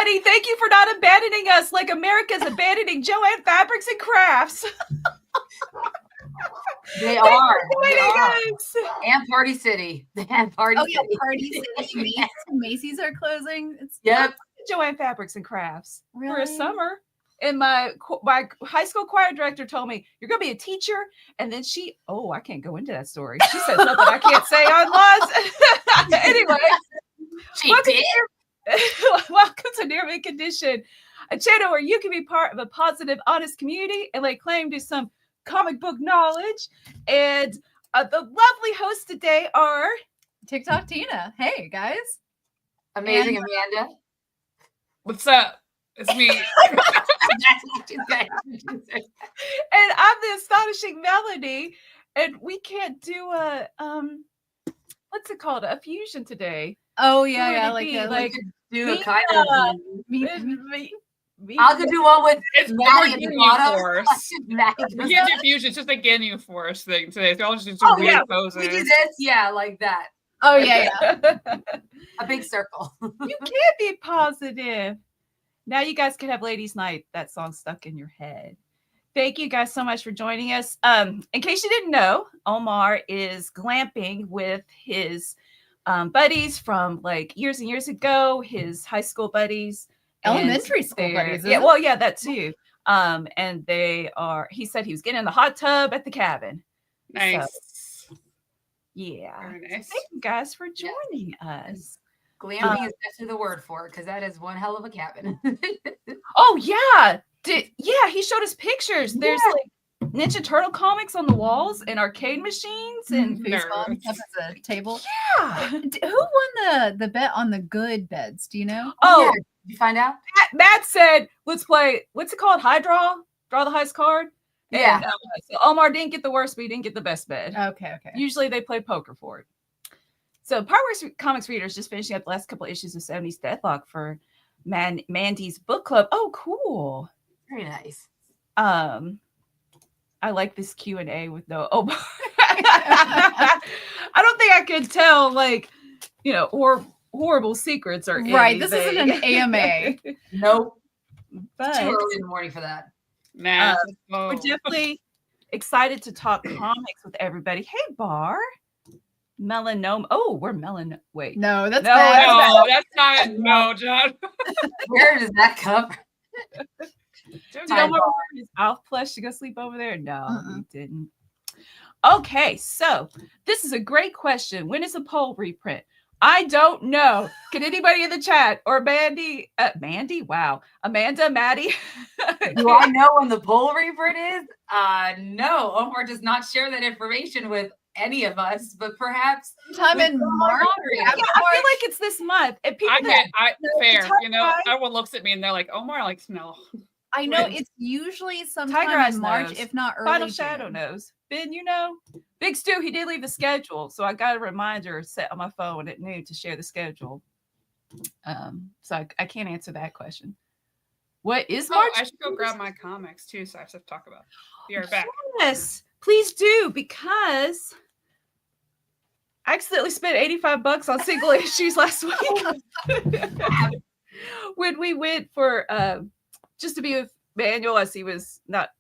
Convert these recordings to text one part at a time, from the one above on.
Maddie, thank you for not abandoning us like America's abandoning Joanne Fabrics and Crafts. They are. And Party City. And Party City. Yeah, Party City. Macy's are closing. Yep. Joanne Fabrics and Crafts Really? for a summer. And my high school choir director told me, you're going to be a teacher. And then I can't go into that story. She said something I can't say on live. Anyway. Welcome to Near Mint Condition, a channel where you can be part of a positive, honest community and lay claim to some comic book knowledge. And the lovely hosts today are Tik Tok Tina. Hey, guys. Amazing Amanda. What's up? It's me. And I'm the Astonishing Melanie. And we can't do a what's it called? A fusion today. Oh yeah, do a kind of me. I'll do one with it's Maddie more at the Ginyu bottom. Force. We can't do fusion. It's just a Ginyu Force thing today. They're all just doing some weird poses. We do this, yeah, like that. Oh yeah. A big circle. You can't be positive. Now you guys can have Ladies' Night. That song stuck in your head. Thank you guys so much for joining us. In case you didn't know, Omar is glamping with his buddies from like years and years ago, his high school buddies. Elementary school buddies. Yeah, that too. And he said he was getting in the hot tub at the cabin. Nice. So, yeah. Very nice. Thank you guys for joining us. Glamping is definitely the word for it because that is one hell of a cabin. Oh yeah. He showed us pictures. There's like Ninja Turtle comics on the walls and arcade machines and baseball up at the table. Yeah. Who won the bet on the good beds? Do you know? Oh, yeah. Did you find out? Matt said, let's play, what's it called? High draw? Draw the highest card? Yeah. And, so Omar didn't get the worst, but he didn't get the best bed. Okay. Usually they play poker for it. So Power Comics readers just finishing up the last couple issues of 70s Deadlock for Mandy's book club. Oh, cool. Very nice. I like this Q&A with no Omar. I don't think I could tell, like, or horrible secrets or right. anything. This isn't an AMA. Nope. But too early in the morning for that. We're definitely excited to talk comics with everybody. Hey, Bar. Melanoma. Oh, we're Wait. No, that's that's not. No, John. Where does that come from? Did Omar wear his Alf plush to go sleep over there? No, he didn't. Okay, so this is a great question. When is a poll reprint? I don't know. Can anybody in the chat or Mandy? Wow. Amanda, Maddie. Do I know when the poll reprint is? No, Omar does not share that information with any of us, but perhaps sometime in March. I feel like it's this month. And people fair. Everyone looks at me and they're like, Omar likes Mel. I know it's usually sometime in March, if not early. Final Shadow knows. Ben, Big Stu, he did leave the schedule, so I got a reminder set on my phone at noon to share the schedule. So I can't answer that question. What is March? I should go grab my comics too, so I have to talk about. Be right back. Yes, please do, because I accidentally spent $85 on single issues last week when we went for just to be with Manuel as he was not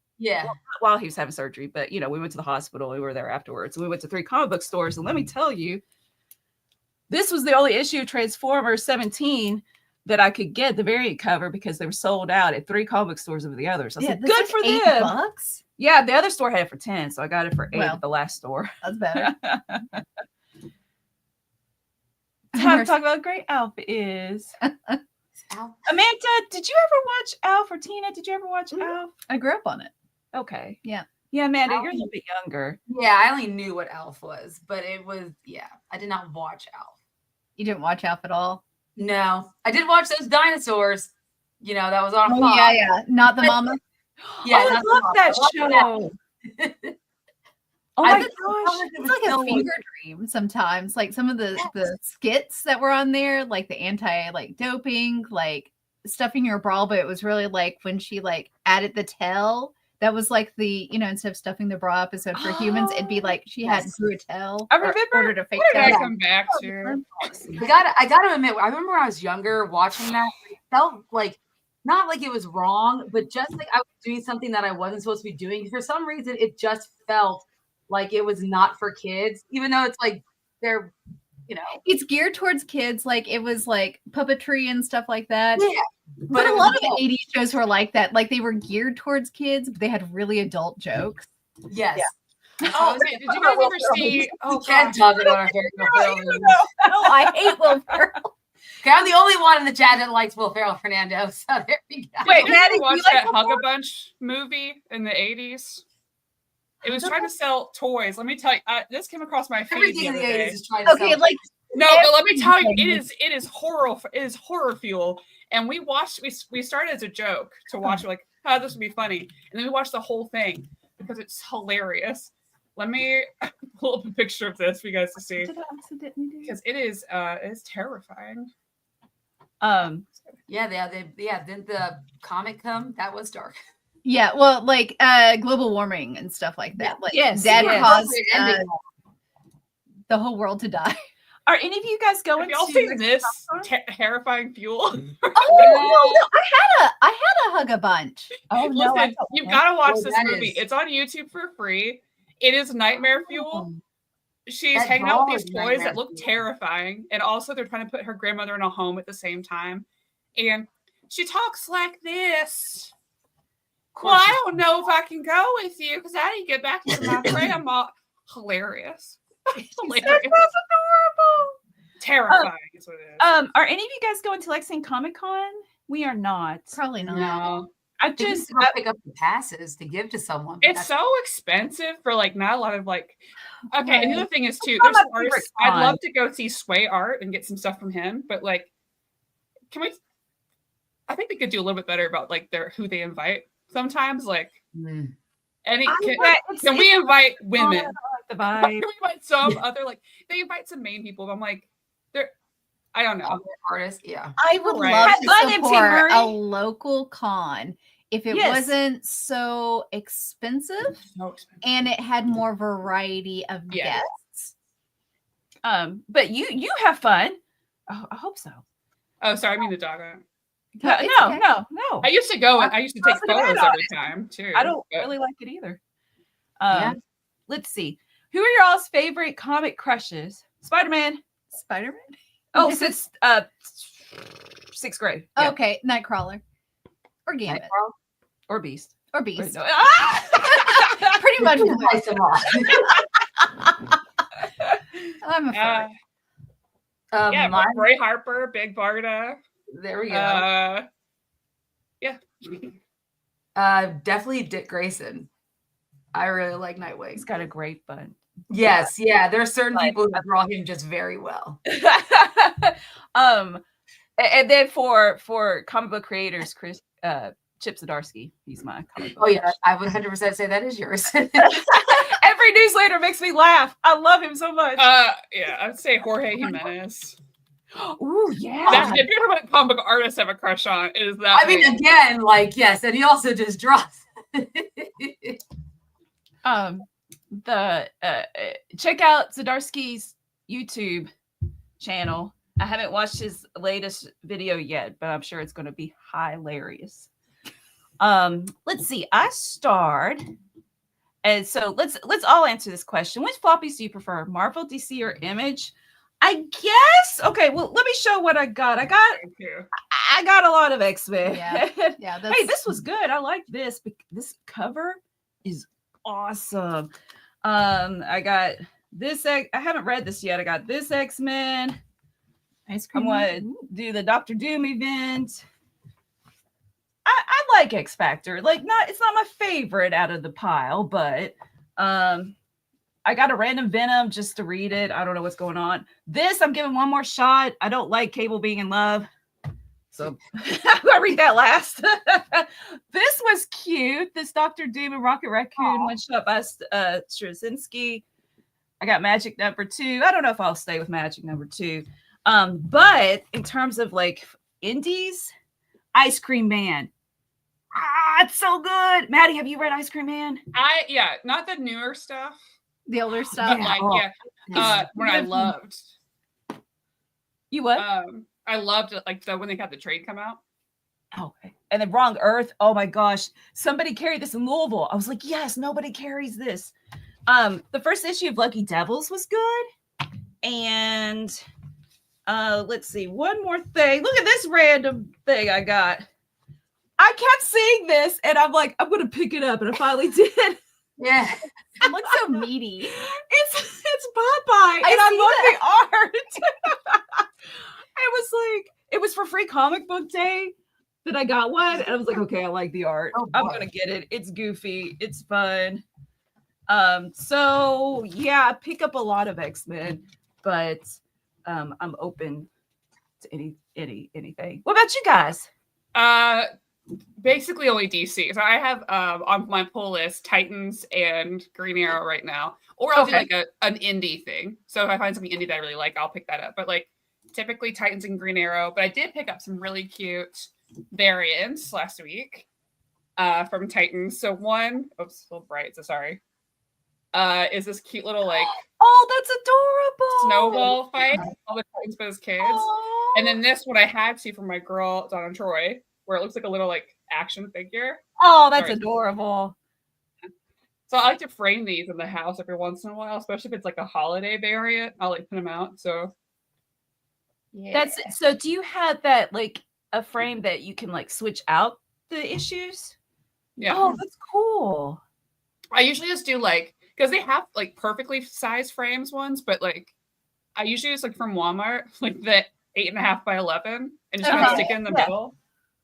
while he was having surgery, but we went to the hospital. We were there afterwards. We went to 3 comic book stores, and let me tell you, this was the only issue of Transformers 17 that I could get the variant cover because they were sold out at 3 comic book stores over the others. I was like, good for them. $8? Yeah, the other store had it for 10, so I got it for 8 at the last store. That's better. Time to talk about how great Alf is. Amanda, did you ever watch Alf, or Tina? Did you ever watch Alf? I grew up on it. Okay. Yeah, Amanda, you're a little bit younger. Yeah, I only knew what Alf was, but it was, I did not watch Alf. You didn't watch Alf at all? No. I did watch those dinosaurs. That was on Fox. Yeah. Not the mama? Yeah, I love that show. Oh my gosh. It's like a fever dream sometimes. Like some of the skits that were on there, like the anti-doping, like stuffing your bra, but it was really like when she added the tail. That was like the, instead of stuffing the bra episode for humans, it'd be like she had grew a tail. I remember. Ordered a fake What did tail. I come back to? I gotta admit, I remember when I was younger watching that. felt like not like it was wrong, but just like I was doing something that I wasn't supposed to be doing. For some reason, it just felt like it was not for kids, even though it's like they're, it's geared towards kids. Like it was like puppetry and stuff like that. Yeah. But a lot of the 80s shows were like that. Like they were geared towards kids, but they had really adult jokes. Yes. Yeah. Oh, did you guys ever see? Oh, can't talk about our favorite Will Ferrell movies. Oh, I hate Will Ferrell. Okay, I'm the only one in the chat that likes Will Ferrell, Fernando. So there we go. Wait, Maddie, you watched that Hug a Bunch movie in the 80s? It was trying to sell toys. Let me tell you, this came across my feed Everything the in other the day. 80s is trying to sell. Like no, but let me tell you, it is horror fuel. And we started as a joke to watch it, like, oh, this would be funny. And then we watched the whole thing because it's hilarious. Let me pull up a picture of this for you guys to see. Did I accidentally do Because it is terrifying. Didn't the comic come? That was dark. Yeah, well, like global warming and stuff like that. Like that caused the whole world to die. Are any of you guys going Have y'all to seen this terrifying fuel? Oh no, I had a Hug a Bunch. Oh no, Listen, you've got to watch this that movie. is- It's on YouTube for free. It is nightmare fuel. She's That hanging out doll with these is toys nightmare that look fuel. terrifying, and also they're trying to put her grandmother in a home at the same time. And she talks like this. Well, I don't know if I can go with you because I didn't get back to my grandma. Hilarious. Hilarious. That's adorable. Terrifying is what it is. Are any of you guys going to Lexington Comic Con? We are not. Probably not. No. I Just just pick up the passes to give to someone. It's so expensive for like not a lot of like. Okay, Right. another thing is too. Not There's my favorite artists. I'd con. love to go see Sway Art and get some stuff from him, but like, can we? I think they could do a little bit better about like who they invite. Sometimes like can we invite women? the Can vibe. we invite some other like they invite some main people? But I'm like, I don't know. Artists, yeah. I would Right. love Have fun, to MT support Murray. a local con if it Yes. wasn't so expensive So expensive. and it had more variety of Yeah. guests. But you have fun. Oh, I hope so. Oh, sorry, I mean the dog. No, It's okay. no. I used to go and I used to take Nothing bad photos on every time too. I don't but- really like it either. Yeah. Let's see. Who are y'all's favorite comic crushes? Spider-Man. Spider-Man? Oh, since 6th grade. Yeah. Okay, Nightcrawler. Or Gambit. Or Beast. Or Wait, Beast. no. Ah! Pretty much. Nice them all. I'm a furry. Yeah, Mine, Ray Harper, Big Barda. there we go. Definitely Dick Grayson. I really like Nightwing. He's got a great bun. Yes, yeah. There are certain Like- people who draw him just very well. And then for comic book creators, Chip Zdarsky, he's my comic book. Oh yeah, I would 100% say that is yours. Every newsletter makes me laugh. I love him so much. Yeah, I'd say Jorge Jimenez. Ooh, yeah. That's, if you're talking about comic book artists have a crush on, it is that. I mean, man. again, like yes, and he also just draws. Check out Zdarsky's YouTube channel. I haven't watched his latest video yet, but I'm sure it's going to be hilarious. Let's see. I starred, and so let's all answer this question. Which floppies do you prefer, Marvel, DC, or Image? I guess. Okay. Well, let me show what I got. I Thank you. got a lot of X-Men. Yeah. Yeah, that's Hey, this was good. I like this. This cover is awesome. I got this. I haven't read this yet. I got this X-Men. ice I'm cream. gonna do the Doctor Doom event. I like X Factor. Like, it's not my favorite out of the pile, but I got a random Venom just to read it. I don't know what's going on. This I'm giving one more shot. I don't like Cable being in love. So I'm gonna read that last. This was cute. This Doctor Doom and Rocket Raccoon one shot by Straczynski. I got Magic number 2. I don't know if I'll stay with Magic number 2. But in terms of like indies, Ice Cream Man. It's so good. Maddie, have you read Ice Cream Man? Not the newer stuff, The older stuff. but when I loved. You what? I loved it, like when they had the trade come out. Oh, and then Wrong Earth. Oh my gosh. Somebody carried this in Louisville. I was like, yes, nobody carries this. The first issue of Lucky Devils was good. And let's see, one more thing. Look at this random thing I got. I kept seeing this and I'm like, I'm gonna pick it up, and I finally did. Yeah. It looks so meaty. It's Popeye, and I love the art. It was for free comic book day that I got one, and I was like, okay, I like the art. Oh, I'm boy. gonna get it. It's goofy. It's fun. So yeah, I pick up a lot of X-Men, but I'm open to anything. What about you guys? Basically only DC. So I have on my pull list Titans and Green Arrow right now. Or I'll do like an indie thing. So if I find something indie that I really like, I'll pick that up. But like typically Titans and Green Arrow. But I did pick up some really cute variants last week from Titans. So one, oops, a little bright, so sorry. Is this cute little like that's adorable snowball fight, all the Titans but as kids. Aww. And then this one I had to from my girl Donna Troy, where it looks like a little like action figure. Oh, that's adorable. So I like to frame these in the house every once in a while, especially if it's like a holiday variant. I'll like put them out. So Yeah. So do you have that like a frame that you can like switch out the issues? Yeah. Oh, that's cool. I usually just do like, because they have like perfectly sized frames ones, but like I usually just like from Walmart, like the 8.5 by 11, and just kind of stick it in the middle.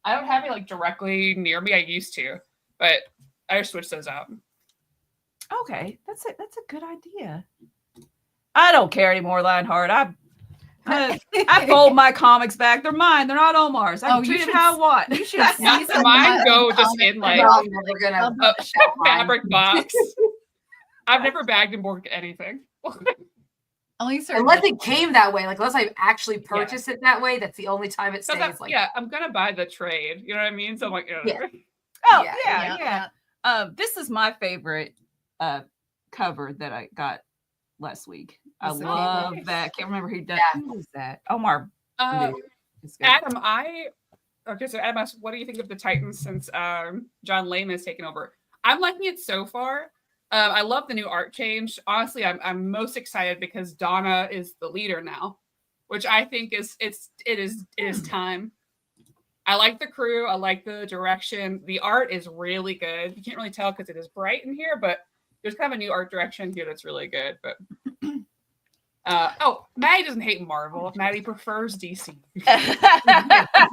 I don't have it like directly near me. I used to, but I just switch those out. Okay, that's a good idea. I don't care anymore, Lionheart. I fold my comics back. They're mine. They're not Omar's. I can treat them how I want. You should Mine go just in like We're gonna a fabric box. I've never bagged and boarded anything. Unless it came that way, like unless I actually purchased it that way, that's the only time it stays like. Yeah, I'm gonna buy the trade. You know what I mean? So I'm like, Yeah. Oh yeah. This is my favorite cover that I got last week. I love that. I can't remember who did. Yeah. Who was that? Omar. Adam, so Adam asked, what do you think of the Titans since John Layman has taken over? I'm liking it so far. I love the new art change. Honestly, I'm most excited because Donna is the leader now, which I think it is time. I like the crew. I like the direction. The art is really good. You can't really tell because it is bright in here, but there's kind of a new art direction here that's really good. But Maddie doesn't hate Marvel. Maddie prefers DC.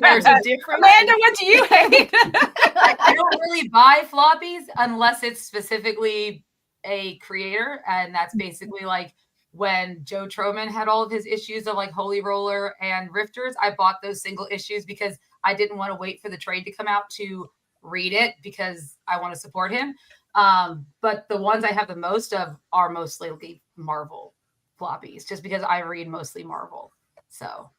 There's a difference. Amanda, what do you hate? I don't really buy floppies unless it's specifically a creator, and that's basically like when Joe Troman had all of his issues of like Holy Roller and Rifters. I bought those single issues because I didn't want to wait for the trade to come out to read it because I want to support him. But the ones I have the most of are mostly Marvel floppies, just because I read mostly Marvel. So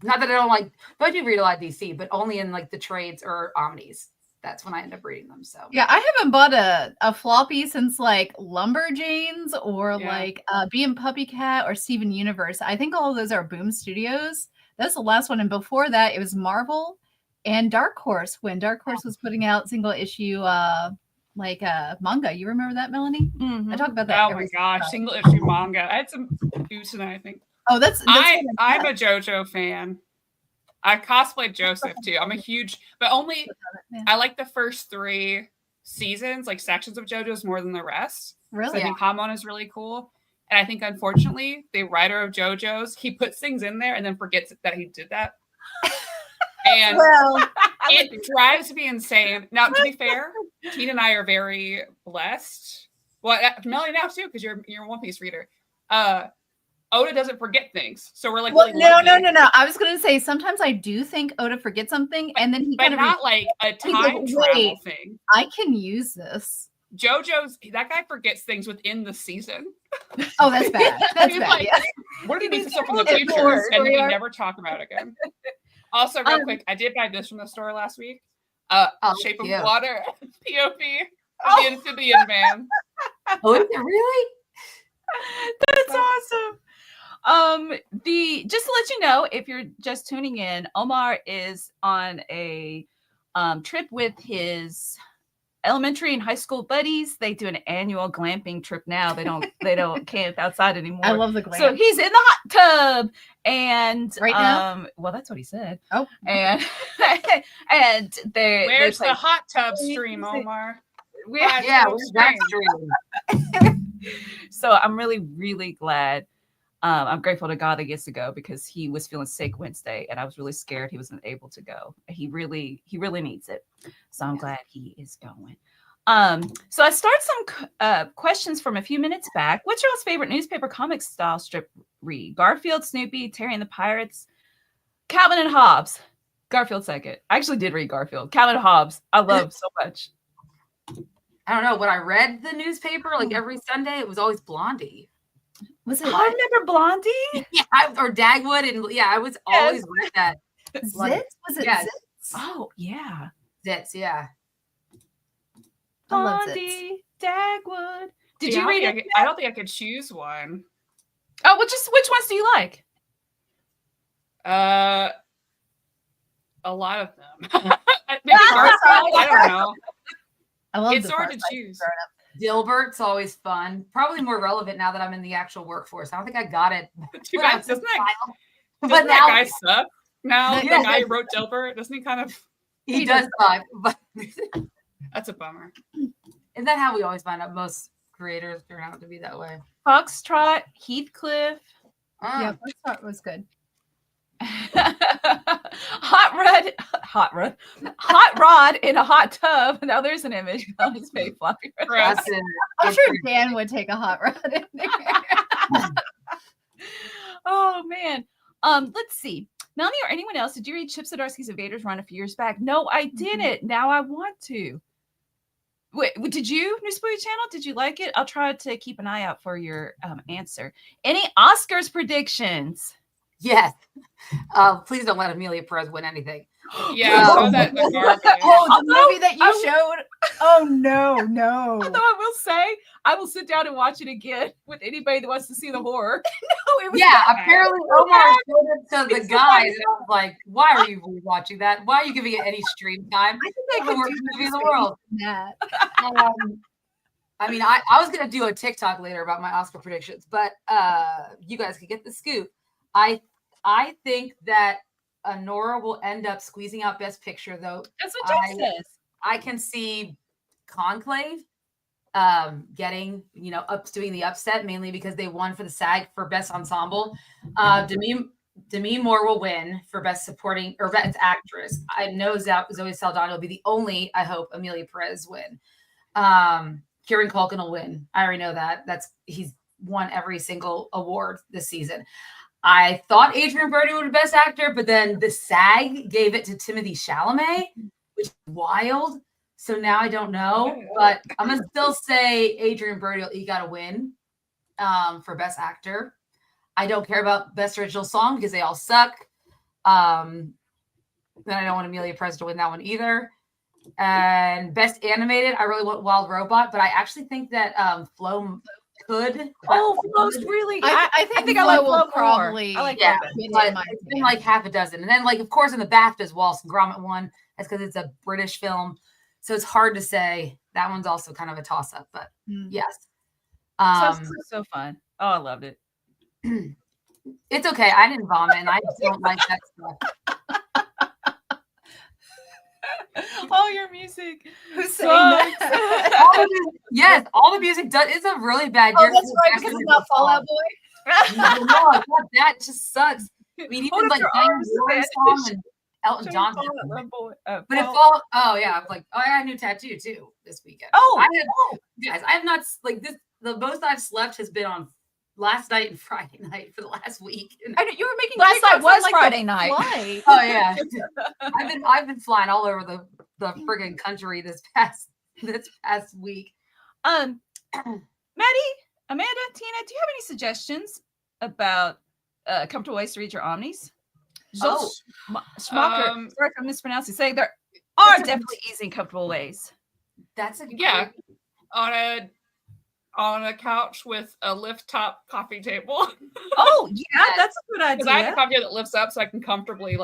not that I do read a lot of DC, but only in like the trades or omnis. That's when I end up reading them. So yeah, I haven't bought a floppy since like Lumberjanes or like Bee and Puppy Cat or Steven Universe. I think all of those are Boom Studios. That's the last one. And before that, it was Marvel and Dark Horse, when Dark Horse was putting out single issue manga. You remember that, Melanie? Mm-hmm. I talk about that. Oh my gosh, single issue manga. I had some news tonight, I think. Oh, that's I'm a JoJo fan. I cosplayed Joseph too. I'm a huge, but only I like the first 3 seasons, like sections of JoJo's more than the rest. Really? So I think Hamon is really cool. And I think unfortunately, the writer of JoJo's, he puts things in there and then forgets that he did that. And it drives me insane. Now, to be fair, Tina and I are very blessed. Well, Melanie now too, because you're a One Piece reader. Oda doesn't forget things, so we're like, well, no. I was gonna say sometimes I do think Oda forgets something, and then he but not like a time travel thing. I can use this. JoJo's that guy forgets things within the season. Oh, that's bad. That's bad. Like, Yeah. What did he do stuff in the future, and then we never talk about it again. Also, real quick, I did buy this from the store last week. Shape of Water, POP, the Amphibian Man. Oh, is it really? That's awesome. Just to let you know, if you're just tuning in, Omar is on a trip with his elementary and high school buddies. They do an annual glamping trip now. They don't camp outside anymore. I love the glamp. So he's in the hot tub, and Right now? well, that's what he said. Oh, and and Where's they the hot tub stream, Omar? Yeah, where's that stream? So I'm really, really glad. I'm grateful to God that he gets to go, because he was feeling sick Wednesday, and I was really scared he wasn't able to go. He really needs it. So I'm glad he is going. So I start some questions from a few minutes back. What's your favorite newspaper comic style strip read? Garfield, Snoopy, Terry and the Pirates, Calvin and Hobbes. Garfield second. I actually did read Garfield. Calvin and Hobbes, I love so much. I don't know. When I read the newspaper, like every Sunday, it was always Blondie. was it I remember Blondie. Yeah, or Dagwood, and yeah, I was always read that. Zits? Was it Yes. Zits? Oh yeah, Zits, yeah. I love Zits. Blondie, Dagwood. Did Yeah, you read it? I don't think I could choose one. Oh, which ones do you like? A lot of them. Maybe Garfield. I don't know. I love It's the hard part to like choose. growing up. Dilbert's always fun. Probably more relevant now that I'm in the actual workworkforce. I don't think I got it. Too when I bad. was Doesn't a child. that But now guy suck? Now the Yeah. guy who wrote Dilbert, doesn't he kind of? he does suck. But That's a bummer. isn't that how we always find out most creators turn out to be that way? Foxtrot, Heathcliff, Yeah, first part was good. hot rod in a hot tub. Now there's an image on his face floppy. Gross. That's it. I'm It's sure pretty- Dan would take a hot rod in there. Oh man. Let's see. Melanie or anyone else, did you read Chip Zdarsky's Invaders run a few years back? No, I didn't. Now I want to. Wait, did you, Newsboy Channel? Did you like it? I'll try to keep an eye out for your answer. Any Oscars predictions? Yes. Please don't let Amelia Perez win anything. Yeah, Oh. throw that in the garbage. Oh, the movie that you I- showed. Oh no, no. Although I will say, I will sit down and watch it again with anybody that wants to see the horror. No, it was Yeah, bad. apparently Omar showed it to the It's guys, and I was like, "Why are you watching that? Why are you giving it any stream time?" I think It's I the could worst do movie in this the world. That. I mean, I was gonna do a TikTok later about my Oscar predictions, but you guys could get the scoop. I think that Nora will end up squeezing out Best Picture, though. That's what Jack says. I can see Conclave getting, doing the upset, mainly because they won for the SAG for Best Ensemble. Demi Moore will win for Best Supporting or Best Actress. I know Zoe Saldana will be the only, I hope, Amelia Perez win. Kieran Culkin will win. I already know that. He's won every single award this season. I thought Adrian Brody would be Best Actor, but then the SAG gave it to Timothée Chalamet, which is wild. So now I don't know, but I'm gonna still say Adrian Brody. He got to win for Best Actor. I don't care about Best Original Song because they all suck. Then I don't want Amelia Perez to win that one either. And Best Animated, I really want Wild Robot, but I actually think that Flo could. Oh, Flo's really. I think I like Flo Flo will more. probably. I like Yeah, Flo better. but in my it's been opinion. like half a dozen. And then, like, of course, in the BAFTAs, Wallace and Gromit won. That's because it's a British film. So it's hard to say. That one's also kind of a toss-up, but Mm. yes. So fun. Oh, I loved it. It's okay. I didn't vomit, and I just don't like that stuff. Oh, your music. Who's sucks. saying that? Yes, all the music does. It's a really bad Oh, year. that's right, because it's not Fallout Boy. No, it's not that. It just sucks. I mean, Hold even up like your Diane arms, Warren's man. song and Elton John. But it Paul- fall. Oh yeah, I'm like, oh, I got a new tattoo too this weekend. Oh, Guys, I have not like this. The most I've slept has been on last night and Friday night for the last week. And, I know you were making Last night TikToks was on, like, Friday the night. flight. oh yeah, I've been flying all over the friggin' country this past week. Maddie, Amanda, Tina, do you have any suggestions about comfortable ways to read your omnis? Oh. Schmucker, sorry if I'm mispronouncing. Saying there are definitely easy and comfortable ways. That's a Yeah, on a couch with a lift top coffee table. Oh, yeah, that's a good Because I have a idea. coffee table that lifts up so I can comfortably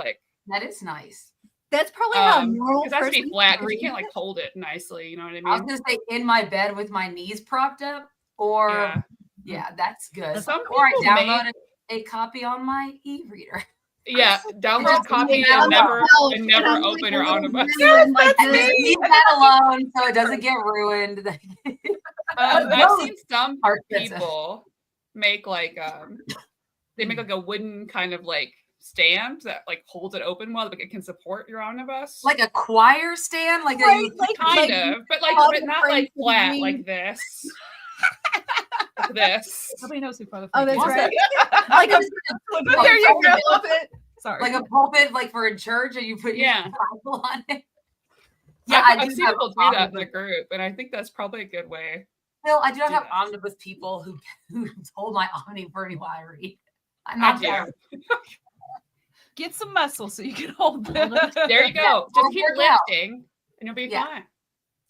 That is nice. That's probably how a normal Because it has to be person flat because you reads can't like it. hold it nicely. You know what I I was mean? gonna say in my bed with my knees propped up, or Yeah. that's good. Some Or I people downloaded a copy on my e-reader. Yeah, download Just copy leave that and never alone. and never I'm open like your a little omnibus. gremlin like And this. just leave that alone so it doesn't get ruined. I've seen some Are expensive. people make like they make like a wooden kind of like stand that like holds it open well, like it can support your omnibus. Like a choir stand, like Right, a like- kind of, but not like flat like this. Like this. Nobody knows who Father Oh, Frank that's is. right. Like a There you go. pulpit. Sorry. like a pulpit, like for a church, and you put your Yeah. Bible on it. I've do seen have people do that in omnibus. the group, and I think that's probably a good way. Phil, I do not do have that. omnibus people who hold my omni for me while I read. I'm I not do. there. Get some muscle so you can hold them. There you go. Just keep work out. lifting, and you'll be Yeah. fine.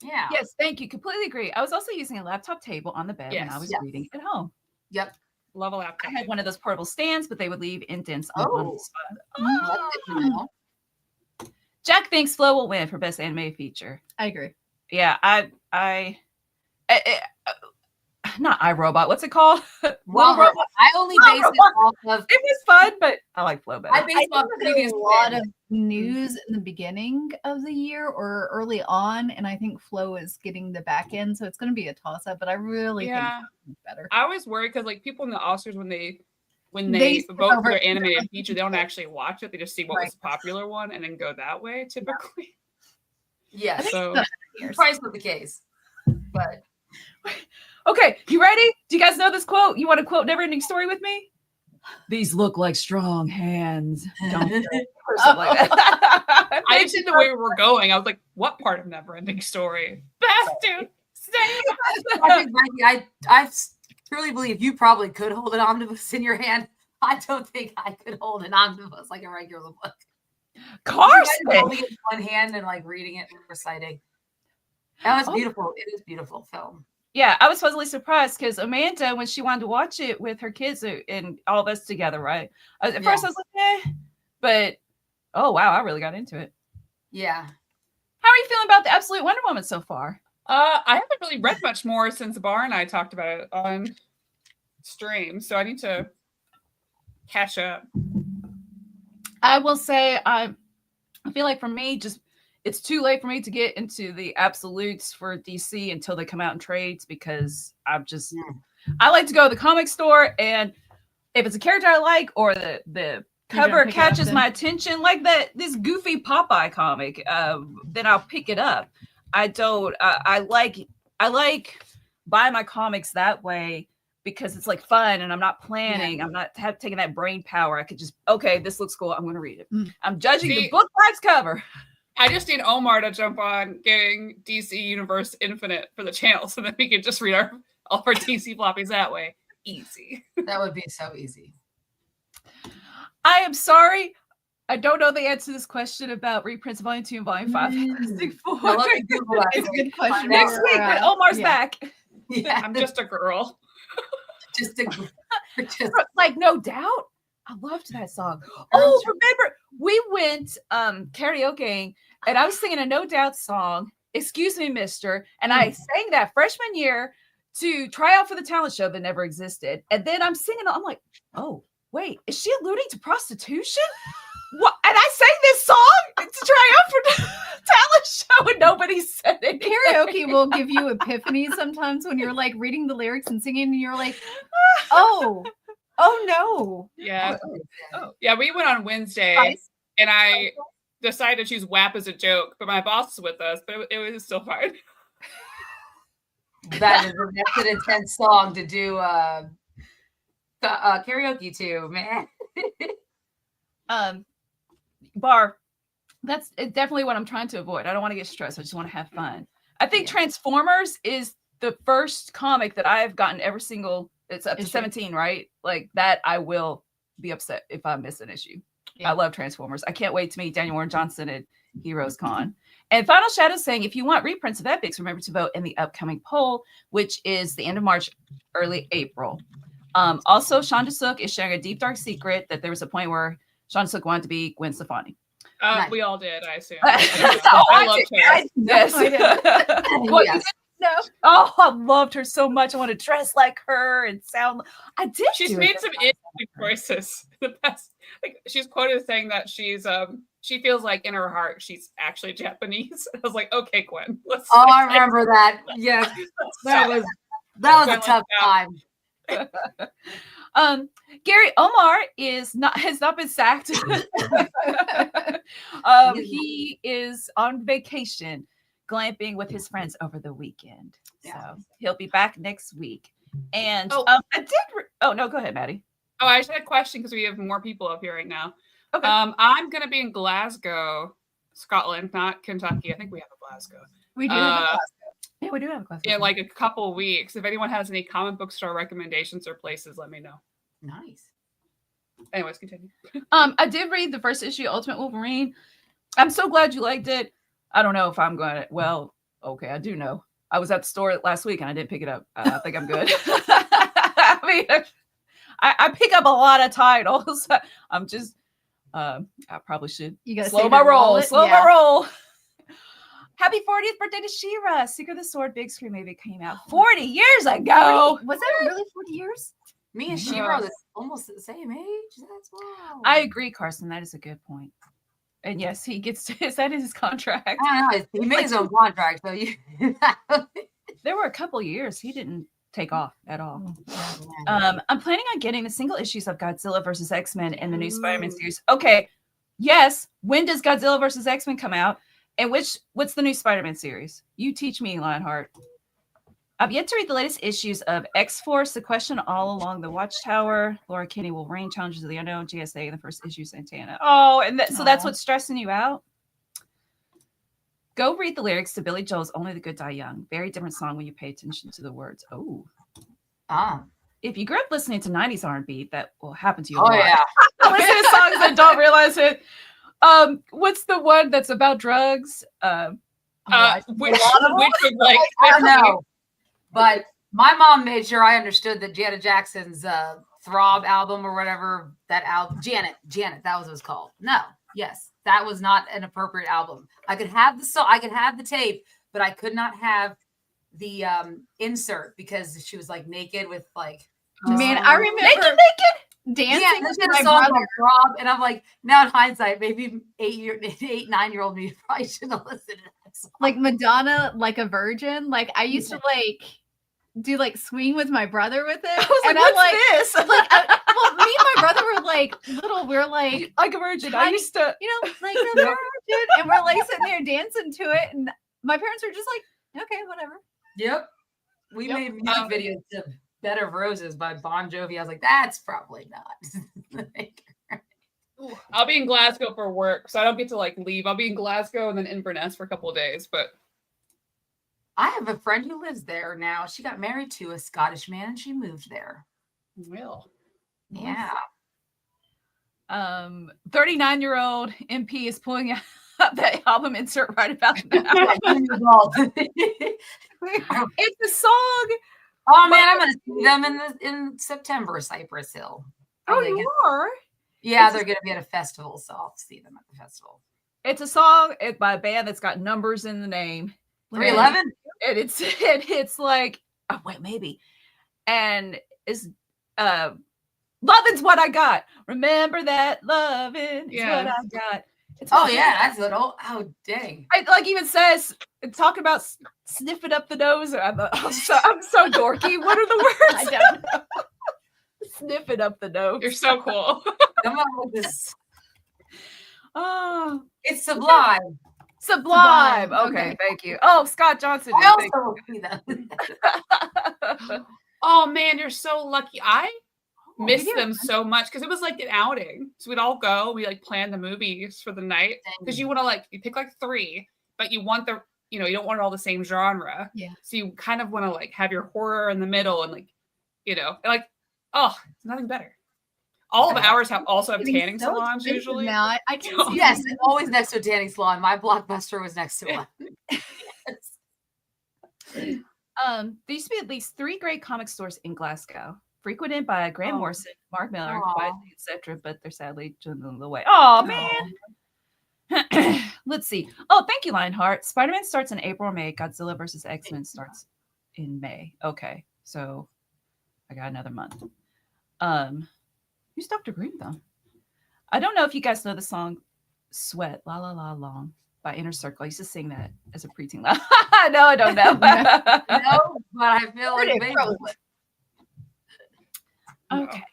Yeah. Yes, thank you. Completely agree. I was also using a laptop table on the bed when I was Yes. reading at home. Yep. Love a laptop. I had one of those portable stands, but they would leave indents on Oh. the spot. That's good to know. Jack thinks Flo will win for best animated feature. I agree. Yeah, not iRobot. What's it called? Well, Robot. I only Well, base it off of. It was fun, but I like Flo better. I base I it off think there's previous a lot wins. of news in the beginning of the year or early on, and I think Flo is getting the back end, so it's going to be a toss up. But I really think Flo's better. I always worry because like people in the Oscars when they They skip vote for over their animated feature, they don't actually watch it. They just see what Right. was the popular one and then go that way typically. Yes, So probably not the case, but Okay, you ready? Do you guys know this quote? You want to quote Never Ending Story with me? These look like strong hands. Don't they? Or something like that. I just did the way we were going. I was like, what part of Never Ending Story? Bastard! I think, Mikey, I truly believe you probably could hold an omnibus in your hand. I don't think I could hold an omnibus like a regular book. Carson. Holding it in one hand and like reading it and reciting. That was Oh. beautiful. It is beautiful film. Yeah, I was pleasantly surprised because Amanda, when she wanted to watch it with her kids and all of us together, right? At first I was like, but oh wow, I really got into it. Yeah. How are you feeling about the Absolute Wonder Woman so far? I haven't really read much more since Bar and I talked about it on stream, so I need to catch up. I will say I feel like for me, just it's too late for me to get into the absolutes for DC until they come out in trades because I like to go to the comic store, and if it's a character I like or the cover pick it up catches then? my attention, like this goofy Popeye comic, then I'll pick it up. I don't. I like buying my comics that way because it's like fun and I'm not planning. Yeah. I'm not taking that brain power. I could just, okay, this looks cool. I'm going to read it. Mm. I'm judging the See- book box cover. I just need Omar to jump on getting DC Universe Infinite for the channel so that we can just read all of our DC floppies that way. Easy. That would be so easy. I am sorry. I don't know the answer to this question about reprints of Volume 2 and Volume 5. Fantastic Four. Now, let me Google that. It's a good question. Next week when Omar's Yeah. back. Yeah, I'm just a girl. just Like, no doubt. I loved that song. Oh, remember, we went karaoke and I was singing a No Doubt song, Excuse Me, Mister. And I sang that freshman year to try out for the talent show that never existed. And then I'm singing, I'm like, oh, wait, is she alluding to prostitution? What? And I sang this song to try out for talent show and nobody said it. Karaoke will give you epiphanies sometimes when you're like reading the lyrics and singing, and you're like, oh no. Yeah. Yeah, we went on Wednesday Spice. and I decided to choose WAP as a joke, but my boss was with us, but it was still fine. that's an intense song to do karaoke to, man. Bar, that's definitely what I'm trying to avoid. I don't want to get stressed. I just want to have fun. I think Transformers is the first comic that I've gotten every single, it's up to 17, right? Like that I will be upset if I miss an issue. Yeah. I love Transformers. I can't wait to meet Daniel Warren Johnson at Heroes Con. And Final Shadow saying, if you want reprints of epics, remember to vote in the upcoming poll, which is the end of March, early April. Also, Shonda Sook is sharing a deep, dark secret that there was a point where Shonda Sook wanted to be Gwen Stefani. Nice. We all did, I assume. Oh, I loved her. Yes. What, you Yes. No. Oh, I loved her so much. I want to dress like her and sound. I did. She's do made it. some interesting choices in the past. Like she's quoted as saying that she feels like in her heart she's actually Japanese. I was like, okay, Gwen. Let's Oh, I remember that. Yes, that was a tough time. Gary Omar has not been sacked. He is on vacation glamping with his friends over the weekend. Yeah. So he'll be back next week. And Oh. no, go ahead, Maddie. Oh, I just had a question because we have more people up here right now. Okay. I'm gonna be in Glasgow, Scotland, not Kentucky. I think we have a Glasgow. We do have a class. Yeah, we do have a class. In like a couple of weeks. If anyone has any comic book store recommendations or places, let me know. Nice. Anyways, continue. I did read the first issue of Ultimate Wolverine. I'm so glad you liked it. I don't know if I'm going to. Well, okay, I do know. I was at the store last week and I didn't pick it up. I think I'm good. I mean, I pick up a lot of titles. I'm just. I probably should You gotta slow save my your roll. wallet. Slow Yeah. my roll. Happy 40th birthday to She-Ra. Secret of the Sword big screen movie came out 40 years ago. Was that really 40 years? Me and She-Ra are almost the same age. That's wild. I agree, Carson. That is a good point. And yes, he gets to, is that in his contract? I don't know. He made his own contract, so you. There were a couple years he didn't take off at all. I'm planning on getting the single issues of Godzilla versus X-Men and the new Spider-Man series. Okay, yes. When does Godzilla versus X-Men come out? And what's the new Spider-Man series? You teach me, Lionheart. I've yet to read the latest issues of X-Force, The Question All Along the Watchtower, Laura Kinney, Wolverine, Challenges of the Unknown, GSA, and the first issue, Santana. Oh, and so that's what's stressing you out? Go read the lyrics to Billy Joel's Only the Good Die Young. Very different song when you pay attention to the words. Oh. If you grew up listening to 90s R&B, that will happen to you a lot. yeah. Listen to songs and don't realize it. What's the one that's about drugs? Which would like I don't know. But my mom made sure I understood that Janet Jackson's Throb album or whatever that album, Janet, that was what it was called. No, yes, that was not an appropriate album. I could have the song, I could have the tape, but I could not have the insert because she was like naked with like. Man, I remember naked. Dancing Yeah, with there's my a song brother. called Throb, and I'm like, now in hindsight, maybe 9-year-old me probably shouldn't have listened to that song. Like Madonna, like a virgin. Like I used to like do like swing with my brother with it. I was like, and I'm like, what's this? well, me and my brother were like little. We're like, like a virgin. I tiny- used to. you know, like a virgin, and we're like sitting there dancing to it, and my parents were just like, okay, whatever. Yep. We Yep. made music videos to Bed of Roses by Bon Jovi. I was like, that's probably not. I'll be in Glasgow for work, so I don't get to like leave. I'll be in Glasgow and then Inverness for a couple of days, but I have a friend who lives there now. She got married to a Scottish man and she moved there. will. Yeah. 39-year-old MP is pulling out that album insert right about now. It's a song. Oh man, I'm gonna see them in September, Cypress Hill. Oh, you are? Yeah, they're gonna be at a festival, so I'll see them at the festival. It's a song by a band that's got numbers in the name. 311? And it's like, oh wait, maybe. And it's loving's what I got. Remember that loving is what I got. It's Oh yeah, that's what. Oh dang! It like even says talk about sniffing up the nose. I'm so dorky. What are the words? I don't know. Sniffing up the nose. You're so cool. Come on with this. Oh, It's Sublime. Sublime. Okay, Okay. thank you. Oh, Scott Johnson. I also will see them. Oh man, you're so lucky. I miss yeah. them so much because it was like an outing. So we'd all go. We like plan the movies for the night because you want to like you pick like 3, but you want the you don't want all the same genre. Yeah. So you kind of want to like have your horror in the middle and like and like oh, it's nothing better. All of ours also have Getting tanning so salons expensive usually. Now I can see Yes, and always next to a tanning salon. My Blockbuster was next to one. There used to be at least 3 great comic stores in Glasgow, frequented by Grant Morrison, Mark Miller, Aw. etc. But they're sadly dwindling away. Oh man! Let's see. Oh, thank you, Lionheart. Spider-Man starts in April or May. Godzilla versus X-Men starts in May. Okay, so I got another month. Who's Dr. Green though? I don't know if you guys know the song "Sweat La La La Long" by Inner Circle. I used to sing that as a preteen. No, I don't know. No, but I feel like maybe. Okay.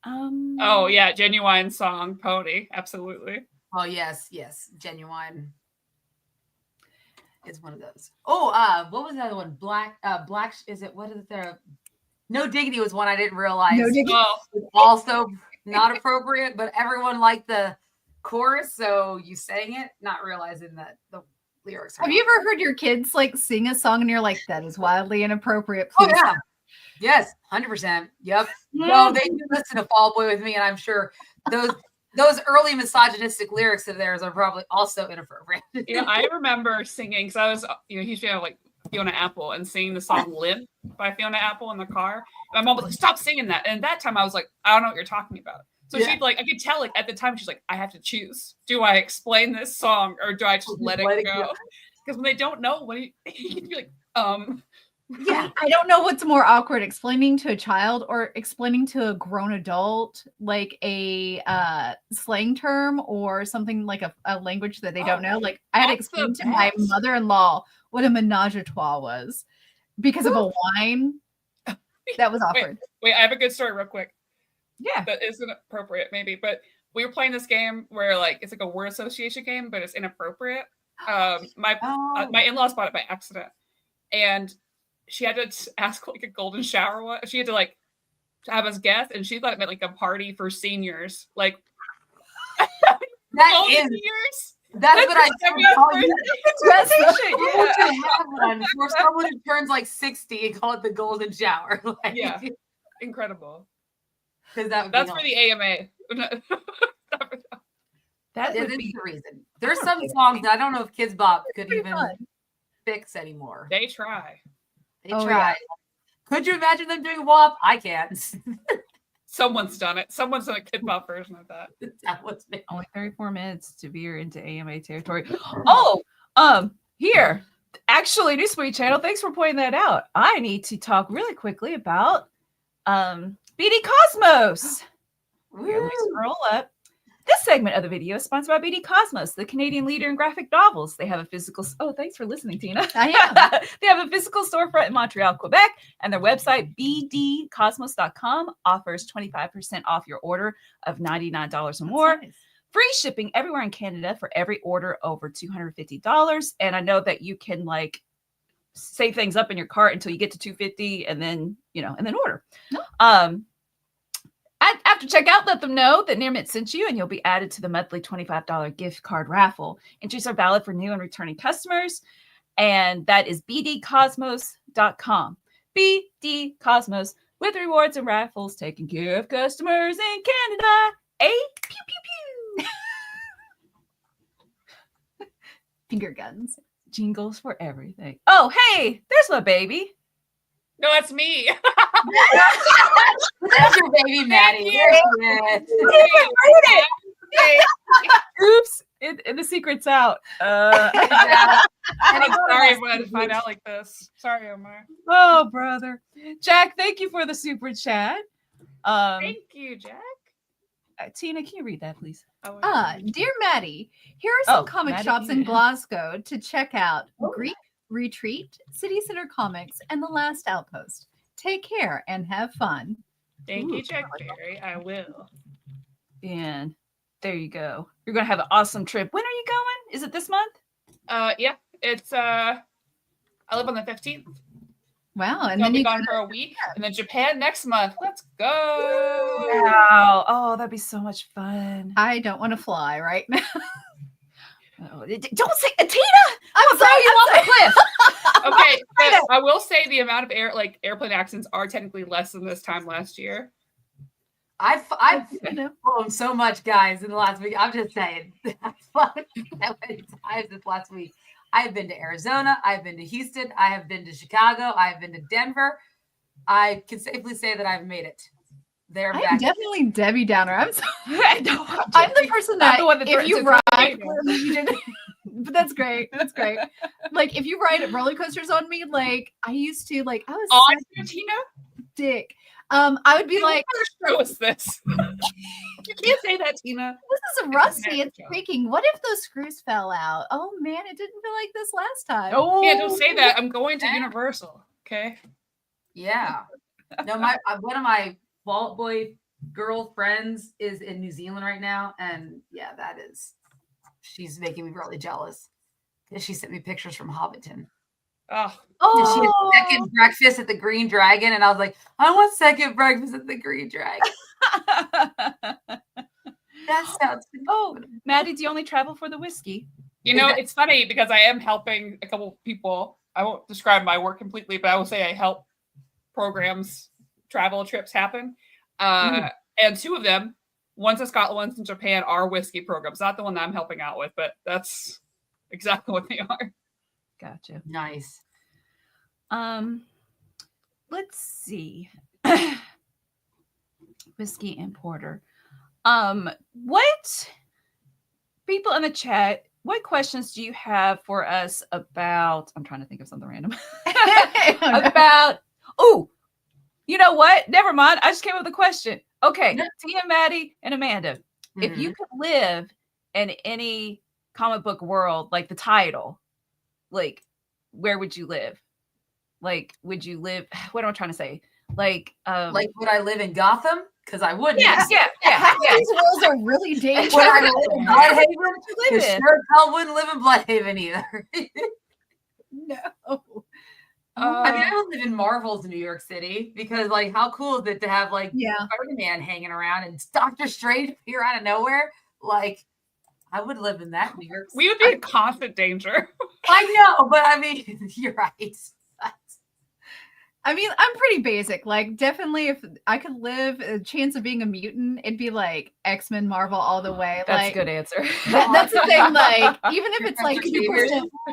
Oh yeah, Genuine song, Pony. Absolutely. Oh yes, Genuine is one of those. Oh, what was the other one? Black. Is it? What is it there? No Diggity was one I didn't realize. No Diggity. Was also not appropriate, but everyone liked the chorus, so you sang it, not realizing that the lyrics. Have you ever heard your kids like sing a song and you're like, that is wildly inappropriate? Oh Please yeah. Yes, 100%. Yep. No, they do listen to Fall Boy with me, and I'm sure those early misogynistic lyrics of theirs are probably also inappropriate. I remember singing because I was, huge fan of like Fiona Apple and singing the song "Limp" by Fiona Apple in the car. And my mom was like, "Stop singing that!" And at that time, I was like, "I don't know what you're talking about." So she'd like, I could tell like at the time, she's like, "I have to choose. Do I explain this song or do I just let it go?" Because when they don't know, what you can be like, Yeah, I don't know what's more awkward, explaining to a child or explaining to a grown adult like a slang term or something like a language that they don't know. Like I had to explain to my mother-in-law what a menage a trois was because of a wine. That was awkward. Wait, I have a good story real quick. Yeah. That isn't appropriate, maybe, but we were playing this game where like it's like a word association game, but it's inappropriate. My in-laws bought it by accident, and she had to ask like a golden shower one. She had to like have us guess, and she thought it meant like a party for seniors. Like that is years. That's what I call you. Yeah. Have one for someone who turns like 60 and call it the golden shower. Like, yeah, incredible. Because that's for the AMA. That is the reason. There's some songs that I don't know if Kids Bop could even fix anymore. They try. They try. Yeah. Could you imagine them doing WAP? I can't. Someone's done it. Someone's done a Kid Bop version of that. That was me. Only 34 minutes to veer into AMA territory. Here. Actually, Newsweek Channel, thanks for pointing that out. I need to talk really quickly about BD Cosmos. Here, let me scroll up. This segment of the video is sponsored by BD Cosmos, the Canadian leader in graphic novels. They have a physical... Oh, thanks for listening, Tina. I am. They have a physical storefront in Montreal, Quebec, and their website, bdcosmos.com, offers 25% off your order of $99 or more. Nice. Free shipping everywhere in Canada for every order over $250. And I know that you can like save things up in your cart until you get to $250 and then, and then order. No. After checkout, let them know that Near Mint sent you and you'll be added to the monthly $25 gift card raffle. Entries are valid for new and returning customers. And that is bdcosmos.com. BD Cosmos, with rewards and raffles, taking care of customers in Canada. Pew, pew, pew. Finger guns. Jingles for everything. Oh, hey, there's my baby. No, that's me. That's your baby, Maddie. Oops. The secret's out. I'm sorry if I had to find out like this. Sorry, Omar. Oh, brother. Jack, thank you for the super chat. Thank you, Jack. Tina, can you read that, please? Dear Maddie, here are some comic shops in Glasgow to check out. Greek Retreat, City Center Comics, and The Last Outpost. Take care and have fun. Thank you, Jack Berry. I will. And there you go. You're going to have an awesome trip. When are you going? Is it this month? Yeah. It's I live on the 15th. Wow. And then you're gone for a week. And then Japan next month. Let's go. Wow. Oh, that'd be so much fun. I don't want to fly right now. Oh, don't say Tina. I'm sorry, you off the cliff. Okay, but I will say the amount of airplane accidents are technically less than this time last year. I've flown so much, guys, in the last week. I'm just saying. I've flown that many times this last week. I've been to Arizona. I've been to Houston. I have been to Chicago. I've been to Denver. I can safely say that I've made it They're I'm back. definitely Debbie Downer. I'm sorry. No, I'm the person I'm that the one that if you took ride, it. you didn't- but that's great. That's great. Like if you ride roller coasters on me, like I used to, like I was On such you, Tina? a dick. I would be You like, better show us this. You can't say that, Tina. this is rusty. It's joke. creaking. What if those screws fell out? Oh man, it didn't feel like this last time. Oh, Yeah, don't say that. I'm going to Universal. Okay. Yeah. No, my one of my Vault Boy girl friends is in New Zealand right now, and yeah, she's making me really jealous because she sent me pictures from Hobbiton. Oh, And she had second breakfast at the Green Dragon, and I was like, I want second breakfast at the Green Dragon. That sounds good. Oh, Maddie, do you only travel for the whiskey? you know, it's funny because I am helping a couple people. I won't describe my work completely, but I will say I help programs, travel trips happen. And two of them, one's in Scotland, one's in Japan, are whiskey programs. Not the one that I'm helping out with, but that's exactly what they are. Gotcha. Nice. Let's see. Whiskey importer. What people in the chat, what questions do you have for us about? I'm trying to think of something random. About, oh, you know what? Never mind. I just came up with a question. Okay, Tina, Maddie, and Amanda. If you could live in any comic book world, like the title, like where would you live? Like, would you live? What am I trying to say? Like would I live in Gotham? Because I wouldn't. Yeah. These worlds are really dangerous. Would I live in Bloodhaven? live Because in? sure hell wouldn't live in Bloodhaven either. No. I mean, I would live in Marvel's New York City because, like, how cool is it to have like Spider-Man hanging around and Doctor Strange appear out of nowhere? Like, I would live in that New York City. We would be in constant danger. I know, but I mean, you're right. I mean, I'm pretty basic. Like, definitely, if I could live a chance of being a mutant, it'd be like X-Men, Marvel all the way. That's like, a good answer. That's the thing. Like, even if it's like, If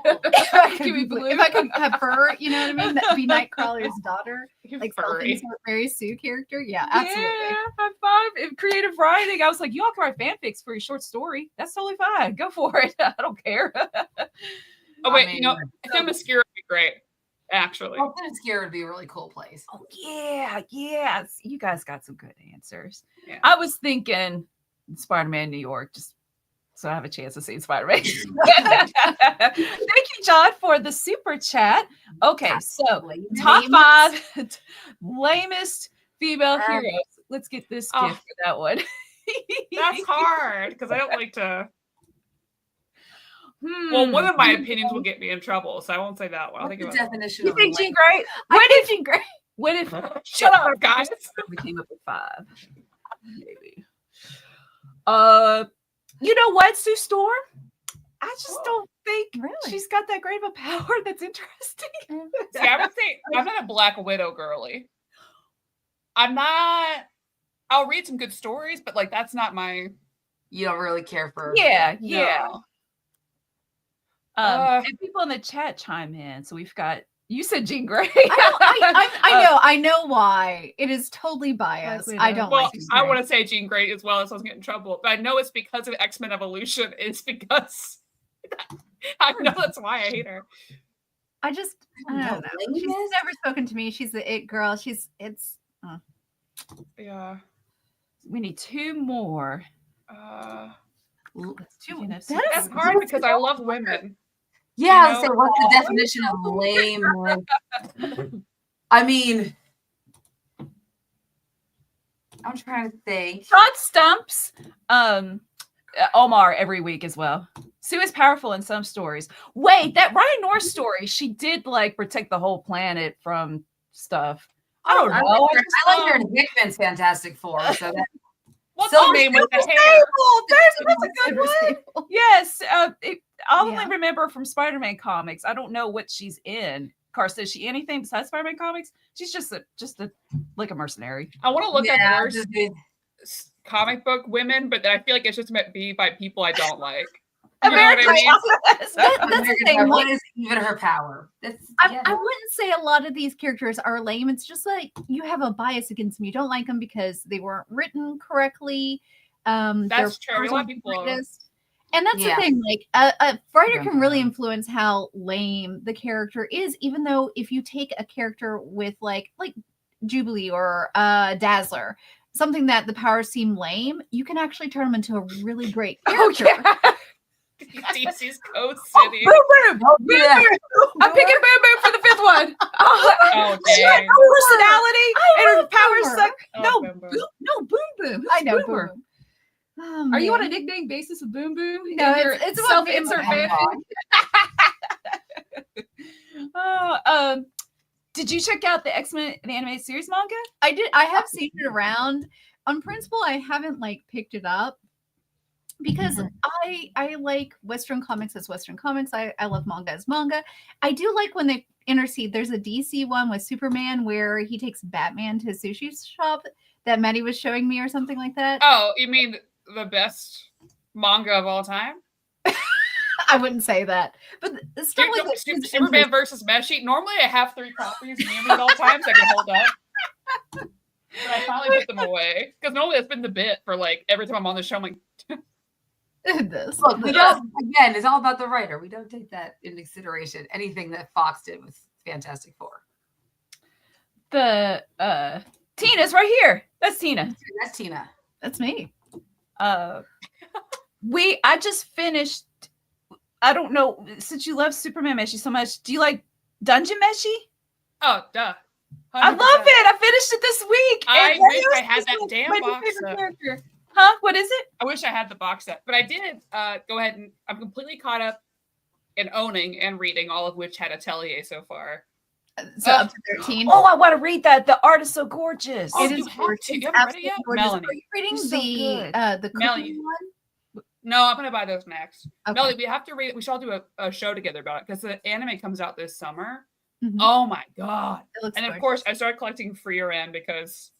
if I could have fur, you know what I mean? That'd be Nightcrawler's daughter, like Furry. Mary Sue character. Yeah, absolutely. Yeah, high five. In creative writing, I was like, y'all can write fanfics for your short story. That's totally fine. Go for it. I don't care. Oh wait, I mean, you know, Themyscira would be great. Actually, Well, Themyscira would be a really cool place. Oh yeah. You guys got some good answers. Yeah. I was thinking Spider-Man New York, just so I have a chance to see Spider-Man. Thank you, John, for the super chat. Okay, so top 5 lamest female heroes. Let's get this gift for that one. that's hard because I don't like to. Well, one of my opinions will get me in trouble, so I won't say that one. I'll What's think the about it. definition You of think lame? Jean Grey? What if Shut up, guys. we came up with 5? Maybe. You know what, Sue Storm? I just don't think she's got that great of a power that's interesting. See, I would say I'm not a Black Widow girly. I'm not. I'll read some good stories, but like that's not my. You don't really care for. Yeah. No. And people in the chat chime in. So we've got, you said Jean Grey. I know why. It is totally biased. I don't Well, like Jean I Grey. want to say Jean Grey as well, so I was getting in trouble. But I know it's because of X-Men Evolution. It's because I know that's why I hate her. I don't know. She's never spoken to me. She's the it girl. Yeah. We need 2 more. That's hard because I love women. Yeah, You know? so what's the definition of lame? I mean, I'm trying to think. Todd Stumps Omar every week as well. Sue is powerful in some stories. Wait, that Ryan North story, she did like protect the whole planet from stuff. I don't know. I like her in Hickman's Fantastic Four. So that, What's her name with the hair? That's a good one. Yes, I only remember from Spider-Man comics. I don't know what she's in. Carson, is she anything besides Spider-Man comics? She's just a like a mercenary. I want to look up worst comic book women, but I feel like it's just meant to be by people I don't like. You know what I mean? That's the thing. What Like, is even her power? I wouldn't say a lot of these characters are lame. It's just like you have a bias against them. You don't like them because they weren't written correctly. That's true. A powers lot of aren't the people. greatest. And that's Yeah. the thing. Like a writer can really influence how lame the character is. Even though if you take a character with like Jubilee or Dazzler, something that the powers seem lame, you can actually turn them into a really great character. DC's Coast City. Boom, boom. Oh, yeah. I'm picking Boom Boom for the 5th one. Oh, She had dang. no personality, and her love powers Boomer. suck. Oh, No, Boom Boom. no, Boom Boom. I know. Boomer. Boom. Oh, Are you on a man. nickname basis with Boom Boom? No, In your it's about self-insert Boom fanfic. Did you check out the X-Men the animated series manga? I did. I have seen it around. On principle, I haven't picked it up because I like Western comics as Western comics. I love manga as manga. I do like when they intercede. There's a DC one with Superman where he takes Batman to a sushi shop that Maddie was showing me or something like that. Oh, you mean the best manga of all time? I wouldn't say that, but the stuff like that is Superman versus Meshi. Normally, I have 3 copies near me at all times. I can hold up. But I finally put them away because normally that's been the bit for every time I'm on the show. I'm like, this. Look, we don't. Again, it's all about the writer. We don't take that into consideration. Anything that Fox did with Fantastic Four. The Tina's right here. That's Tina. That's Tina. That's me. I just finished. I don't know, since you love Superman Meshi so much, do you like Dungeon Meshi? oh, duh. 100%. I love it. I finished it this week. I and wish Leo's I had just that damn my box favorite set. character. Huh? What is it? I wish I had the box set, but I did go ahead and I'm completely caught up in owning and reading all of which had Atelier so far. So up to 13. Oh, I want to read that. The art is so gorgeous. Oh, It you is have gorgeous. to. You It's haven't read it yet? absolutely gorgeous. Melanie. Are you reading It's so good. the Melanie. cooking one? No, I'm gonna buy those next. Okay. Melanie, we have to read. We should all do a show together about it because the anime comes out this summer. Mhm. Oh my god! It looks And of gorgeous. course, I started collecting Free-Ren because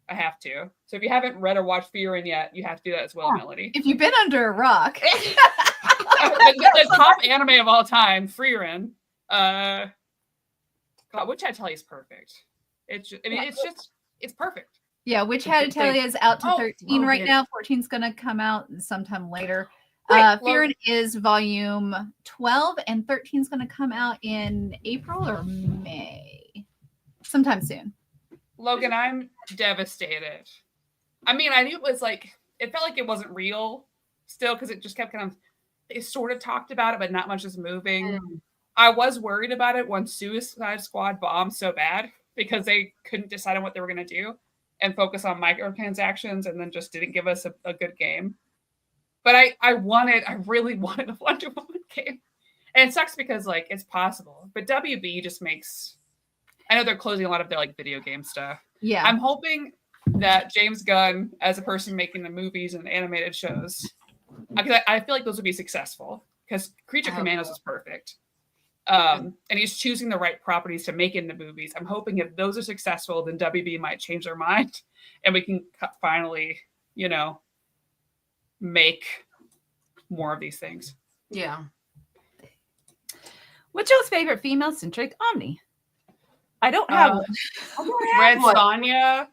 I have to. So if you haven't read or watched Free-Ren yet, you have to do that as well, Melanie. If you've been under a rock, the top anime of all time, Free-Ren. God, which I tell you is perfect. It's just, it's perfect. yeah, Witch Hat Atelier is out to Oh, 13 right Logan. now. 14 is going to come out sometime later. Wait, Fearin' is volume 12, and 13 is going to come out in April or May, sometime soon. Logan, I'm devastated. I mean, I knew it was it felt like it wasn't real still because it just kept they sort of talked about it, but not much is moving. I was worried about it when Suicide Squad bombed so bad because they couldn't decide on what they were going to do and focus on microtransactions and then just didn't give us a good game. But I really wanted a Wonder Woman game. And it sucks because it's possible. But WB just makes, I know they're closing a lot of their video game stuff. Yeah. I'm hoping that James Gunn, as a person making the movies and animated shows, because I feel like those would be successful because Creature Commandos is perfect. And he's choosing the right properties to make into movies. I'm hoping if those are successful, then WB might change their mind and we can finally, make more of these things. Yeah. What's your favorite female-centric Omni? I don't have one. Red one. Sonja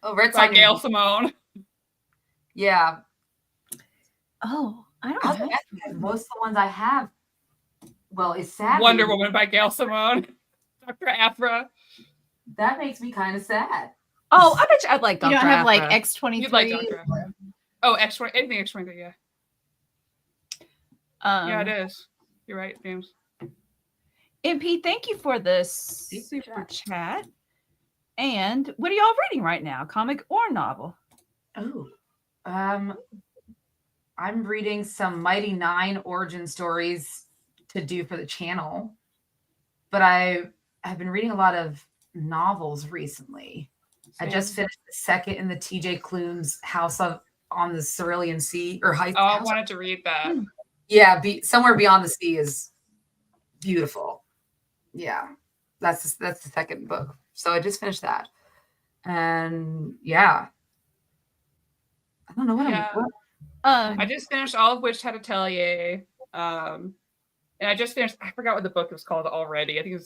Oh, Red by Sonja. Gail Simone. Yeah. Oh, I don't I'll know. be honest, most of the ones I have. Well, it's sad. Wonder Woman by Gail Simone. Dr. Aphra. That makes me kind of sad. Oh, I bet you I'd like You Dr. don't have Aphra. X23. You'd like Dr. Aphra. Oh, X20, anything X23, yeah. Yeah, it is. You're right, James. MP, thank you for the super chat. And what are y'all reading right now? Comic or novel? Oh, I'm reading some Mighty Nine origin stories to do for the channel, but I've been reading a lot of novels recently. I just finished the second in the TJ Klune's House on the Cerulean Sea or Heights. Oh, I wanted to read that. Yeah, Somewhere Beyond the Sea is beautiful. Yeah, that's the second book. So I just finished that, and yeah, I don't know what Yeah. I just finished all of Witch Hat Atelier. And I just finished, I forgot what the book was called already. I think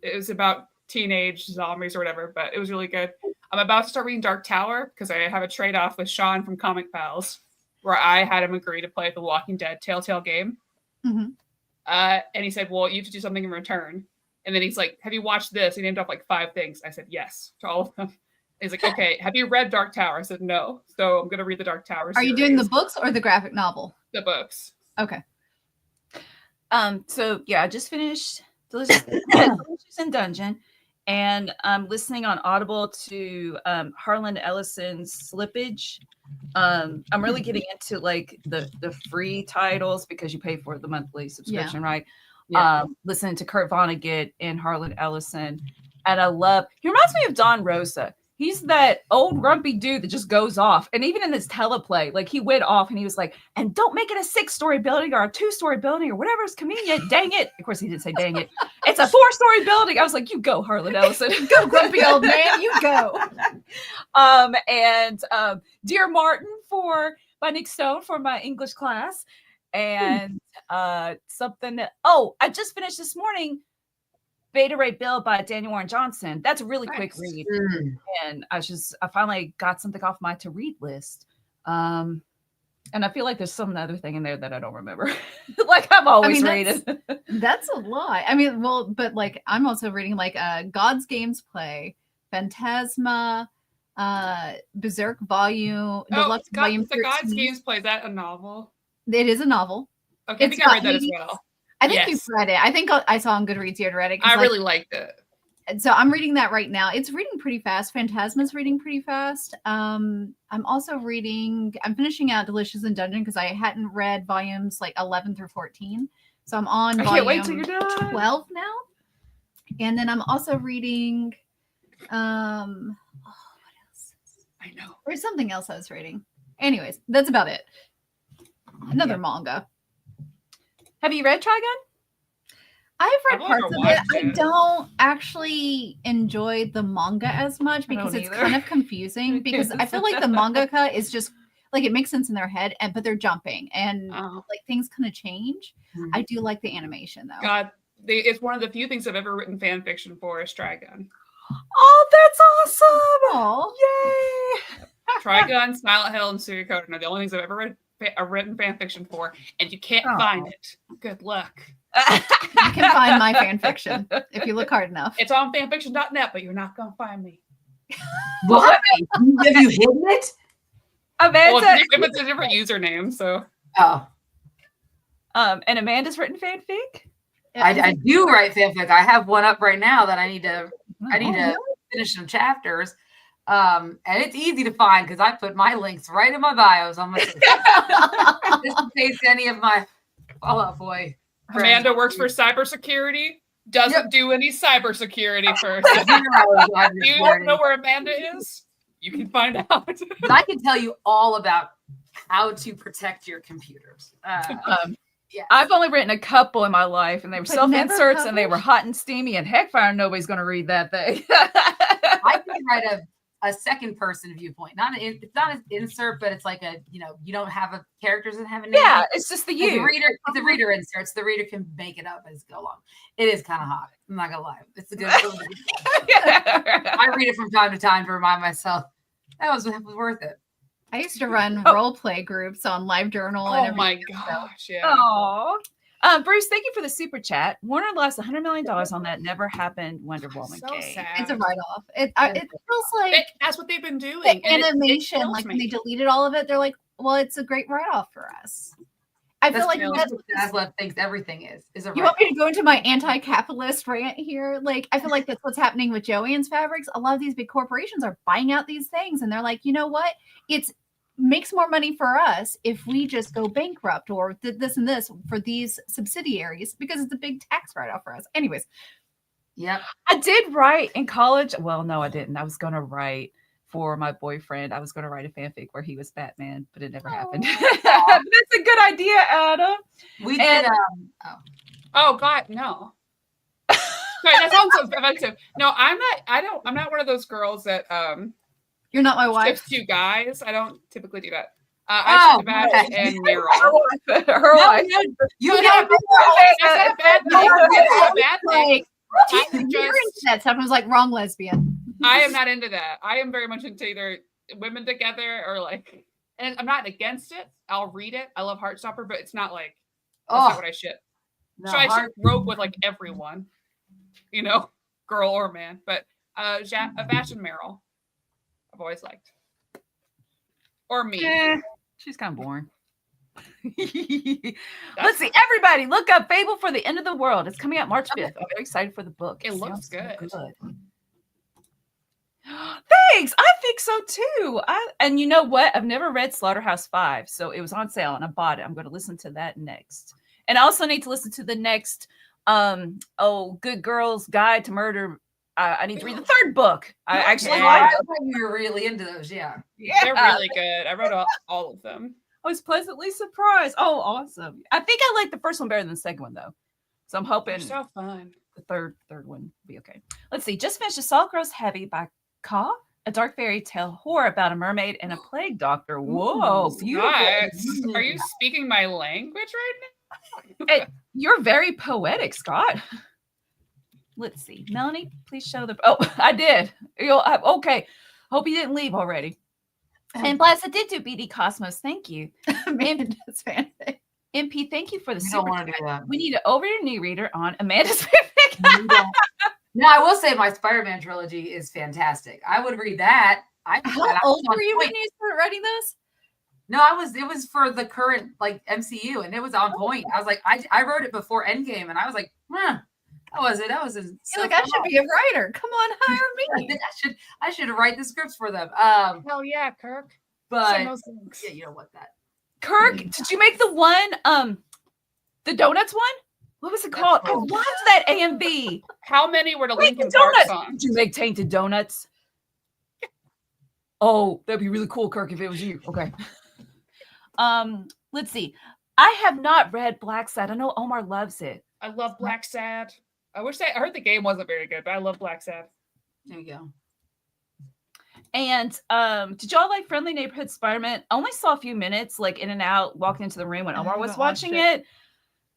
it was about teenage zombies or whatever, but it was really good. I'm about to start reading Dark Tower because I have a trade-off with Sean from Comic Pals where I had him agree to play the Walking Dead Telltale game. Mm-hmm. And he said, well, you have to do something in return. And then he's like, have you watched this? He named off like 5 things. I said, yes, to all of them. He's like, okay, have you read Dark Tower? I said, no. So I'm going to read the Dark Tower Are you doing the books or the graphic novel? The books. Okay. So yeah, I just finished Delicious in Dungeon, and I'm listening on Audible to Harlan Ellison's Slippage. I'm really getting into like the free titles because you pay for the monthly subscription, right? Yeah. Listening to Kurt Vonnegut and Harlan Ellison, and he reminds me of Don Rosa. He's that old grumpy dude that just goes off. And even in this teleplay, like he went off and he was like, and don't make it a 6-story building or a 2-story building or whatever is convenient. Dang it. Of course, he didn't say dang it. It's a 4-story building. I was like, you go, Harlan Ellison. Go, grumpy old man. You go. And Dear Martin by Nick Stone for my English class. And something. I just finished this morning. Beta Ray Bill by Daniel Warren Johnson. That's a really quick read. And I finally got something off my to read list. And I feel like there's some other thing in there that I don't remember. Like I'm always reading. That's a lot. I mean, well, but like I'm also reading like God's Games Play, Phantasma, Berserk Volume, Deluxe Volume 13. The God's Games Play, is that a novel? It is a novel. Okay, I think I read that as well. I think you've read it. I think I saw on Goodreads you had read it. I really liked it. So I'm reading that right now. It's reading pretty fast. Phantasma's reading pretty fast. I'm finishing out Delicious in Dungeon because I hadn't read volumes like 11 through 14. So I'm on can't wait till you're done. 12 now. And then I'm also reading what else? I know. There's something else I was reading. Anyways, that's about it. Another manga. Have you read Trigun? I've read parts of it. I don't actually enjoy the manga as much because it's kind of confusing because I feel like the mangaka is just like it makes sense in their head, but they're jumping and like things kind of change. Mm-hmm. I do like the animation though. God, it's one of the few things I've ever written fan fiction for is Trigun. Oh, that's awesome! Oh, yay! Trigun, Silent Hill, and Suikoden are the only things I've ever written fan fiction for, and you can't find it. Good luck. You can find my fan fiction if you look hard enough. It's on fanfiction.net, but you're not gonna find me. What? Have you hidden it? Amanda, if it's a different username, so. And Amanda's written fanfic. I do write fanfic. I have one up right now that I need to finish some chapters. And it's easy to find because I put my links right in my bios. Just in case any of my Fall Out Boy. Amanda works for cybersecurity. Doesn't do any cybersecurity first. You don't know where Amanda is? You can find out. But I can tell you all about how to protect your computers. Yes. I've only written a couple in my life, and they were self-inserts, and they were hot and steamy, and heckfire, nobody's going to read that thing. I can write a second person viewpoint. It's not an insert, but it's like you don't have a characters that have a name. Yeah, it's just It's a reader insert, so the reader can make it up as go along. It is kind of hot. I'm not gonna lie. It's a good. I read it from time to time to remind myself that was worth it. I used to run role play groups on LiveJournal. Oh my gosh! Yeah. Oh. Bruce, thank you for the super chat. Warner lost $100 million on that never happened Wonder Woman game. Sad. It's a write-off. It feels like that's what they've been doing. The animation, like when they deleted all of it, they're like, "Well, it's a great write-off for us." I feel like that's what thinks everything is a. You want me to go into my anti-capitalist rant here? Like, I feel like that's what's happening with Joann's Fabrics. A lot of these big corporations are buying out these things, and they're like, you know what? It makes more money for us if we just go bankrupt or this and this for these subsidiaries because it's a big tax write-off for us. Anyways, yeah, I did write in college. Well, no, I didn't. I was going to write for my boyfriend. I was going to write a fanfic where he was Batman, but it never happened. That's a good idea, Adam. We did. Oh God, no. Sorry, that sounds so offensive. No, I'm not one of those girls that You're not my wife. Ships two guys. I don't typically do that. Oh, Sebastian okay. and Meryl. Her wife. You No, got That's not a bad thing. It's not a bad thing. Like, I'm you're into just, that stuff. I was like, wrong lesbian. I am not into that. I am very much into either women together or like, and I'm not against it. I'll read it. I love Heartstopper, but it's not like, that's not what I ship. No, So I ship Rogue with like everyone, you know, girl or man. But Vash and Meryl, I've always liked. Or me. She's kind of boring. Let's see. Everybody, look up Fable for the End of the World. It's coming out March 5th. I'm very excited for the book. It looks sounds good. So good. Thanks. I think so too. And you know what? I've never read Slaughterhouse-5, so it was on sale and I bought it. I'm going to listen to that next. And I also need to listen to the next Good Girls Guide to Murder. I need to read the third book. I actually like it. You were really into those, yeah. They're really good. I read all of them. I was pleasantly surprised. Oh, awesome. I think I like the first one better than the second one, though. So I'm hoping They're so fun. the third one will be okay. Let's see. Just finished The Salt Grows Heavy by Ka, a dark fairy tale horror about a mermaid and a plague doctor. Whoa, beautiful. Nice. Are you speaking my language right now? Hey, you're very poetic, Scott. Let's see. Melanie, please show the... Oh, I did. Okay. Hope you didn't leave already. And Blasa did do BD Cosmos. Thank you. Amanda's fanfic. MP, thank you for the You don't super want to do that. We need an over your knee reader on Amanda's fanfic. No, I will say my Spider-Man trilogy is fantastic. I would read that. How old were you when you started writing this? No, it was for the current like MCU, and it was on point. I was like, I wrote it before Endgame, and I was like, that was it. So You're like, I should be a writer. Come on, hire me. I should write the scripts for them. Hell yeah, Kirk. But Send those links. yeah, you don't want that. Kirk, did you make the one, the donuts one? What was it called? I loved that AMV. How many were the Tainted Linkin Park Donuts. songs? Did you make Tainted Donuts? Oh, that'd be really cool, Kirk, if it was you. Okay. Let's see. I have not read Black Sad. I know Omar loves it. I love Black Sad. I heard the game wasn't very good, but I love Black Sad. There you go. And did y'all like Friendly Neighborhood Spider-Man? I only saw a few minutes, like in and out, walked into the room when Omar was watching it.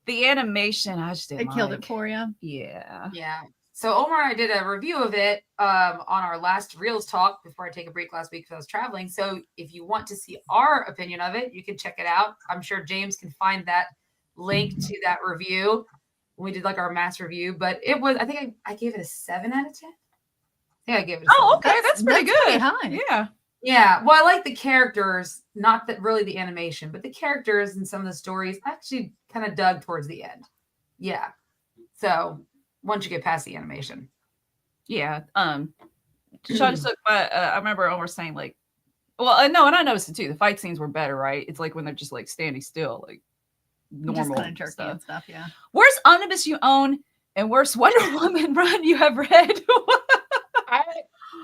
The animation, I just didn't Killed it for you. Yeah. Yeah. So Omar, I did a review of it on our last Reels talk before I take a break last week because I was traveling. So if you want to see our opinion of it, you can check it out. I'm sure James can find that link to that review when we did like our mass review. But it was, I think I gave it a 7 out of 10. I think I gave it a 7. Oh, okay. That's pretty good. Pretty high. Yeah. Yeah. Well, I like the characters, not that really the animation, but the characters and some of the stories I actually kind of dug towards the end. Yeah. So once you get past the animation. Yeah. Sean took I remember Omar saying like, well, no, and I noticed it too. The fight scenes were better, right? It's like when they're just like standing still, like normal Just kind of jerky stuff. and stuff, yeah. Worst omnibus you own and worst Wonder Woman run you have read.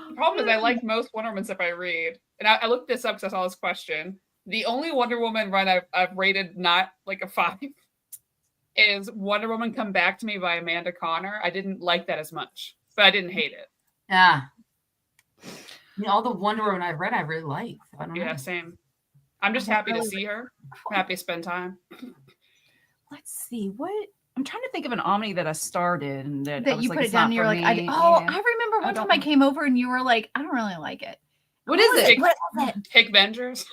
The problem is I like most Wonder Woman stuff I read. And I looked this up because I saw this question. The only Wonder Woman run I've rated not like a 5 is Wonder Woman Come Back to Me by Amanda Connor. I didn't like that as much, but I didn't hate it. Yeah. All the Wonder Woman I've read, I really like. I don't know. Same. I'm just happy to see her. I'm happy to spend time. Let's see what I'm trying to think of an Omni that I started and that I was you like, put it it's down not and you're for like, me. I Yeah. remember one don't time I came over and you were like, I don't really like it. What is it? Take- What is it? Take Vengers.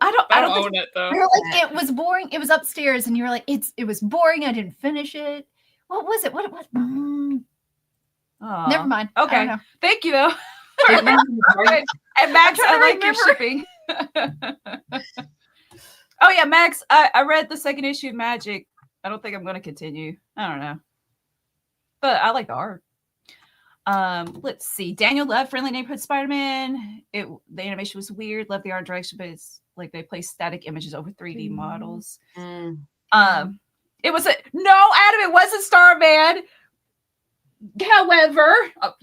I I don't don't think own it though. You're like, it was boring. It was upstairs, and you were like, it was boring. I didn't finish it. What was it? What? Aw. Never mind. Okay. I don't know. Thank you though. Okay. And Max, trying I to like your shipping. Oh yeah, Max, I read the second issue of Magic. I don't think I'm going to continue. I don't know, but I like the art. Let's see. Daniel loved Friendly Neighborhood Spider-Man. The animation was weird. Loved the art direction, but it's like they place static images over 3D models. Mm. It was no, Adam. It wasn't Starman. However,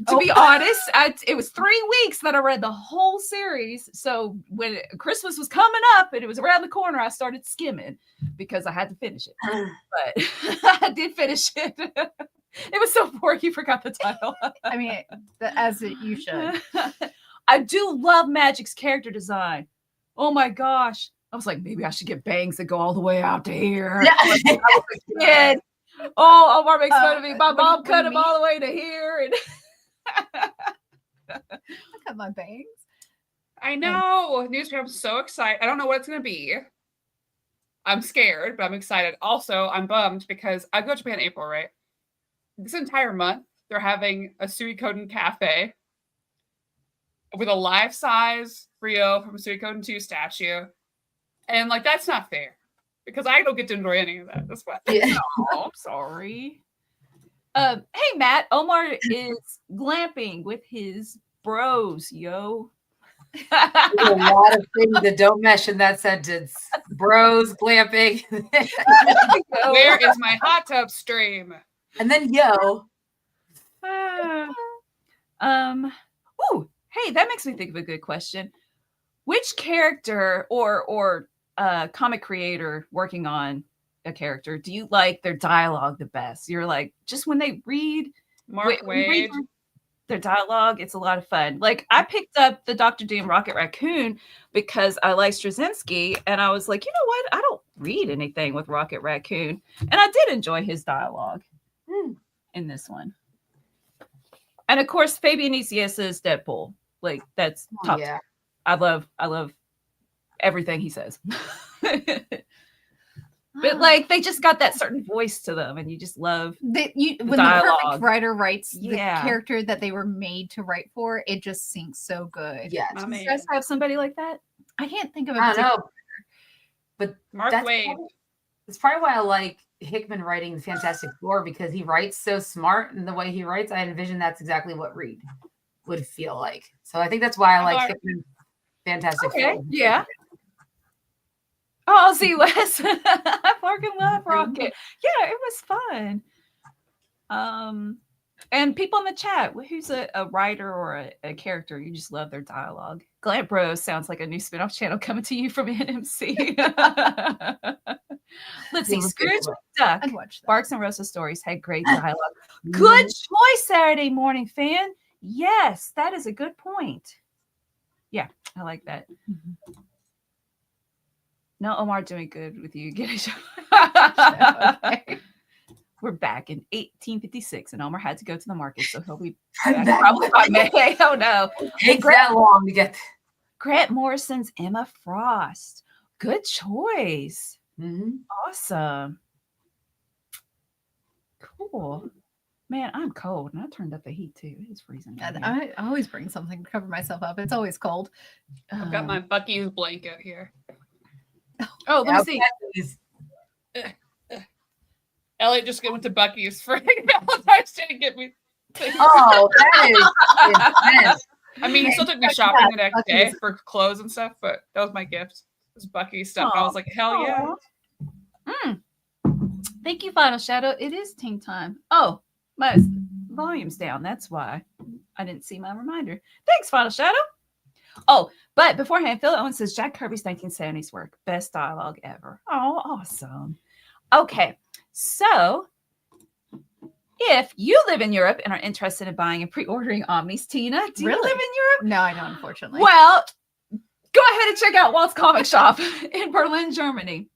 to be honest, it was 3 weeks that I read the whole series. So when Christmas was coming up and it was around the corner, I started skimming because I had to finish it. But I did finish it. It was so boring, you forgot the title. I mean, you should. I do love Magic's character design. Oh my gosh. I was like, maybe I should get bangs that go all the way out to here. Yeah. I was a kid. Oh, Omar makes fun of me. My what do mom you cut him mean? all the way to here. And I cut my bangs. I know. Newspaper, I'm so excited. I don't know what it's going to be. I'm scared, but I'm excited. Also, I'm bummed because I go to Japan in April, right? This entire month, they're having a Suikoden cafe with a life-size Rio from Suikoden 2 statue. And, like, that's not fair because I don't get to enjoy any of that. That's what. Yeah. oh, I'm sorry. Hey, Matt. Omar is glamping with his bros, yo. There's a lot of things that don't mesh in that sentence. Bros, glamping. Where is my hot tub stream? And then yo. Ooh, hey, that makes me think of a good question. Which character or comic creator working on a character do you like their dialogue the best? You're like, just when they read Mark when you read Wade. their dialogue, it's a lot of fun. Like I picked up the Dr. Doom Rocket Raccoon because I like Straczynski, and I was like, you know what? I don't read anything with Rocket Raccoon, and I did enjoy his dialogue in this one. And of course, Fabian Niciesa's Deadpool. Like that's top. Yeah. I love everything he says. But like they just got that certain voice to them, and you just love When the dialogue. perfect writer writes Yeah. the character that they were made to write for, it just syncs so good. Yes. My Do man. you guys have somebody like that? I can't think of a I don't particular. know. But Mark that's Wade. That's probably why I like Hickman writing Fantastic Four, because he writes so smart, and the way he writes, I envision that's exactly what Reed would feel like. So I think that's why I like Mark. Hickman Fantastic Okay, Four. yeah. Oh, see, Wes. I fucking love Rocket. Yeah, it was fun. And people in the chat, who's a writer or a character, you just love their dialogue. Glamp Bros sounds like a new spin-off channel coming to you from NMC. Let's see, Yeah, Scrooge good. Duck, I'd watch that. Barks and Rosa Stories had great dialogue. Good choice, Saturday morning fan. Yes, that is a good point. Yeah, I like that. No, Omar doing good with you. Get a show. Okay. We're back in 1856, and Omar had to go to the market, so he'll be I'm back back. probably by May. Oh no. Takes that long to get. Grant Morrison's Emma Frost. Good choice. Mhm. Awesome. Cool. Man, I'm cold, and I turned up the heat too. It is freezing. down And here. I always bring something to cover myself up. It's always cold. I've got my Bucky's blanket here. Oh, let me see. He's- Elliot just went to Bucky's for Valentine's Day to get me things. Oh, that is intense. I mean, he still took me shopping the next day for clothes and stuff, but that was my gift. It was Bucky's stuff. And I was like, hell yeah. Thank you, Final Shadow. It is teen time. Oh, my volume's down. That's why I didn't see my reminder. Thanks, Final Shadow. Oh, but beforehand, Phil Owen says Jack Kirby's 1970s work. Best dialogue ever. Oh, awesome. Okay, so if you live in Europe and are interested in buying and pre-ordering Omnis, Tina, do you Really? live in Europe? No, I don't, unfortunately. Well, go ahead and check out Walt's Comic Shop in Berlin, Germany.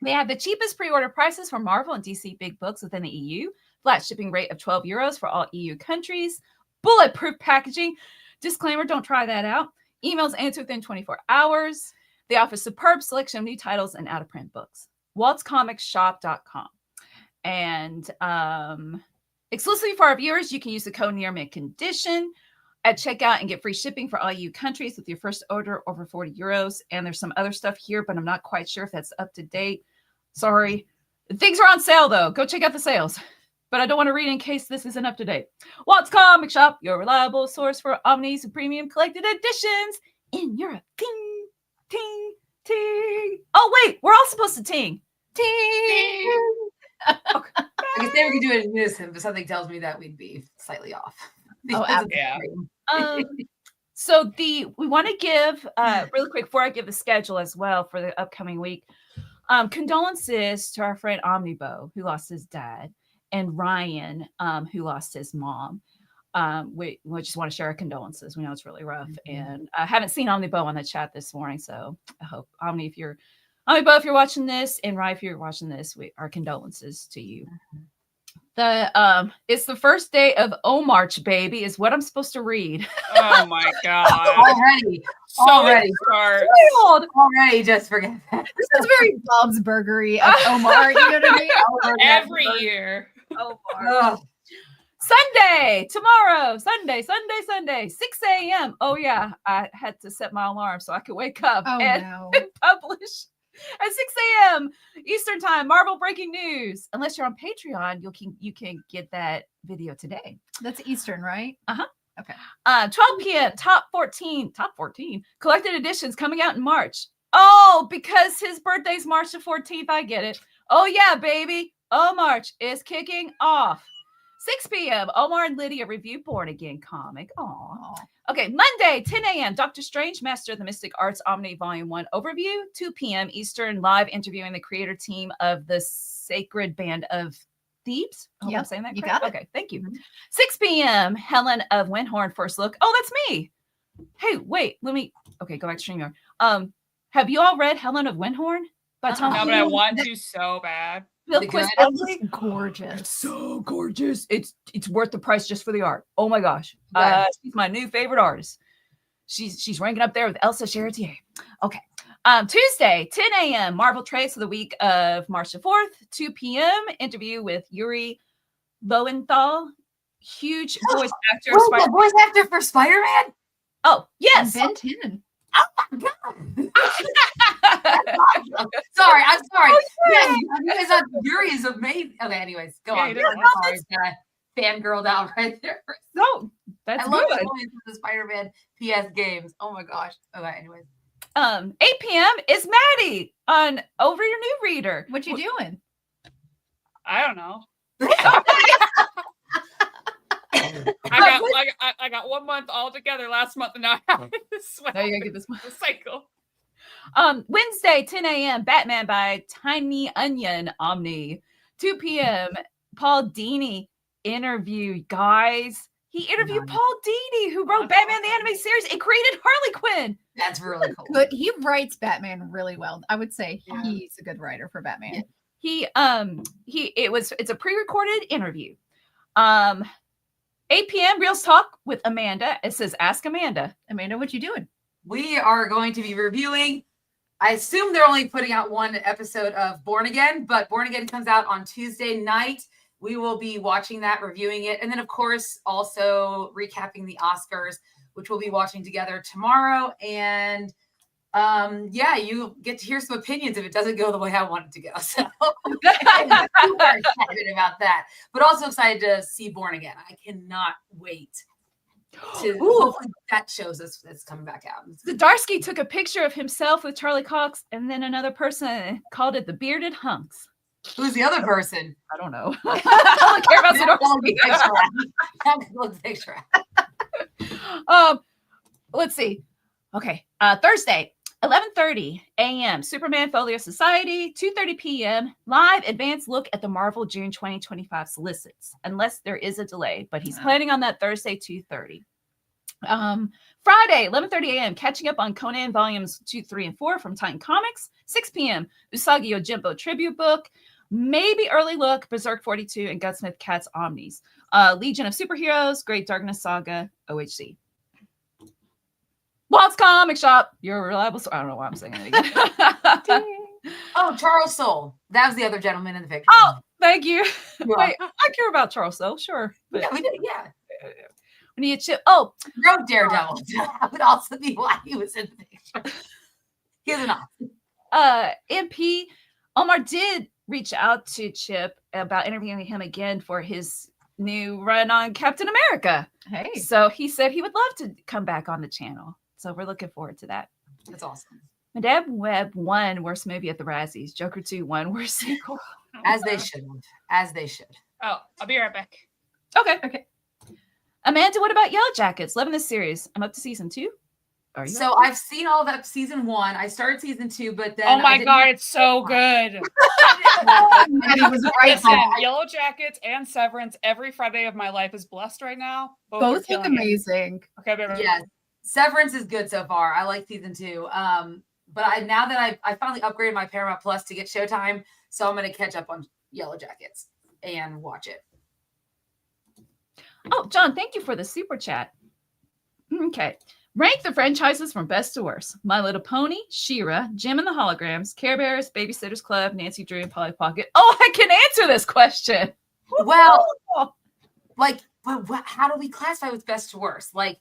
They have the cheapest pre-order prices for Marvel and DC big books within the EU. Flat shipping rate of €12 for all EU countries. Bulletproof packaging. Disclaimer, don't try that out. Emails answered within 24 hours. They offer superb selection of new titles and out-of-print books. Walt'sComicsShop.com. And exclusively for our viewers, you can use the code nearmintcondition at checkout and get free shipping for all EU countries with your first order over €40. And there's some other stuff here, but I'm not quite sure if that's up to date. Sorry. Things are on sale, though. Go check out the sales. But I don't want to read in case this isn't up to date. Walt's Comic Shop, your reliable source for Omnis and premium collected editions in Europe. Ting, ting, ting. Oh, wait. We're all supposed to ting. Ting. I guess they could do it in unison, but something tells me that we'd be slightly off. Oh, Because of the yeah. frame. So we want to give really quick before I give the schedule as well for the upcoming week. Condolences to our friend Omnibo, who lost his dad, and Ryan, who lost his mom. We just want to share our condolences. We know it's really rough, and I haven't seen Omnibo on the chat this morning, so I hope Omnibo, if you're watching this, and Rye, if you're watching this, our condolences to you. It's the first day of Omarch, baby, is what I'm supposed to read. Oh my god! Already, Start. already, just forget that. This is very Bob's Burgery of Omar. You know what I mean? Every year. Omar. Ugh. Sunday, tomorrow, Sunday, 6 a.m. Oh yeah, I had to set my alarm so I could wake up and publish at 6 a.m. Eastern time. Marvel breaking news. Unless you're on Patreon, you can get that video today. That's Eastern, right? Okay. 12 p.m. Top 14 collected editions coming out in March. Oh, because his birthday's March the 14th. I get it. Oh yeah, baby. Oh, March is kicking off. 6 p.m. Omar and Lydia review Born Again comic. Aww. Okay, Monday, 10 a.m. Doctor Strange, Master of the Mystic Arts Omni Volume 1 overview. 2 p.m. Eastern, live interviewing the creator team of the Sacred Band of Thebes. Yeah, I'm saying that you correct? got it. Okay, thank you. 6 p.m. Helen of Windhorn first look. Oh, that's me. Hey, wait, go back to StreamYard. Have you all read Helen of Windhorn by Tom? No, but I want to so bad. It's gorgeous. It's so gorgeous. It's worth the price just for the art. Oh my gosh. Yes. She's my new favorite artist. She's ranking up there with Elsa Charretier. Okay. Tuesday, 10 a.m. Marvel Trace of the week of March the 4th. 2 p.m. Interview with Yuri Lowenthal. Huge voice actor. The voice actor for Spider-Man? Oh, yes. Ben 10. Oh my god! I'm sorry. Oh, yes, you guys thought Yuri is amazing. Okay, anyways, go on. I'm sorry, fangirled out right there. No, that's I love good. the Spider-Man PS games. Oh my gosh. Okay, anyways. 8 p.m. is Maddie on Over Your New Reader. What you doing? I don't know. I got 1 month all together last month, and now I have this Now you gotta get this one. cycle. Wednesday, 10 a.m. Batman by Tiny Onion Omni. 2 p.m. Paul Dini interview, guys. He interviewed Paul Dini, who wrote Batman the Animated Series and created Harley Quinn. That's really cool. Good. He writes Batman really well. I would say he's a good writer for Batman. It's a pre-recorded interview. 8 p.m. Reels Talk with Amanda. It says Ask Amanda. Amanda, what you doing? We are going to be reviewing. I assume they're only putting out one episode of Born Again, but Born Again comes out on Tuesday night. We will be watching that, reviewing it, and then of course also recapping the Oscars, which we'll be watching together tomorrow. And you get to hear some opinions if it doesn't go the way I want it to go. So I'm super excited about that, but also excited to see Born Again. I cannot wait to hopefully that shows us that's coming back out. Zdarsky took a picture of himself with Charlie Cox, and then another person called it the bearded hunks. Who's the other person? I don't know. I don't care about Zdarsky. Let's see. Okay. Thursday, 11:30 a.m. Superman Folio Society, 2:30 p.m. Live advanced look at the Marvel June 2025 solicits, unless there is a delay, but he's planning on that Thursday, 2:30. Friday, 11:30 a.m. Catching up on Conan volumes 2, 3, and 4 from Titan Comics. 6 p.m. Usagi Yojimbo tribute book. Maybe early look, Berserk 42 and Gunsmith Cats Omnis. Legion of Superheroes, Great Darkness Saga, OHC. Walt's Comic Shop, your reliable source. I don't know why I'm saying it again. Oh, Charles Soule. That was the other gentleman in the picture. Oh, thank you. Yeah. Wait, I care about Charles though, sure. But Yeah, we did. Yeah. we need to. Oh, Wrote Daredevil. That would also be why he was in the picture. He has an MP Omar did reach out to Chip about interviewing him again for his new run on Captain America. Hey. So he said he would love to come back on the channel. So we're looking forward to that. That's awesome. Madame Web won worst movie at the Razzies. Joker 2 won worst sequel. As they should. As they should. Oh, I'll be right back. Okay. Amanda, what about Yellow Jackets? Loving this series. I'm up to season 2. Are you? So I've seen all of that season 1. I started season 2, but then Oh my god, it's so good. Maddie was right Listen, there. Yellow Jackets and Severance, every Friday of my life is blessed right now. Both are look killing it. amazing. Okay, baby. Yes, Severance is good so far. I like season 2. But now that I finally upgraded my Paramount Plus to get Showtime, so I'm going to catch up on Yellow Jackets and watch it. Oh, John, thank you for the super chat. Okay. Rank the franchises from best to worst. My Little Pony, She-Ra, Jim and the Holograms, Care Bears, Babysitter's Club, Nancy Drew, and Polly Pocket. Oh, I can answer this question. Well, like, but how do we classify what's best to worst? Like,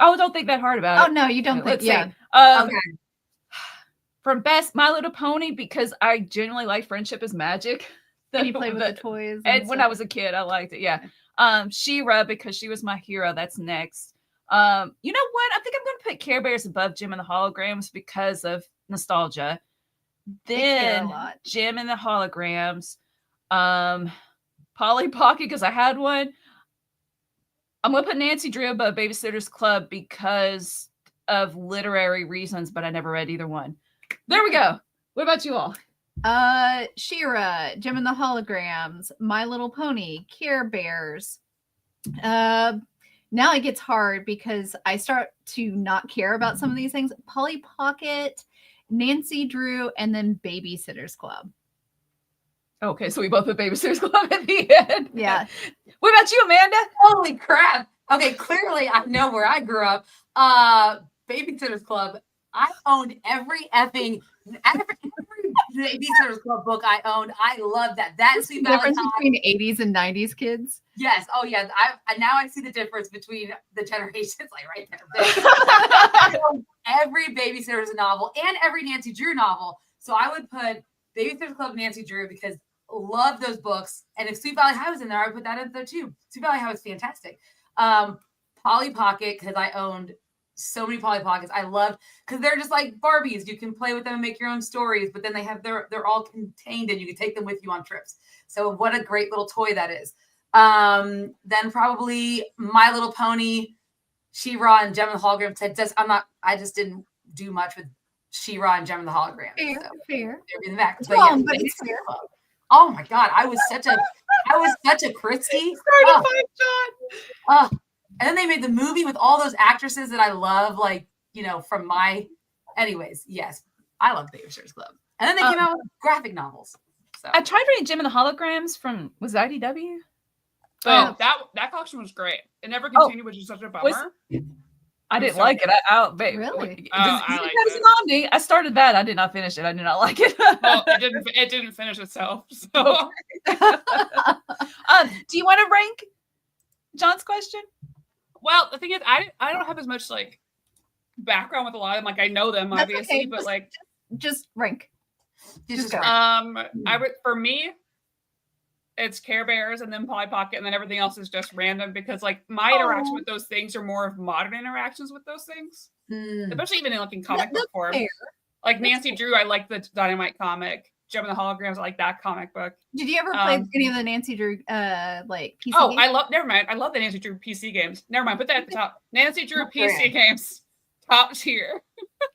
oh, don't think that hard about Oh it. no, you don't think? Let's Yeah. see. okay. From best, My Little Pony, because I genuinely like Friendship is Magic. And you play with the toys. And when I was a kid, I liked it. Yeah. She-Ra, because she was my hero. That's next. You know what? I think I'm going to put Care Bears above Jim and the Holograms because of nostalgia. Then Jim and the Holograms. Polly Pocket, because I had one. I'm going to put Nancy Drew above Babysitter's Club because of literary reasons, but I never read either one. There we go. What about you all? She-Ra, Jim and the Holograms, My Little Pony, Care Bears. Now it gets hard because I start to not care about some of these things. Polly Pocket, Nancy Drew, and then Babysitter's Club. Okay, so we both put Babysitter's Club at the end. Yeah. What about you, Amanda? Holy crap. Okay, clearly I know where I grew up. Babysitter's Club. I owned every Babysitter's Club book I owned. I love that. That's the difference between 80s and 90s kids. Yes. Oh, yeah. Now I see the difference between the generations, like right there. I owned every Babysitter's novel and every Nancy Drew novel. So I would put Babysitter's Club, Nancy Drew, because love those books. And if Sweet Valley High was in there, I would put that in there too. Sweet Valley High was fantastic. Polly Pocket, because I owned so many Polly Pockets. I loved because they're just like Barbies. You can play with them and make your own stories, but then they're all contained and you can take them with you on trips. So what a great little toy that is. Then probably My Little Pony, She-Ra, and Gem and the Holograms. I just didn't do much with She-Ra and Gem and the Holograms. Fair, so fair. they're in the back. It's But wrong, yeah, but it's fair. Oh my god, I was such a Christie. 35, John. Oh. And then they made the movie with all those actresses that I love, like, from my... Anyways, yes, I love Babysitter's Club. And then they came out with graphic novels. So I tried reading Jim and the Holograms from, was it IDW? But that collection was great. It never continued, which is such a bummer. I didn't so like it. Really? I liked it. Zombie. I started that. I did not finish it. I did not like it. Well, it didn't finish itself. So do you want to rank John's question? Well, the thing is, I don't have as much like background with a lot of them. Like I know them That's obviously, okay. but like Just rank. just go. I would, for me, it's Care Bears and then Polly Pocket, and then everything else is just random because like my interaction with those things are more of modern interactions with those things, especially even in comic book form. Fair. Like Nancy Drew, I like the Dynamite comic. Gem and the Holograms, I like that comic book. Did you ever play any of the Nancy Drew PC games? games? Never mind. I love the Nancy Drew PC games. Never mind. Put that at the top. Nancy Drew PC games. Top tier.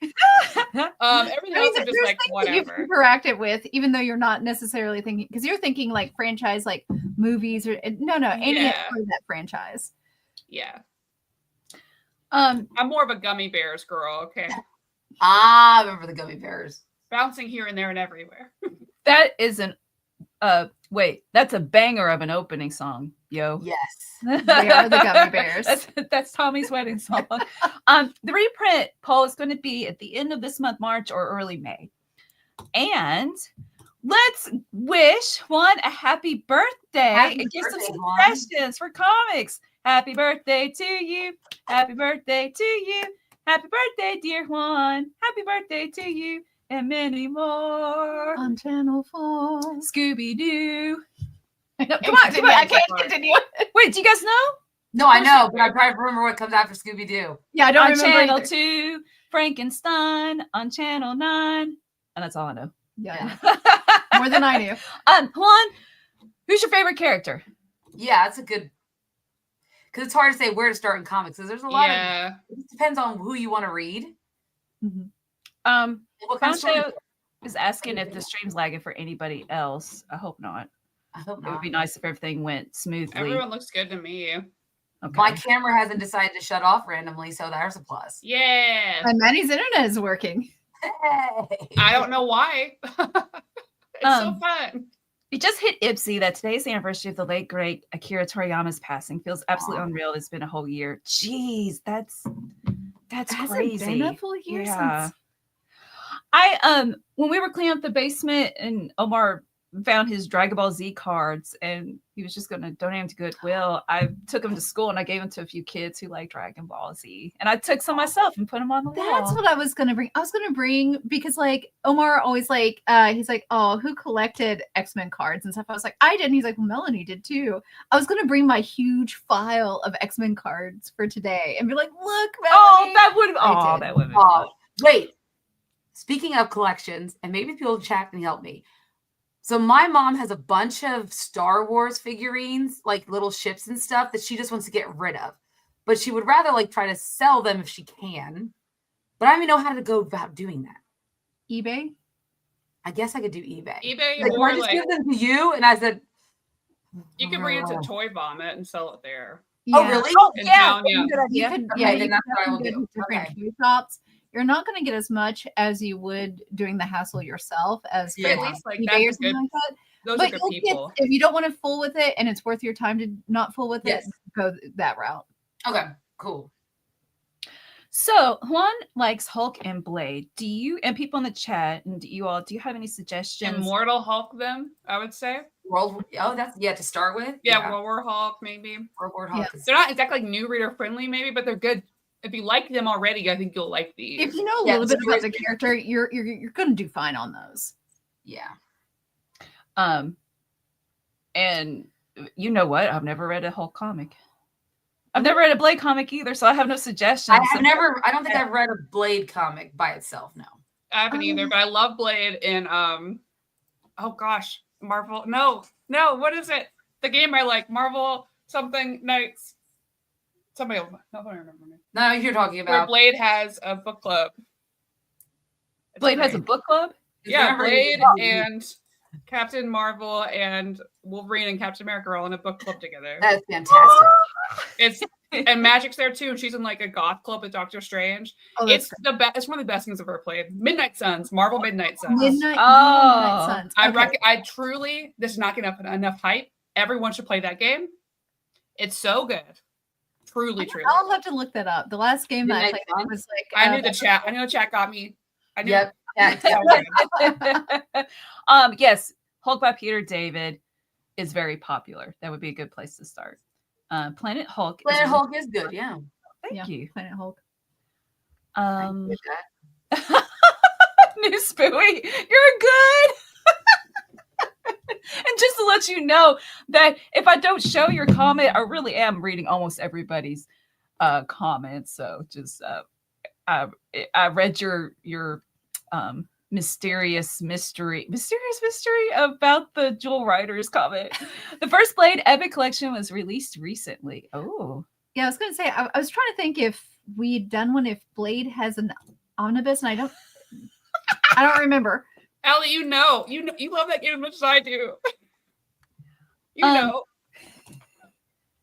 Everything else is just like whatever. You've interacted with, even though you're not necessarily thinking, because you're thinking like franchise, like movies or any part of that franchise. Yeah. I'm more of a gummy bears girl. Okay. I remember the gummy bears. Bouncing here and there and everywhere. That is that's a banger of an opening song, yo. Yes. They are the gummy bears. That's Tommy's wedding song. The reprint poll is going to be at the end of this month, March or early May. And let's wish Juan a happy birthday and give some suggestions for comics. Happy birthday to you. Happy birthday to you. Happy birthday, dear Juan. Happy birthday to you. And many more on Channel 4. Scooby-Doo. Come on, I can't continue. Wait, do you guys know? No, I know, but I try to remember what comes after Scooby-Doo. Yeah, I don't on remember Channel either. 2, Frankenstein, on Channel 9. And that's all I know. Yeah. More than I knew. Juan, who's your favorite character? Yeah, that's a good... because it's hard to say where to start in comics. Because there's a lot of. Yeah. It depends on who you want to read. What kind of story? Fonte is asking if the stream's lagging for anybody else. I hope not. I hope It would not. be nice if everything went smoothly. Everyone looks good to me. Okay. My camera hasn't decided to shut off randomly, so there's a plus. Yeah. And Maddie's internet is working. Hey. I don't know why. It's so fun. We just hit Ipsy that today is the anniversary of the late great Akira Toriyama's passing. Feels absolutely unreal. It's been a whole year. Jeez, that's crazy. Been a full year since. I when we were cleaning up the basement and Omar found his Dragon Ball Z cards and he was just going to donate them to Goodwill, I took them to school and I gave them to a few kids who like Dragon Ball Z, and I took some myself and put them on the wall. That's what I was gonna bring. I was gonna bring because like Omar always like he's like, oh, who collected X-Men cards and stuff. I was like, I did. And he's like, well, Melanie did too. I was gonna bring my huge file of X-Men cards for today and be like, look, Melanie. That would have Wait. Speaking of collections, and maybe people in chat can help me. So my mom has a bunch of Star Wars figurines, like little ships and stuff that she just wants to get rid of. But she would rather like try to sell them if she can. But I don't even know how to go about doing that. eBay. I guess I could do eBay. eBay Like, or I just like give them to you, and I said, you can bring it to Toy Vomit and sell it there. "Oh, really? Oh, In yeah, town, yeah. good You idea. could, Okay, yeah, then you that's could what I will go do. to different Okay. toy shops. You're not going to get as much as you would doing the hassle yourself as Yeah. from At least like eBay or that's good. something like that. Those But are good you'll get, people. if you don't want to fool with it and it's worth your time to not fool with Yes. it, go that route. Okay, cool. So Juan likes Hulk and Blade. Do you and people in the chat and do you have any suggestions? Immortal Hulk them, I would say. To start with. Yeah, World War Hulk, maybe. World War Yeah. Hulk. They're not exactly like new reader friendly, maybe, but they're good. If you like them already, I think you'll like these. If you know a Yeah, little bit so about the character, you're going to do fine on those. Yeah. And you know what? I've never read a Hulk comic. I've never read a Blade comic either, so I have no suggestions. I don't think I've read a Blade comic by itself. No. I haven't either, but I love Blade in oh gosh, Marvel. No, what is it? The game I like, Marvel something Knights. Somebody will nobody remember me. No, you're talking Where about Blade has a book club. It's Blade has a great. book club? Yeah, Remember- Blade and Captain Marvel and Wolverine and Captain America are all in a book club together. That's fantastic. It's and Magic's there too, and she's in like a goth club with Doctor Strange. Oh, It's the best. It's one of the best things I've ever played. Midnight Suns, Marvel Midnight Suns. Midnight Suns. I truly, this is not getting enough hype. Everyone should play that game. It's so good. Truly. I'll have to look that up. The last game that I Midnight played Suns? was like I knew the chat. I know the chat got me. I knew. Yep. It's so good. Yes, Hulk by Peter David is very popular. That would be a good place to start. Planet Hulk. Planet Hulk is good. Yeah. Thank you. Planet Hulk. With that. New Spooey, you're good. And just to let you know that if I don't show your comment, I really am reading almost everybody's comments. So just I read your mysterious mystery about the Jewel Riders comment. The first Blade Epic Collection was released recently. Oh, Yeah, I was going to say, I was trying to think if we'd done one, if Blade has an omnibus, and I don't remember. Ellie, you love that game as much as I do. You know.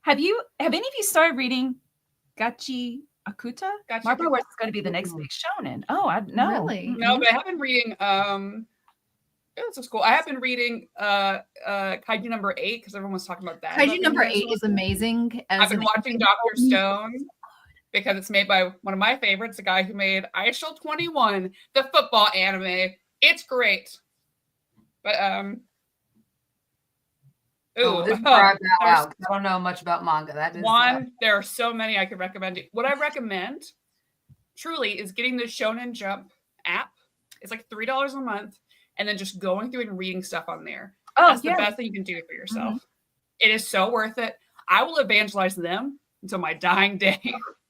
Have any of you started reading Gachi Akuta? Marvel Wars is going to be the next big shonen. Oh, I know. Really? No, but I have been reading this is cool. I have been reading Kaiju number 8 because everyone was talking about that. Kaiju number 8 is amazing. I've been watching Dr. Stone because it's made by one of my favorites, the guy who made ISHL 21, the football anime. It's great. But This is where I'm now out. I don't know much about manga. That is there are so many I could recommend. What I recommend truly is getting the Shonen Jump app. It's like $3 a month, and then just going through and reading stuff on there. That's the best thing you can do for yourself. Mm-hmm. It is so worth it. I will evangelize them until my dying day.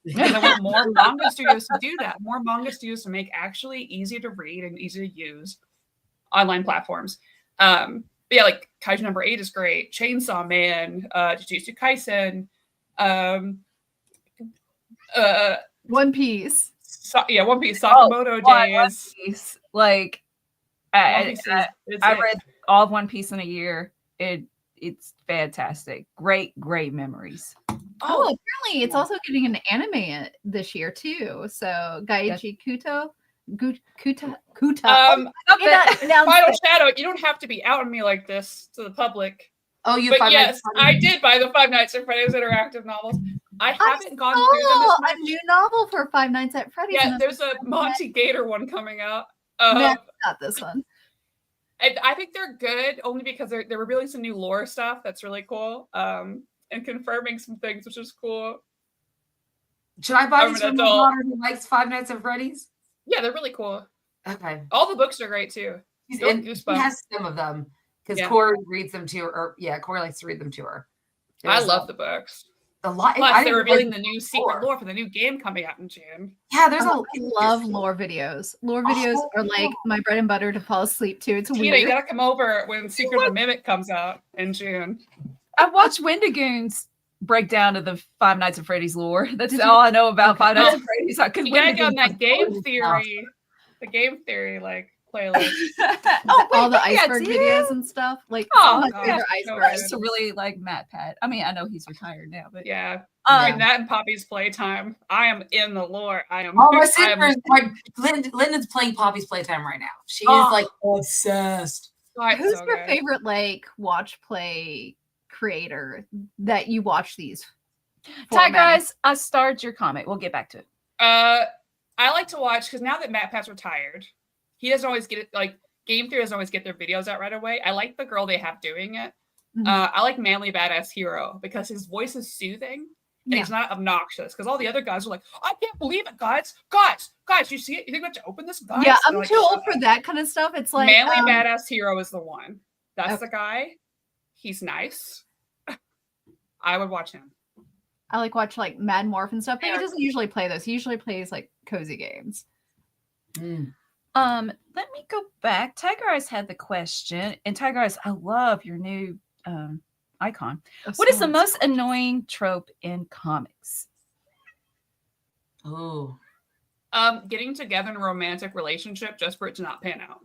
Because I want more manga studios to do that. More manga studios to make actually easy to read and easy to use online platforms. But yeah, like Kaiju number 8 is great. Chainsaw Man, Jujutsu Kaisen, One Piece. One Piece Sakamoto days. One Piece. Like, I read all of One Piece in a year. It's fantastic. Great memories. Oh, apparently it's also getting an anime this year too. So Gaichi Kuta. Final Shadow, you don't have to be out on me like this to the public. Oh, you but yes, I did buy the Five Nights at Freddy's interactive novels. I haven't gone through them as much. A new novel for Five Nights at Freddy's. Yeah, there's a Monty Gator one coming out. Not this one. I think they're good only because they're revealing some new lore stuff that's really cool. And confirming some things, which is cool. Should I buy these from my daughter who likes Five Nights at Freddy's? Yeah, they're really cool. Okay. All the books are great too. He has some of them because Corey reads them to her. Corey likes to read them to her. I love the books. Plus, they're revealing the new secret lore for the new game coming out in June. Yeah, I love lore videos. Lore videos are like my bread and butter to fall asleep to. It's Tina, weird. You gotta come over when Secret of the Mimic comes out in June. I watched Wendigoon's breakdown of the Five Nights at Freddy's lore. That's all I know about Five Nights at Freddy's. You gotta go on that game theory, the game theory playlist. All the iceberg videos and stuff. Like my favorite iceberg. I used to really like Matt Pat. I mean, I know he's retired now, but yeah. Between that and Poppy's Playtime, I am in the lore. I am. Oh, my sister, Lyndon's playing Poppy's Playtime right now. She is like obsessed. Who's your favorite like watch play creator that you watch these? Tiger Eyes, I starred your comment. We'll get back to it. I like to watch because now that Matt Pat's retired, he doesn't always get it. Like Game Theory doesn't always get their videos out right away. I like the girl they have doing it. I like Manly Badass Hero because his voice is soothing and he's not obnoxious. Because all the other guys are like, I can't believe it, guys, you see it? You think we have to open this? Guys? Yeah, I'm too old for that kind of stuff. It's like Manly Badass Hero is the one. That's the guy. He's nice. I would watch him. I watch like Mad Morph and stuff, but he doesn't usually play those. He usually plays like cozy games. Let me go back. Tiger Eyes had the question, and Tiger Eyes, I love your new icon. What is the most annoying trope in comics? Getting together in a romantic relationship just for it to not pan out.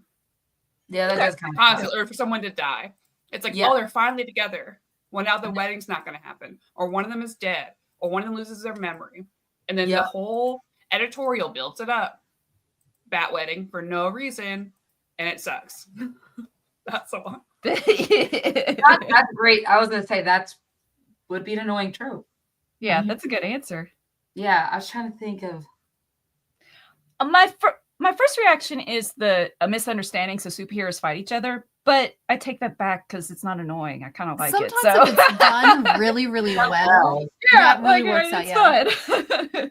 Yeah, that does kind of or for someone to die. It's like, oh, they're finally together. Well, now the wedding's not going to happen, or one of them is dead, or one of them loses their memory, and then the whole editorial builds it up. Bat wedding for no reason, and it sucks. That's the one. That's great. I was going to say would be an annoying trope. Yeah, that's a good answer. Yeah, I was trying to think of my first reaction is a misunderstanding, so superheroes fight each other. But I take that back because it's not annoying. I kind of like it. So if it's done really, really well, that really works out. Fun.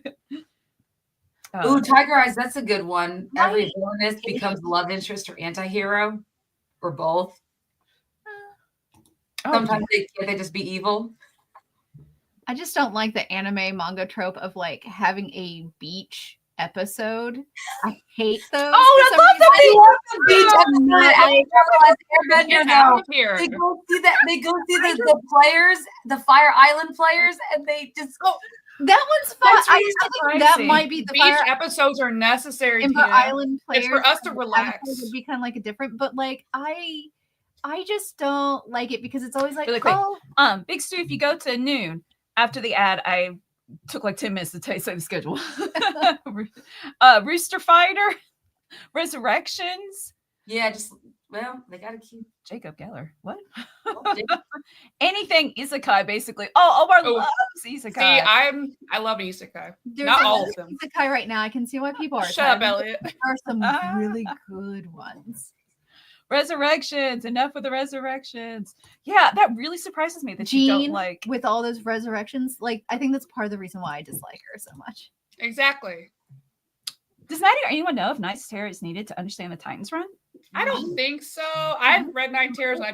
Ooh, Tiger Eyes, that's a good one. Every villainess becomes love interest or anti-hero, or both. Sometimes they just be evil. I just don't like the anime manga trope of like having a beach episode. I hate those. Oh, I love the beach episode. They go see that. They go see the players, the Fire Island players, and they just go. That one's fun. I think that might be the beach episodes are necessary. And Island players, it's for us to relax. Would be kind of like a different, but like I just don't like it because it's always like, Big Stu, if you go to noon after the ad, I took like 10 minutes to tell you the schedule. Rooster Fighter, Resurrections. Yeah, they gotta keep Jacob Geller. What? Oh, Anything isekai, basically. Omar loves isekai. See, I love isekai. There's not all of them. Isekai right now. I can see why people are. Shut up, Elliot. There are some really good ones. Resurrections. Enough with the resurrections. Yeah, that really surprises me that you don't like with all those resurrections. Like, I think that's part of the reason why I dislike her so much. Exactly. Does Maddie or anyone know if Night's Terror is needed to understand the Titans run? I don't think so. I've read Night Terrors and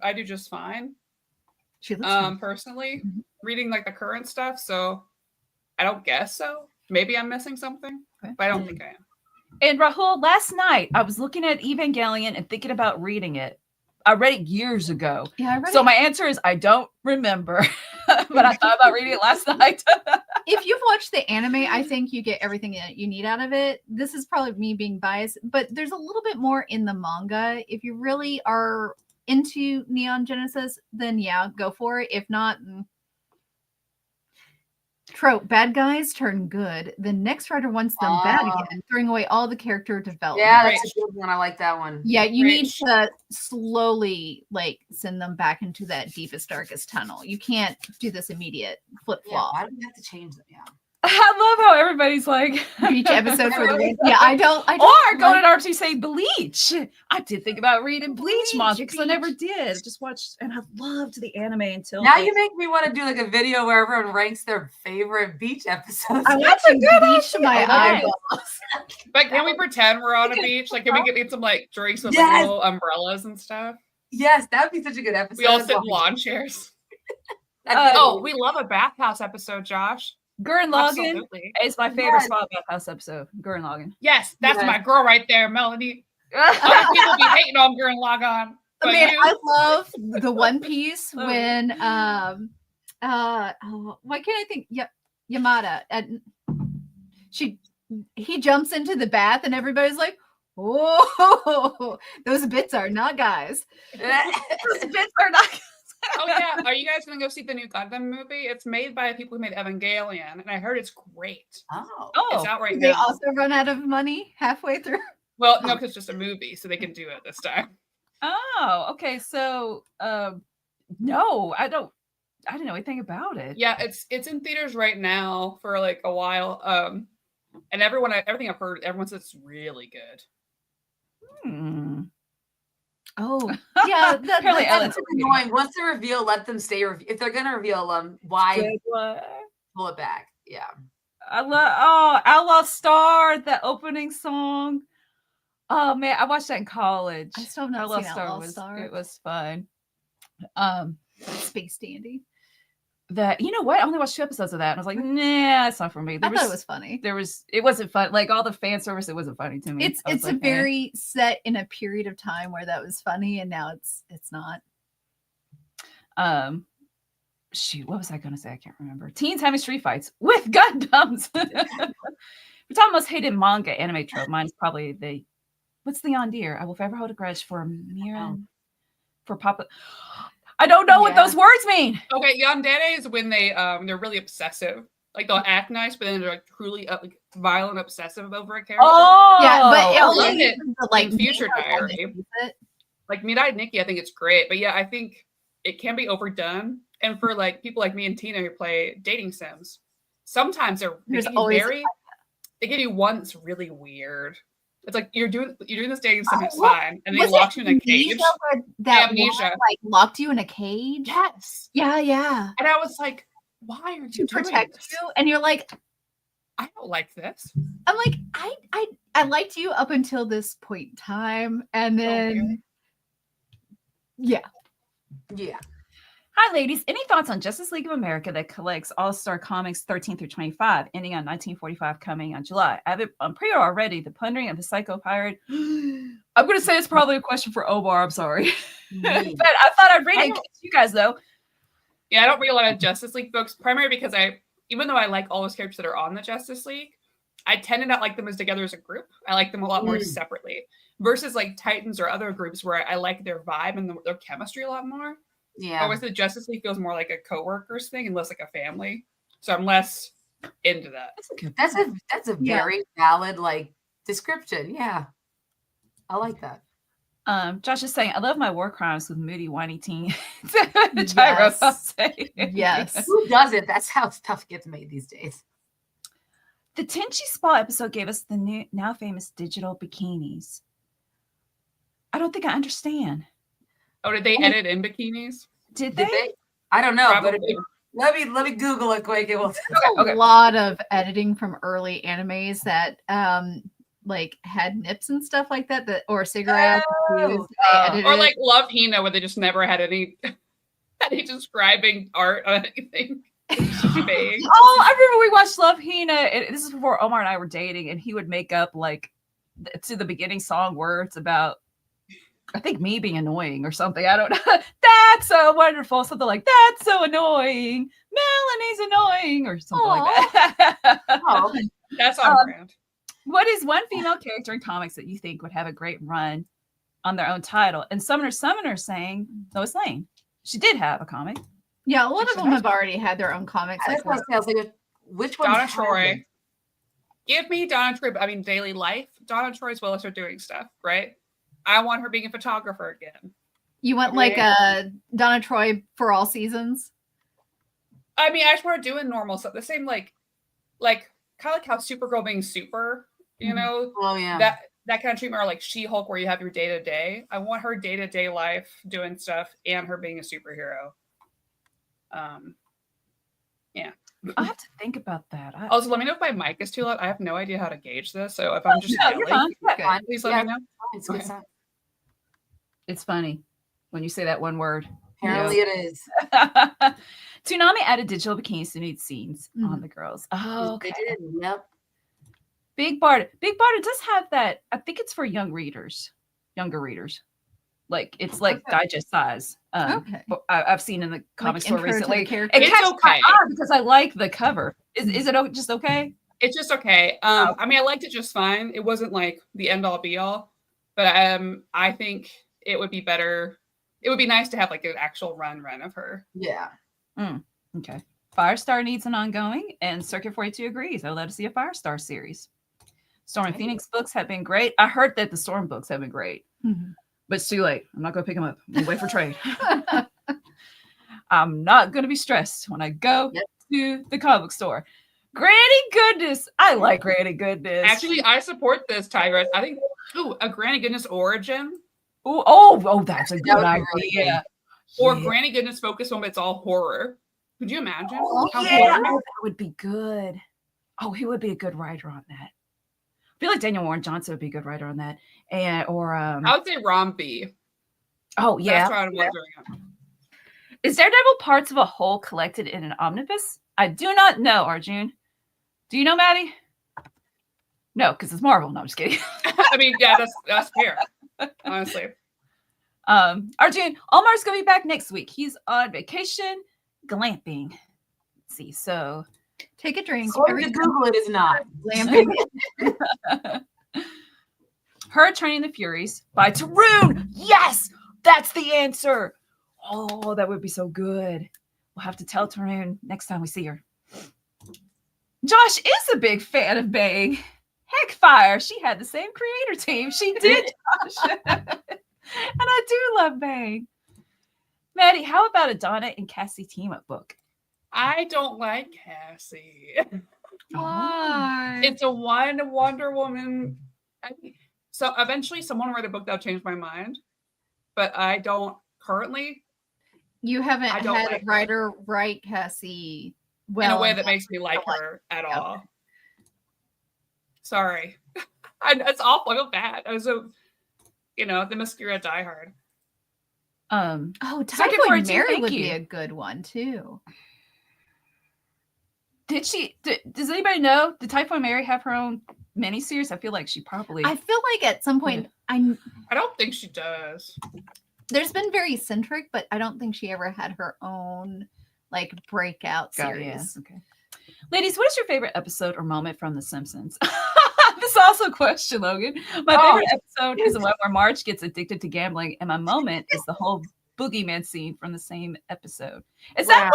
I do just fine. She looks personally reading like the current stuff, so I don't guess so. Maybe I'm missing something, but I don't think I am. And Rahul, last night I was looking at Evangelion and thinking about reading it. I read it years ago. Yeah, I read so my answer is I don't remember. but I thought about reading it last night. If you've watched the anime, I think you get everything that you need out of it. This is probably me being biased, but there's a little bit more in the manga. If you really are into Neon Genesis, then yeah, go for it. If not, trope, bad guys turn good. The next writer wants them bad again, throwing away all the character development. Yeah, that's a good one. I like that one. Yeah, you need to slowly like send them back into that deepest, darkest tunnel. You can't do this immediate flip flop. Why do we have to change them? Yeah. I love how everybody's like Each episode for the yeah, I don't or going at RT say Bleach. I did think about reading Bleach manga because I never did. I just watched and I loved the anime until now you make me want to do like a video where everyone ranks their favorite beach episodes. I want to bleach my eyeballs. But can we pretend we're on a beach? Like, can we get some like drinks with like, little umbrellas and stuff? Yes, that would be such a good episode. We all sit in lawn chairs. We love a bathhouse episode, Josh. Gurren Lagann is my favorite spot bathhouse episode. Gurren Lagann. Yes, that's my girl right there, Melanie. Other people be hating on Gurren Lagann. I mean, I love the One Piece when why can't I think Yamada and he jumps into the bath and everybody's like, oh, those bits are not guys. Those bits are not guys. Oh yeah, are you guys gonna go see the new Gundam movie? It's made by people who made Evangelion, and I heard it's great. Oh, it's out right now. They also run out of money halfway through. Well, no, because it's just a movie, so they can do it this time. Oh, okay. So, no, I didn't know anything about it. Yeah, it's in theaters right now for like a while. And everything I've heard, everyone says it's really good. Oh, yeah. Apparently, that's annoying. Once they reveal, let them stay. If they're gonna reveal them, why pull it back? Yeah. I love Outlaw Star, that opening song. Oh man, I watched that in college. I still have not seen Outlaw Star. It was fun. Space Dandy. That you know what? I only watched 2 episodes of that, and I was like, nah, it's not for me. I thought it was funny. It wasn't fun. Like all the fan service, it wasn't funny to me. It's like, a very set in a period of time where that was funny, and now it's not. Shoot, what was I gonna say? I can't remember. Teens having street fights with Gundams. We're talking most hated manga anime trope. Mine's probably what's the Yondir? I will forever hold a grudge for Miran for Papa. I don't know what those words mean. Okay, yandere is when they're really obsessive. Like they'll act nice, but then they're like truly violent, obsessive over a character. Oh, yeah, but I love it. Like Future Diary, like Mirai Nikki, I think it's great. But yeah, I think it can be overdone. And for like people like me and Tina who play dating sims, sometimes they give you one that's really weird. It's like you're doing this dating sim, it's fine, and they lock you in a cage. Amnesia, like locked you in a cage. Yes. Yeah. And I was like, why are you to protect this? You? And you're like, I don't like this. I'm like, I liked you up until this point in time, and then yeah. Hi, ladies. Any thoughts on Justice League of America that collects All-Star Comics 13 through 25, ending on 1945, coming on July? I have it on pre-order already. The Plundering of the Psycho Pirate. I'm going to say it's probably a question for Omar. I'm sorry. But I thought I'd read it. You guys, though. Yeah, I don't read a lot of Justice League books, primarily because even though I like all those characters that are on the Justice League, I tend to not like them as together as a group. I like them a lot more separately. Versus like Titans or other groups where I like their vibe and their chemistry a lot more. Yeah. Or with the Justice League feels more like a co-workers thing and less like a family. So I'm less into that. That's a very valid like description. Yeah. I like that. Josh is saying, I love my war crimes with moody, whiny teen. Yes. Who doesn't? That's how stuff gets made these days. The Tenchi Spa episode gave us the new, now famous digital bikinis. I don't think I understand. Oh, did they edit in bikinis? Did they? I don't know. Probably. But let me Google it quick. It will. A lot of editing from early animes that like had nips and stuff like that or cigarettes. Or like Love Hina, where they just never had any describing art on anything. I remember we watched Love Hina. This is before Omar and I were dating, and he would make up like to the beginning song words about I think me being annoying or something. I don't know. That's so wonderful. Something like that's so annoying. Melanie's annoying or something like that. Oh, That's on brand. What is one female character in comics that you think would have a great run on their own title? And Summoner saying Lois Lane. She did have a comic. Yeah, a lot of them have already had their own comics. I was like, which one? Donna Troy. Give me Donna Troy. I mean, daily life. Donna Troy's well as her doing stuff, right? I want her being a photographer again. You want like a Donna Troy for all seasons? I mean, I just want her doing normal stuff. The same, like kind of like how Supergirl being super, you know? Oh yeah. That kind of treatment, or like She-Hulk, where you have your day-to-day. I want her day-to-day life doing stuff and her being a superhero. Yeah. I have to think about that. Also, let me know if my mic is too loud. I have no idea how to gauge this. So if I'm just you're yelling, fine. please let me know. It's good Okay. stuff. It's funny when you say that one word. Apparently it is. Toonami added digital bikinis to nude scenes on the girls. Oh, okay. They did. Yep. Big Barda does have that. I think it's for younger readers. Like it's like digest size. Okay. I've seen in the comic store intro to the recently. character. It It's catches my okay. eye because I like the cover. Is it just okay? It's just okay. I mean, I liked it just fine. It wasn't like the end all be all, but I think it would be better. It would be nice to have like an actual run of her. Yeah. Okay. Firestar needs an ongoing, and Circuit 42 agrees. I would love to see a Firestar series. Storm and Phoenix books have been great. I heard that the Storm books have been great, but it's too late. I'm not going to pick them up. I'm going to wait for trade. I'm not going to be stressed when I go to the comic book store. Granny Goodness. I like Granny Goodness. Actually, I support this, Tigress. I think a Granny Goodness origin. Oh, that's a good That would be really idea. Or Granny Goodness focus when it's all horror. Could you imagine? How Yeah, horror- that would be good. Oh, he would be a good writer on that. I feel like Daniel Warren Johnson would be a good writer on that. And I would say Romby. oh yeah. That's what I'm wondering. Is Daredevil parts of a whole collected in an omnibus? I do not know, Arjun. Do you know, Maddie? No, because it's Marvel. No, I'm just kidding. I mean, yeah, that's fair. Honestly. Arjun, Omar's gonna be back next week. He's on vacation glamping. Let's see, so Take a drink. According to Google, it is not. Glamping. Her Training the Furies by Tarun. Yes, that's the answer. Oh, that would be so good. We'll have to tell Tarun next time we see her. Josh is a big fan of Bang. Heckfire. She had the same creator team. She did, Josh. And I do love Bang. Maddie, how about a Donna and Cassie team-up book? I don't like Cassie. Why? It's a one Wonder Woman. So eventually someone will write a book that'll change my mind. But I don't currently, You haven't I don't had like a her. writer write Cassie well in a way enough. that makes me like her at Okay. all. Sorry. It's awful. I feel bad. I was so, the Mascara diehard. Oh, Second Typhoid 42, Mary thank would you. be a good one too. Does anybody know? Did Typhoid Mary have her own miniseries? I feel like she probably. I feel like at some point I don't think she does. there's been very centric, but I don't think she ever had her own like breakout Got it, series. yeah, okay. Ladies, what is your favorite episode or moment from The Simpsons? This is also a question, Logan. My favorite episode is the one where Marge gets addicted to gambling, and my moment is the whole boogeyman scene from the same episode. Is that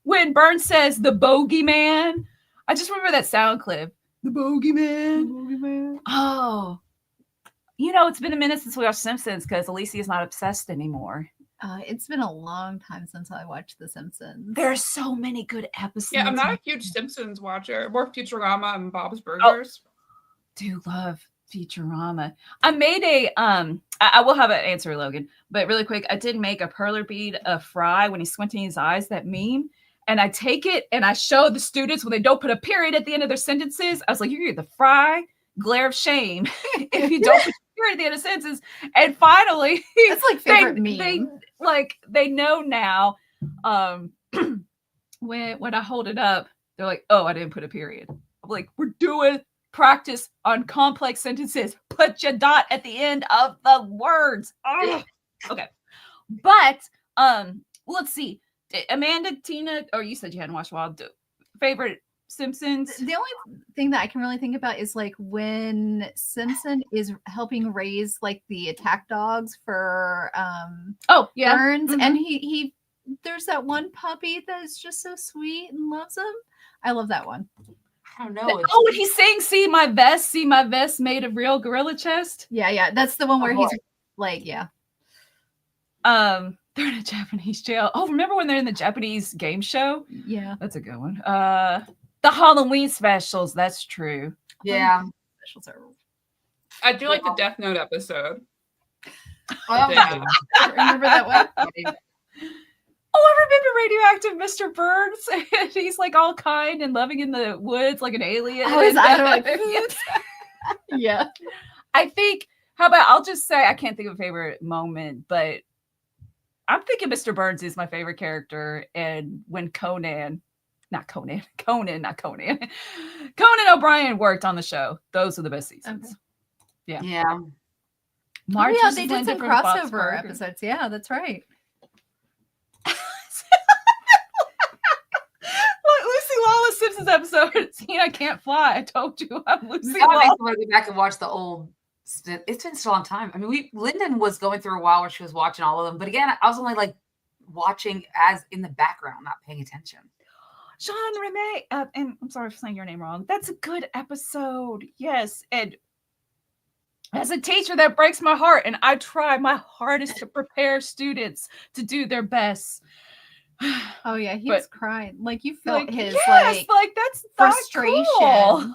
when Burns says the bogeyman? I just remember that sound clip. The bogeyman. Oh. It's been a minute since we watched Simpsons because Alicia's not obsessed anymore. It's been a long time since I watched The Simpsons. There are so many good episodes. Yeah, I'm not a huge Simpsons watcher. More Futurama and Bob's Burgers. Do love Futurama. I made I will have an answer, Logan, but really quick, I did make a perler bead of Fry when he's squinting his eyes, that meme, and I take it and I show the students when they don't put a period at the end of their sentences. I was like, you get the Fry glare of shame if you don't put a period at the end of sentences. And finally, That's like favorite meme. they know now. When I hold it up, they're like, oh, I didn't put a period. I'm like, we're doing practice on complex sentences. Put your dot at the end of the words. Ugh. Okay. But let's see. Amanda, Tina, or you said you hadn't watched Wild. Favorite Simpsons? The only thing that I can really think about is like when Simpson is helping raise like the attack dogs for Burns, and he there's that one puppy that is just so sweet and loves him. I love that one. I don't know. Oh, when he's saying see my vest made of real gorilla chest. Yeah, that's the one where he's like, yeah. They're in a Japanese jail. Oh, remember when they're in the Japanese game show? Yeah, that's a good one. The Halloween specials. That's true. Yeah, specials are. I do like the Death Note episode. Remember that one? Oh, I remember Radioactive Mr. Burns. And he's like all kind and loving in the woods like an alien. Oh, his eyes are like, yeah. I think, how about, I'll just say, I can't think of a favorite moment, but I'm thinking Mr. Burns is my favorite character. And when Conan O'Brien worked on the show, those are the best seasons. Okay. Yeah. March they did some crossover episodes. Yeah, that's right. Lucy Lawless Simpsons episode. I can't fly. I told you I'm Lucy I Lawless. want to go back and watch the old. It's been so long time. I mean, Lyndon was going through a while where she was watching all of them, but again, I was only like watching as in the background, not paying attention. Jean Remy, and I'm sorry for saying your name wrong. That's a good episode. Yes, and as a teacher, that breaks my heart, and I try my hardest to prepare students to do their best. Oh yeah, he was crying. Like you felt his like that's frustration. Cool.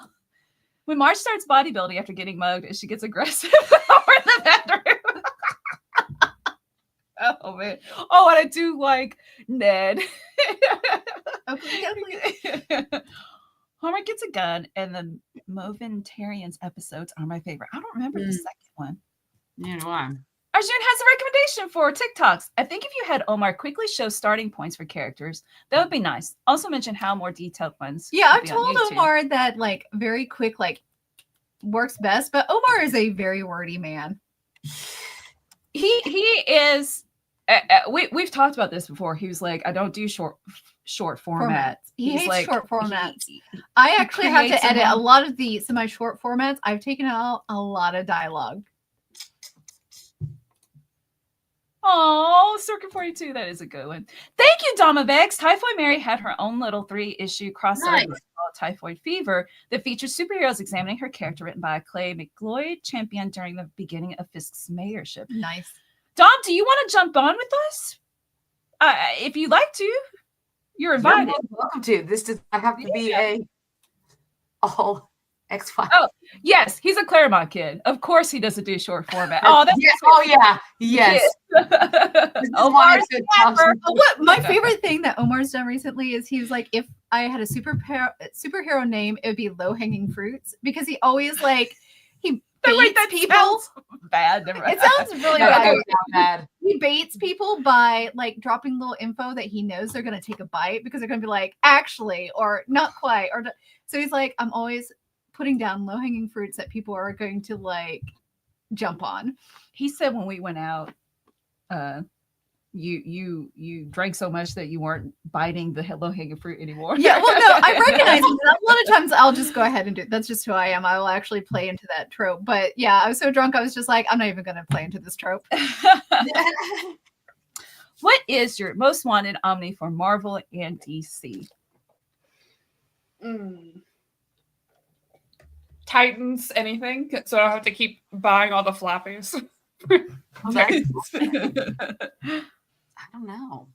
When Marge starts bodybuilding after getting mugged and she gets aggressive over in the bedroom. Oh man. Oh, and I do like Ned. Homer gets a gun, and the Moventarians episodes are my favorite. I don't remember the second one. You know why? Arjun has a recommendation for TikToks. I think if you had Omar quickly show starting points for characters, that would be nice. Also mention how more detailed ones. Yeah, I've told Omar that like very quick like works best, but Omar is a very wordy man. He is. We've talked about this before. He was like, I don't do short formats. He hates like, short formats. I actually have to edit a lot of the semi-short formats. I've taken out a lot of dialogue. Oh, Circuit 42. That is a good one. Thank you, Domavex. Typhoid Mary had her own little 3-issue crossover called Typhoid Fever that features superheroes examining her character, written by Clay McLeod, champion during the beginning of Fisk's mayorship. Nice. Dom, do you want to jump on with us? If you'd like to, you're invited. You're welcome to. This does not have to be a all X-Files. Oh, yes, he's a Claremont kid. Of course he doesn't do short format. Oh, that's yes. Omar's what my favorite thing that Omar's done recently is he was like, if I had a superhero name, it would be Low Hanging Fruits, because he always like he baits people. Bad. It sounds really bad. He baits people by like dropping little info that he knows they're going to take a bite because they're going to be like, actually, or not quite, or so he's like, I'm always putting down low-hanging fruits that people are going to like jump on. He said when we went out, you drank so much that you weren't biting the low-hanging fruit anymore. Yeah, well, no, I recognize it. A lot of times I'll just go ahead and do it. That's just who I am. I will actually play into that trope. But yeah, I was so drunk, I was just like, I'm not even going to play into this trope. What is your most wanted Omni for Marvel and DC? Titans, anything, so I don't have to keep buying all the floppies. I don't know.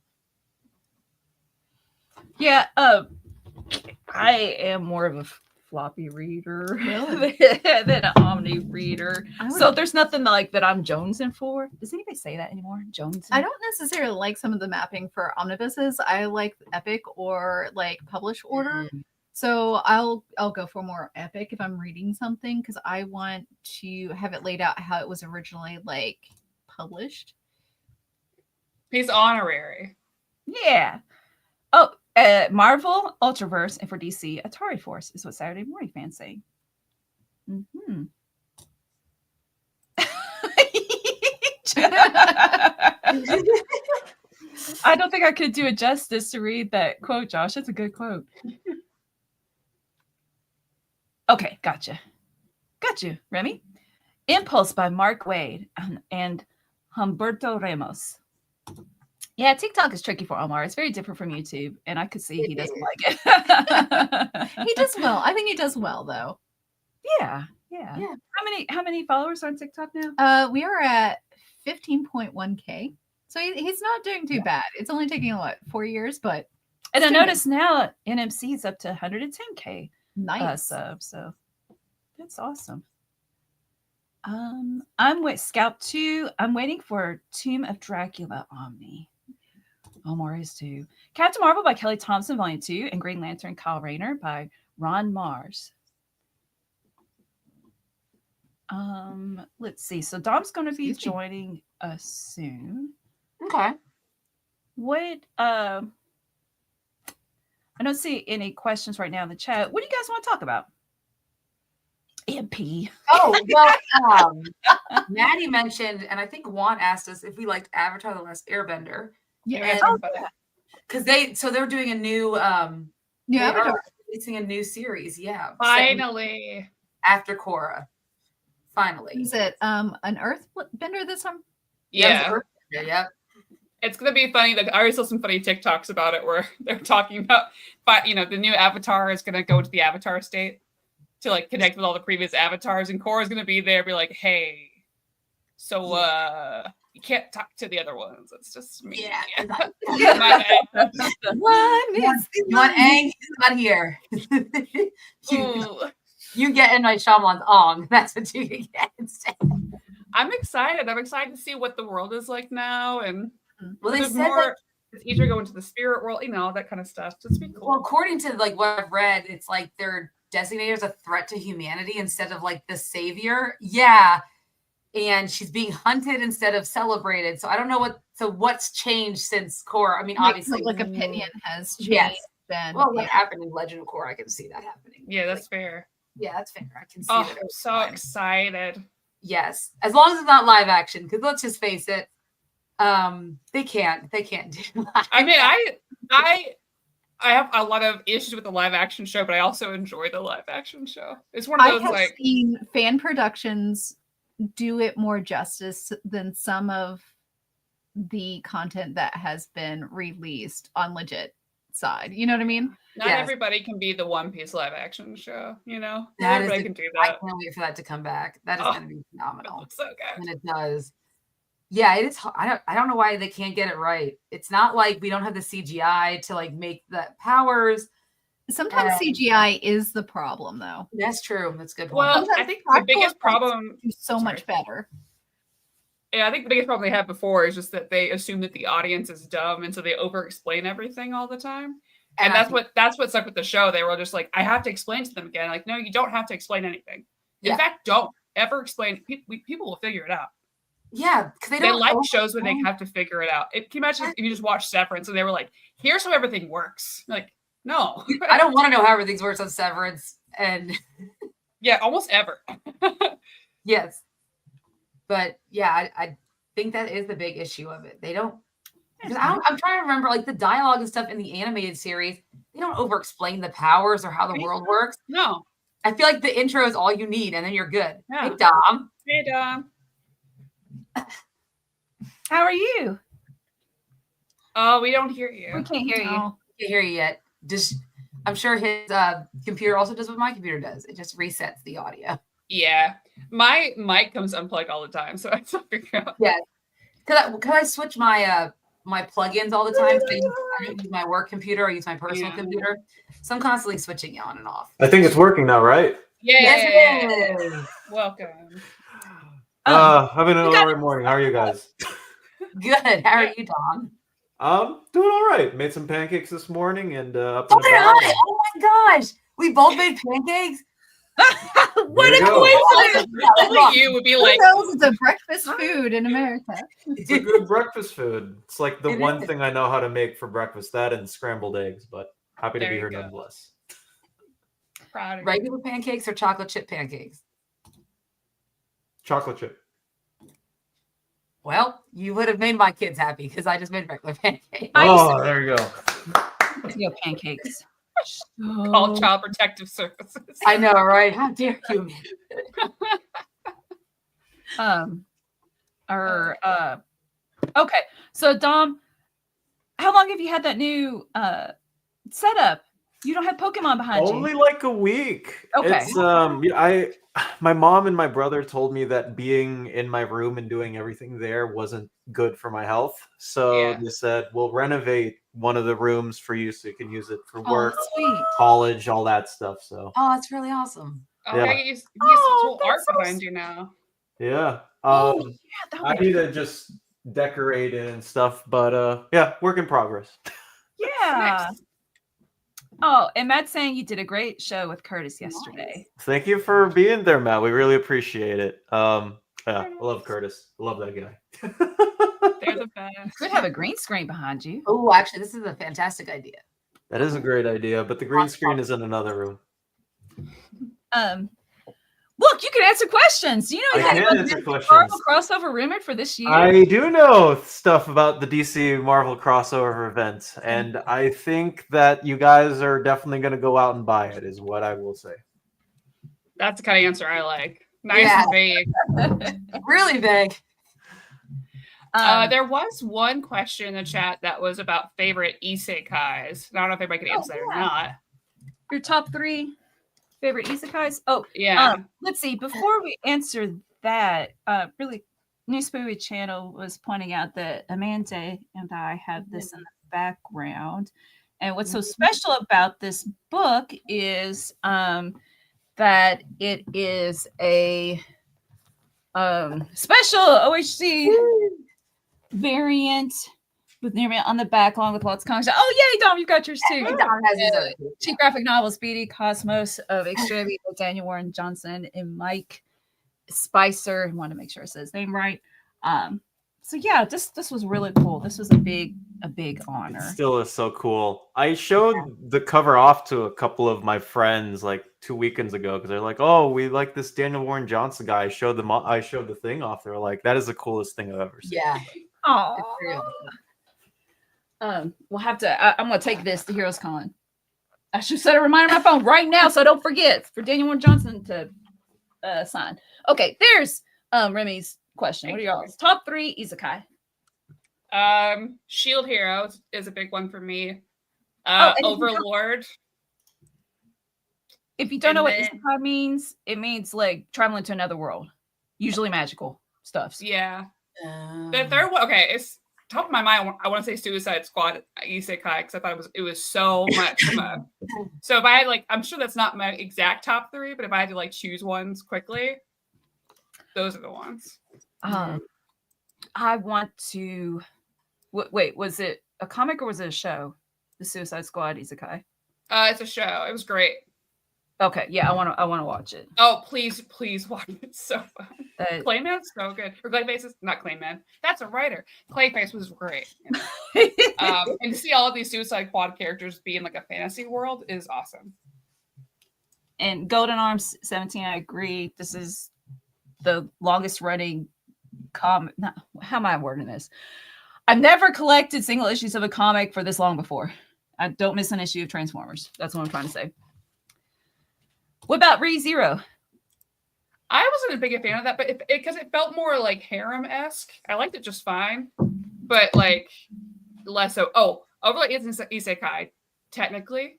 Yeah, I am more of a floppy reader than an Omni reader. So there's nothing like that I'm jonesing for. Does anybody say that anymore? Jonesing? I don't necessarily like some of the mapping for omnibuses. I like Epic or like publish order. So I'll go for more Epic if I'm reading something, because I want to have it laid out how it was originally like published. He's honorary. Yeah. Oh, Marvel, Ultraverse, and for DC, Atari Force is what Saturday Morning fans say. Mhm. I don't think I could do it justice to read that quote, Josh. That's a good quote. Okay, gotcha. Got you, Remy. Impulse by Mark Wade and Humberto Ramos. Yeah, TikTok is tricky for Omar. It's very different from YouTube, and I could see he doesn't like it. He does well. I think he does well, though. Yeah. How many followers on TikTok now? We are at 15.1K. So he's not doing too bad. It's only taking, 4 years, but... And I noticed now NMC is up to 110K nice. subs, so that's awesome. I'm with Scout 2. I'm waiting for Tomb of Dracula Omni. Omar is too. Captain Marvel by Kelly Thompson, Volume 2, and Green Lantern Kyle Rayner by Ron Mars. Let's see. So Dom's going to be joining us soon. Okay. What I don't see any questions right now in the chat. What do you guys want to talk about? MP. Oh, well, Maddie mentioned, and I think Juan asked us if we liked Avatar: The Last Airbender. Yeah. Because they're doing a new Avatar. releasing a new series. Yeah. Finally. After Korra. Finally. Is it an Earthbender this time? Yeah. Yep. It's gonna be funny. Like I already saw some funny TikToks about it where they're talking about, but the new Avatar is gonna go to the Avatar state to like connect with all the previous avatars, and Korra's gonna be there, be like, "Hey, so you can't talk to the other ones. It's just me." Yeah. My bad. You want Aang? He's not here. You get in my Shyamalan's Ong. That's what you can get instead. I'm excited. I'm excited to see what the world is like now, and well, they there's said more. It's easier to go into the spirit world, all that kind of stuff. So it's be cool. Well, according to like what I've read, it's like they're designated as a threat to humanity instead of like the savior. Yeah. And she's being hunted instead of celebrated. So I don't know what's changed since Korra. I mean, obviously public opinion has changed. Yes. Then what happened in Legend of Korra, I can see that happening. Yeah, that's fair. Yeah, that's fair. I can see that. I'm so excited. Yes. As long as it's not live action, because let's just face it, they can't do live I mean, I have a lot of issues with the live action show, but I also enjoy the live action show. It's one of those I have seen fan productions do it more justice than some of the content that has been released on legit side. You know what I mean? Not everybody can be the One Piece live action show, Not that everybody can do that. I can't wait for that to come back. That is going to be phenomenal. It looks so good. And it does. Yeah, it is. I don't know why they can't get it right. It's not like we don't have the CGI to like make the powers. Sometimes CGI is the problem, though. That's true. That's a good point. Well, Sometimes I think the biggest problem is so much better. Yeah, I think the biggest problem they had before is just that they assume that the audience is dumb, and so they over-explain everything all the time. And that's what stuck with the show. They were just like, I have to explain to them again. Like, no, you don't have to explain anything. In fact, don't ever explain. People will figure it out. Yeah, because they like shows where they have to figure it out. Can you imagine if you just watch Severance and they were like, here's how everything works? Like, no. I don't want to know how everything works on Severance. And yeah, almost ever. Yes. But yeah, I think that is the big issue of it. They don't. I'm trying to remember, like the dialogue and stuff in the animated series. They don't over-explain the powers or how the world works. No. I feel like the intro is all you need, and then you're good. Yeah. Hey, Dom. Hey, Dom. How are you? Oh, we don't hear you. We can't hear you. Can't hear you yet. I'm sure his computer also does what my computer does. It just resets the audio. Yeah. My mic comes unplugged all the time, so I have to figure out. Yeah. Could I switch my my plugins all the time? So I don't use my work computer. I use my personal computer. So I'm constantly switching on and off. I think it's working now, right? Yeah. Yes, it is. Welcome. Having an all right morning. How are you guys? Good. How are you, Dom? Doing all right. Made some pancakes this morning and up Oh in the bed. my gosh. We both made pancakes. What a coincidence! Only you would be like, who knows? It's a breakfast food in America. It's a good breakfast food. It's like the one thing I know how to make for breakfast, that and scrambled eggs, but happy to be here nonetheless. Proud of you. Regular pancakes or chocolate chip pancakes? Chocolate chip. Well, you would have made my kids happy because I just made regular pancakes. Oh, there you go. Potato pancakes. Call Child Protective Services. I know, right? How dare you? Okay. So Dom, how long have you had that new setup? You don't have Pokemon behind you. Only like a week. Okay. It's my mom and my brother told me that being in my room and doing everything there wasn't good for my health. So they said, we'll renovate one of the rooms for you so you can use it for work, sweet. college, all that stuff. So That's really awesome. Oh, Yeah. yeah. You some cool art that's so behind you now. yeah. Yeah, that I would need to just decorate it and stuff, but yeah, work in progress. Yeah. Nice. Oh, and Matt's saying you did a great show with Curtis yesterday. Thank you for being there, Matt. We really appreciate it. Yeah, I love Curtis. I love that guy. They're the best. You could have a green screen behind you. Oh, actually, this is a fantastic idea. That is a great idea, but the green screen is in another room. Look, you can answer questions. You know, you I had can a answer Marvel questions. crossover rumored for this year. I do know stuff about the DC Marvel crossover event, and I think that you guys are definitely going to go out and buy it, is what I will say. That's the kind of answer I like. Nice Yeah. and vague. Really big. There was one question in the chat that was about favorite isekais. I don't know if anybody could answer that or not. Your top 3 favorite isekais? Oh, Yeah. let's see. Before we answer that, really, New Spooky Channel was pointing out that Amanda and I have this in the background. And what's so special about this book is that it is a special OHC variant with nearmint on the back, along with lots of comics. Oh, yay, Dom, you've got yours too. Dom has his own. Cheap graphic novel, Speedy Cosmos of Extremity with Daniel Warren Johnson and Mike Spicer. I want to make sure I said his name right. So yeah, this was really cool. This was a big honor. It still is so cool. I showed the cover off to a couple of my friends like 2 weekends ago because they're like, "Oh, we like this Daniel Warren Johnson guy." I showed the thing off. They're like, "That is the coolest thing I've ever seen." Yeah. Oh, It's real. we'll have to. I'm gonna take this to Heroes Con. I should set a reminder on my phone right now so I don't forget for Daniel Warren Johnson to sign. Okay, there's Remy's question. What are y'all's top 3 isekai? Shield Hero is a big one for me. And Overlord. If you don't know what then- isekai means, it means like traveling to another world, usually magical stuffs. Yeah. The third one, okay, it's top of my mind. I want to say Suicide Squad isekai because I thought it was so much fun. So if I had I'm sure that's not my exact top 3, but if I had to choose ones quickly, those are the ones. I want to. Wait, was it a comic or was it a show? The Suicide Squad isekai. It's a show. It was great. Okay, yeah, I want to watch it. Oh, please watch it. It's so fun. Clayman's so good. Or Clayface is not Clayman. That's a writer. Clayface was great. And to see all of these Suicide Squad characters be in a fantasy world is awesome. And Golden Arms 17, I agree. This is the longest running comic. How am I wording this? I've never collected single issues of a comic for this long before. I don't miss an issue of Transformers. That's what I'm trying to say. What about Re:Zero? I wasn't a big fan of that, but because it felt more harem-esque. I liked it just fine, but less so. Oh, Overlord is an isekai. Technically,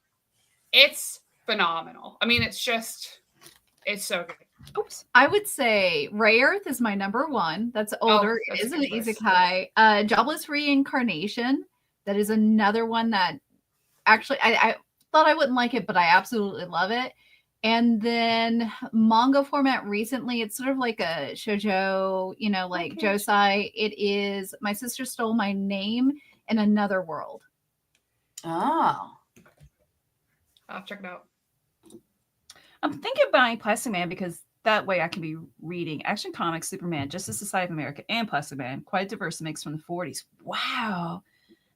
it's phenomenal. I mean, it's so good. Oops. I would say Ray Earth is my number 1. That's older. That's It is an a good list. isekai. Jobless Reincarnation. That is another one that actually I thought I wouldn't like it, but I absolutely love it. And then manga format recently, it's sort of like a shoujo, josei. It is My Sister Stole My Name in Another World. Oh. I'll check it out. I'm thinking of buying Plastic Man because that way I can be reading Action Comics, Superman, Justice Society of America, and Plastic Man. Quite a diverse mix from the 40s. Wow.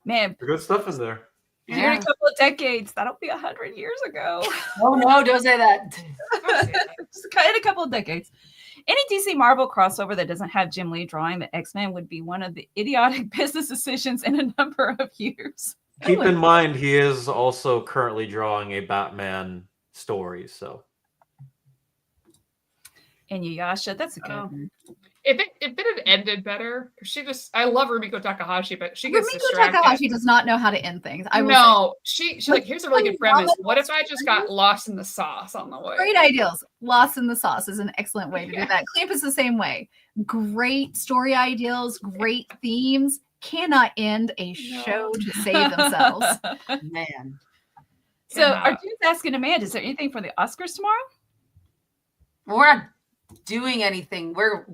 Man, Good stuff in there. in a couple of decades, that'll be 100 years ago. Oh no, don't say that. In a couple of decades. Any DC Marvel crossover that doesn't have Jim Lee drawing the X-Men would be one of the idiotic business decisions in a number of years. Keep in mind, he is also currently drawing a Batman story, so. And Yasha, that's a good one. If it had ended better, I love Rumiko Takahashi, but she gets Rumiko distracted. Takahashi does not know how to end things. She's like, here's a really good premise. What if I just got lost in the sauce on the way? Great ideas. Lost in the sauce is an excellent way to do that. Clamp is the same way. Great story ideals, great themes, cannot end a show to save themselves. Man. So are dudes asking Amanda, is there anything for the Oscars tomorrow? We're not doing anything. We're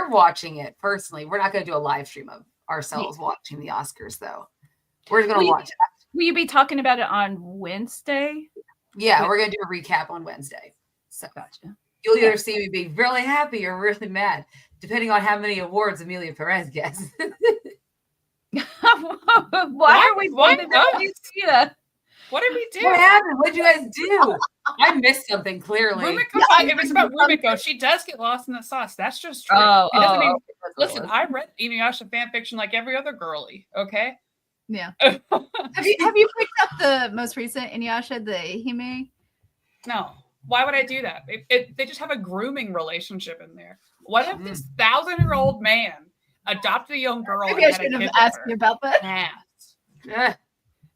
watching it personally. We're not going to do a live stream of ourselves watching the Oscars, though. We're going to watch it. Will you be talking about it on Wednesday? Yeah, we're going to do a recap on Wednesday. So gotcha. You'll either see me be really happy or really mad, depending on how many awards Amelia Perez gets. Why are we pointing at Tina? What did we do? What happened? What did you guys do? I missed something, clearly. Rumiko, if it's about Rumiko, she does get lost in the sauce. That's just true. It doesn't mean, listen, I read Inuyasha fan fiction like every other girly, okay? Yeah. have you picked up the most recent Inuyasha, the Hime? No. Why would I do that? They just have a grooming relationship in there. What if this 1,000-year-old man adopted a young girl? Maybe I should have asked you about that.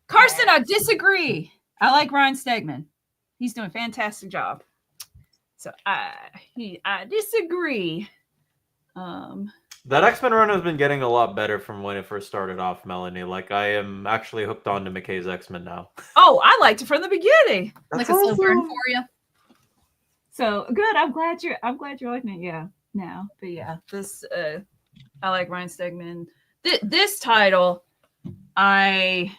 Carson, I disagree. I like Ryan Stegman. He's doing a fantastic job. So I disagree. That X-Men run has been getting a lot better from when it first started off, Melanie. Like, I am actually hooked on to McKay's X-Men now. Oh, I liked it from the beginning. Like a slow burn for you. So good. I'm glad you're liking it. Yeah. Now, but yeah, this I like Ryan Stegman. This title, I've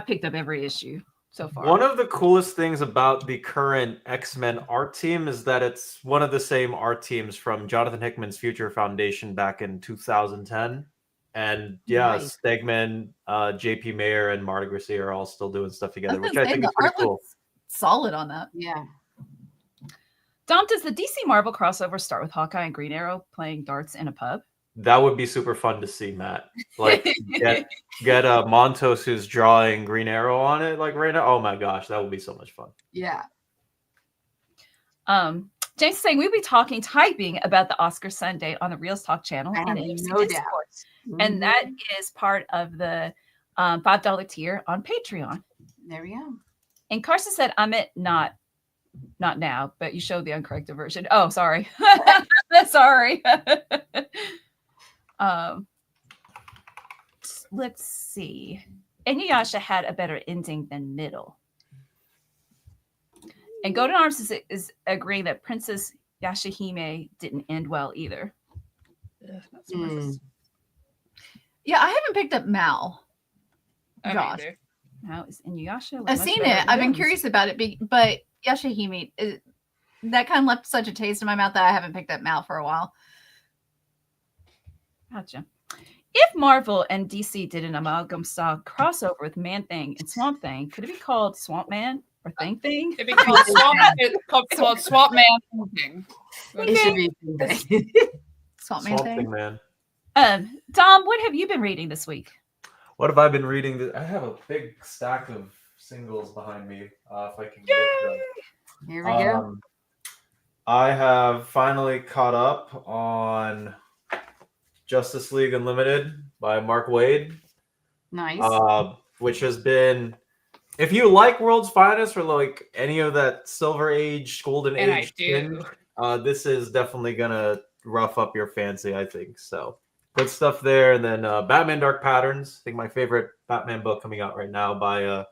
picked up every issue so far. One of the coolest things about the current X-Men art team is that it's one of the same art teams from Jonathan Hickman's Future Foundation back in 2010. And yeah, nice. Stegman, JP Mayer, and Marta Garcia are all still doing stuff together, which I think is pretty cool. Solid on that. Yeah. Dom, does the DC Marvel crossover start with Hawkeye and Green Arrow playing darts in a pub? That would be super fun to see, Matt. Like, get Montos who's drawing Green Arrow on it, like right now. Oh my gosh, that would be so much fun. Yeah. James is saying we'll be typing about the Oscar Sunday on the Reels Talk channel and no doubt. And that is part of the $5 tier on Patreon. There we go. And Carson said, I meant not now, but you showed the uncorrected version. Oh, sorry. Sorry. Let's see. Inuyasha had a better ending than middle. And Golden Arms is agreeing that Princess Yashahime didn't end well either. Yeah, I haven't picked up Mal. Josh. Now is Inuyasha. I've seen it. I've been curious about it, but Yashahime, that kind of left such a taste in my mouth that I haven't picked up Mal for a while. Gotcha. If Marvel and DC did an amalgam style crossover with Man Thing and Swamp Thing, could it be called Swamp Man or Thing Thing? It'd be called Swamp Man Thing. It should be Thing. Swamp Man Thing. Dom, what have you been reading this week? What have I been reading? I have a big stack of singles behind me. If I can get them. Here we go. I have finally caught up on Justice League Unlimited by Mark Waid. Nice. Which has been, if you like World's Finest or like any of that Silver Age, Golden Age thing, this is definitely gonna rough up your fancy, I think. So good stuff there. And then Batman Dark Patterns, I think my favorite Batman book coming out right now by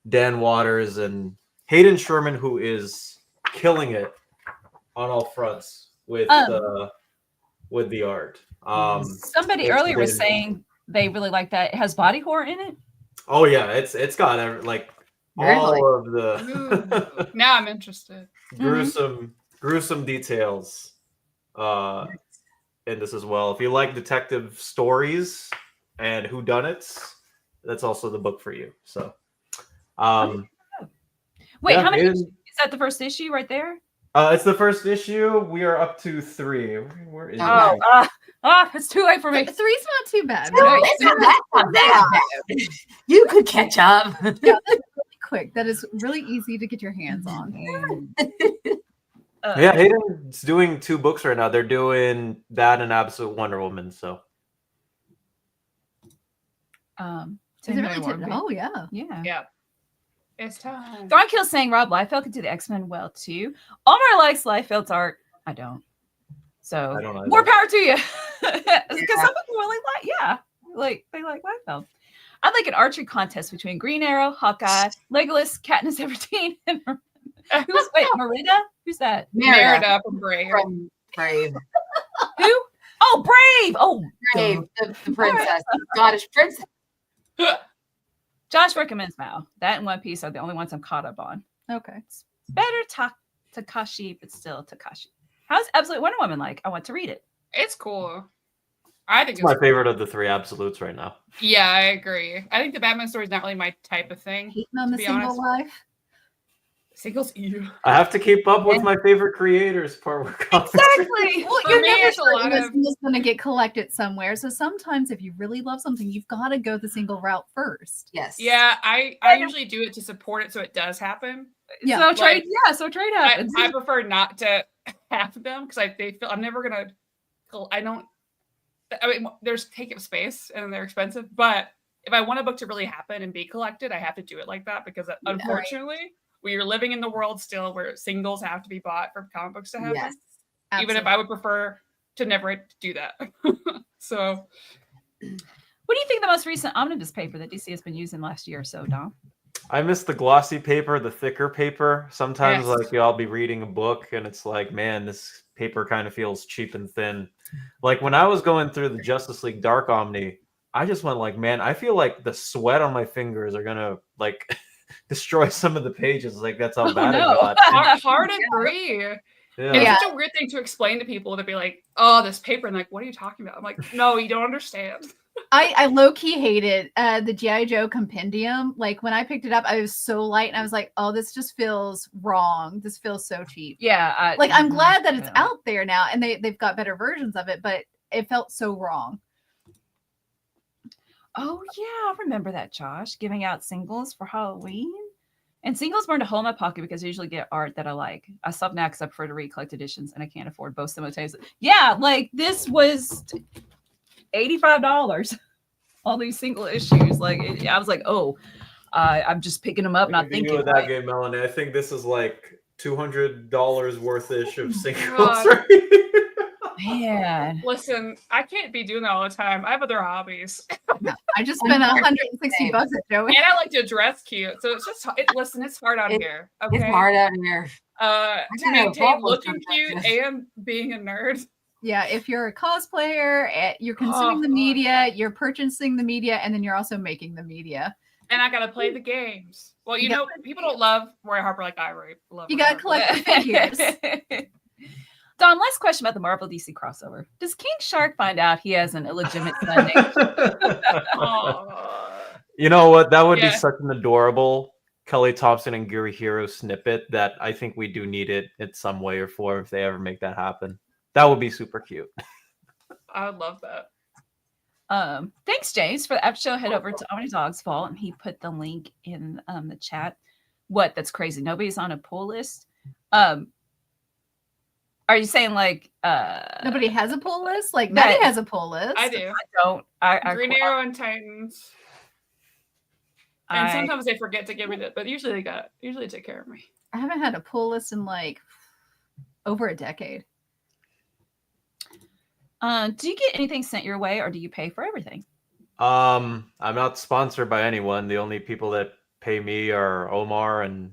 Dan Waters and Hayden Sherman, who is killing it on all fronts with the art. Somebody earlier was saying they really like that. It has body horror in it. Oh yeah, it's got like all of the. Now I'm interested. gruesome details in this as well. If you like detective stories and whodunits, that's also the book for you. So, wait, how many? Is that the first issue right there? It's the first issue. We are up to 3. Where is Oh, it? It's too late for me. Three's not too bad. That's not that bad. You could catch up. Yeah, that's really quick. That is really easy to get your hands on. Yeah, Hayden's doing 2 books right now. They're doing that and Absolute Wonder Woman. So, Is it Anybody really wanna be- oh yeah. Yeah. Yeah. It's time. Thornkill's saying Rob Liefeld could do the X-Men well too. Omar likes Liefeld's art. I don't. So I don't know. more power to you. Because some people really they like Liefeld. I'd like an archery contest between Green Arrow, Hawkeye, Legolas, Katniss Everdeen, and Merida? Who's that? Merida from Brave. From Brave. Who? Oh, Brave! Oh, Brave, the princess, the Scottish princess. Josh recommends Mal. That and One Piece are the only ones I'm caught up on. Okay. It's better Takashi, but still Takashi. How's Absolute Wonder Woman like? I want to read it. It's cool. I think It's my favorite of the 3 absolutes right now. Yeah, I agree. I think the Batman story is not really my type of thing. Hating on the be single honest. life. Singles, you. I have to keep up with my favorite creators. Part we're Exactly. Well, For you're me, never it's a sure lot when of- this is going to get collected somewhere. So sometimes if you really love something, you've got to go the single route first. Yes. Yeah, I usually do it to support it so it does happen. Yeah. So trade, Like, so trade happens. I prefer not to have them because they feel I'm never gonna. I mean, there's take up space and they're expensive, but if I want a book to really happen and be collected, I have to do it like that because unfortunately, we are living in the world still where singles have to be bought for comic books to happen. Yes. Even if I would prefer to never do that. So, What do you think of the most recent omnibus paper that DC has been using last year or so, Dom? I miss the glossy paper, the thicker paper. Sometimes, Yes. like, I'll be reading a book and it's like, man, this paper kind of feels cheap and thin. Like, when I was going through the Justice League Dark Omni, I just went like, man, I feel like the sweat on my fingers are gonna, like, destroy some of the pages. Like, that's how bad it got. hard agree. Yeah. It's such a weird thing to explain to people to be like, oh, this paper. And like, what are you talking about? I'm like, no, you don't understand. I low-key hated the G.I. Joe compendium. Like when I picked it up, I was so light and I was like, oh, this just feels wrong. This feels so cheap. Yeah. Like I'm glad that it's out there now and they've got better versions of it, but it felt so wrong. Oh, yeah. I remember that, Josh. Giving out singles for Halloween. And singles burned a hole in my pocket because I usually get art that I like. I stopped now because I prefer to read collected editions and I can't afford both simultaneously. Yeah, like this was $85. All these single issues. Like I was like, oh, I'm just picking them up, not thinking. With that right? game, Melanie, I think this is like $200 worth-ish of singles. God. Right? Man. Listen, I can't be doing that all the time. I have other hobbies. No, I just spent $160 at Joey. And I like to dress cute. So it's just, listen, it's hard out here. Okay. It's hard out here. To got no maintain problem looking with cute that. and being a nerd. Yeah, if you're a cosplayer, you're consuming Oh, the media, you're purchasing the media, and then you're also making the media. And I gotta play the games. Well, you know, people don't love Roy Harper like I love. You Roy gotta Harper. collect the figures. Don, last question about the Marvel DC crossover. Does King Shark find out he has an illegitimate son named Aw. You know what? That would be Yeah. such an adorable Kelly Thompson and Guri Hiro snippet that I think we do need it in some way or form if they ever make that happen. That would be super cute. I would love that. Thanks, James, for the after show. Head over to Omni Dog's Vault, and he put the link in the chat. What? That's crazy. Nobody's on a pull list. Are you saying like Nobody has a pull list? Like That- Maddie has a pull list. I do. I don't. I Green Arrow and Titans. And I- sometimes they forget to give me that, but usually they take care of me. I haven't had a pull list in like over a decade. Do you get anything sent your way, or do you pay for everything? I'm not sponsored by anyone. The only people that pay me are Omar and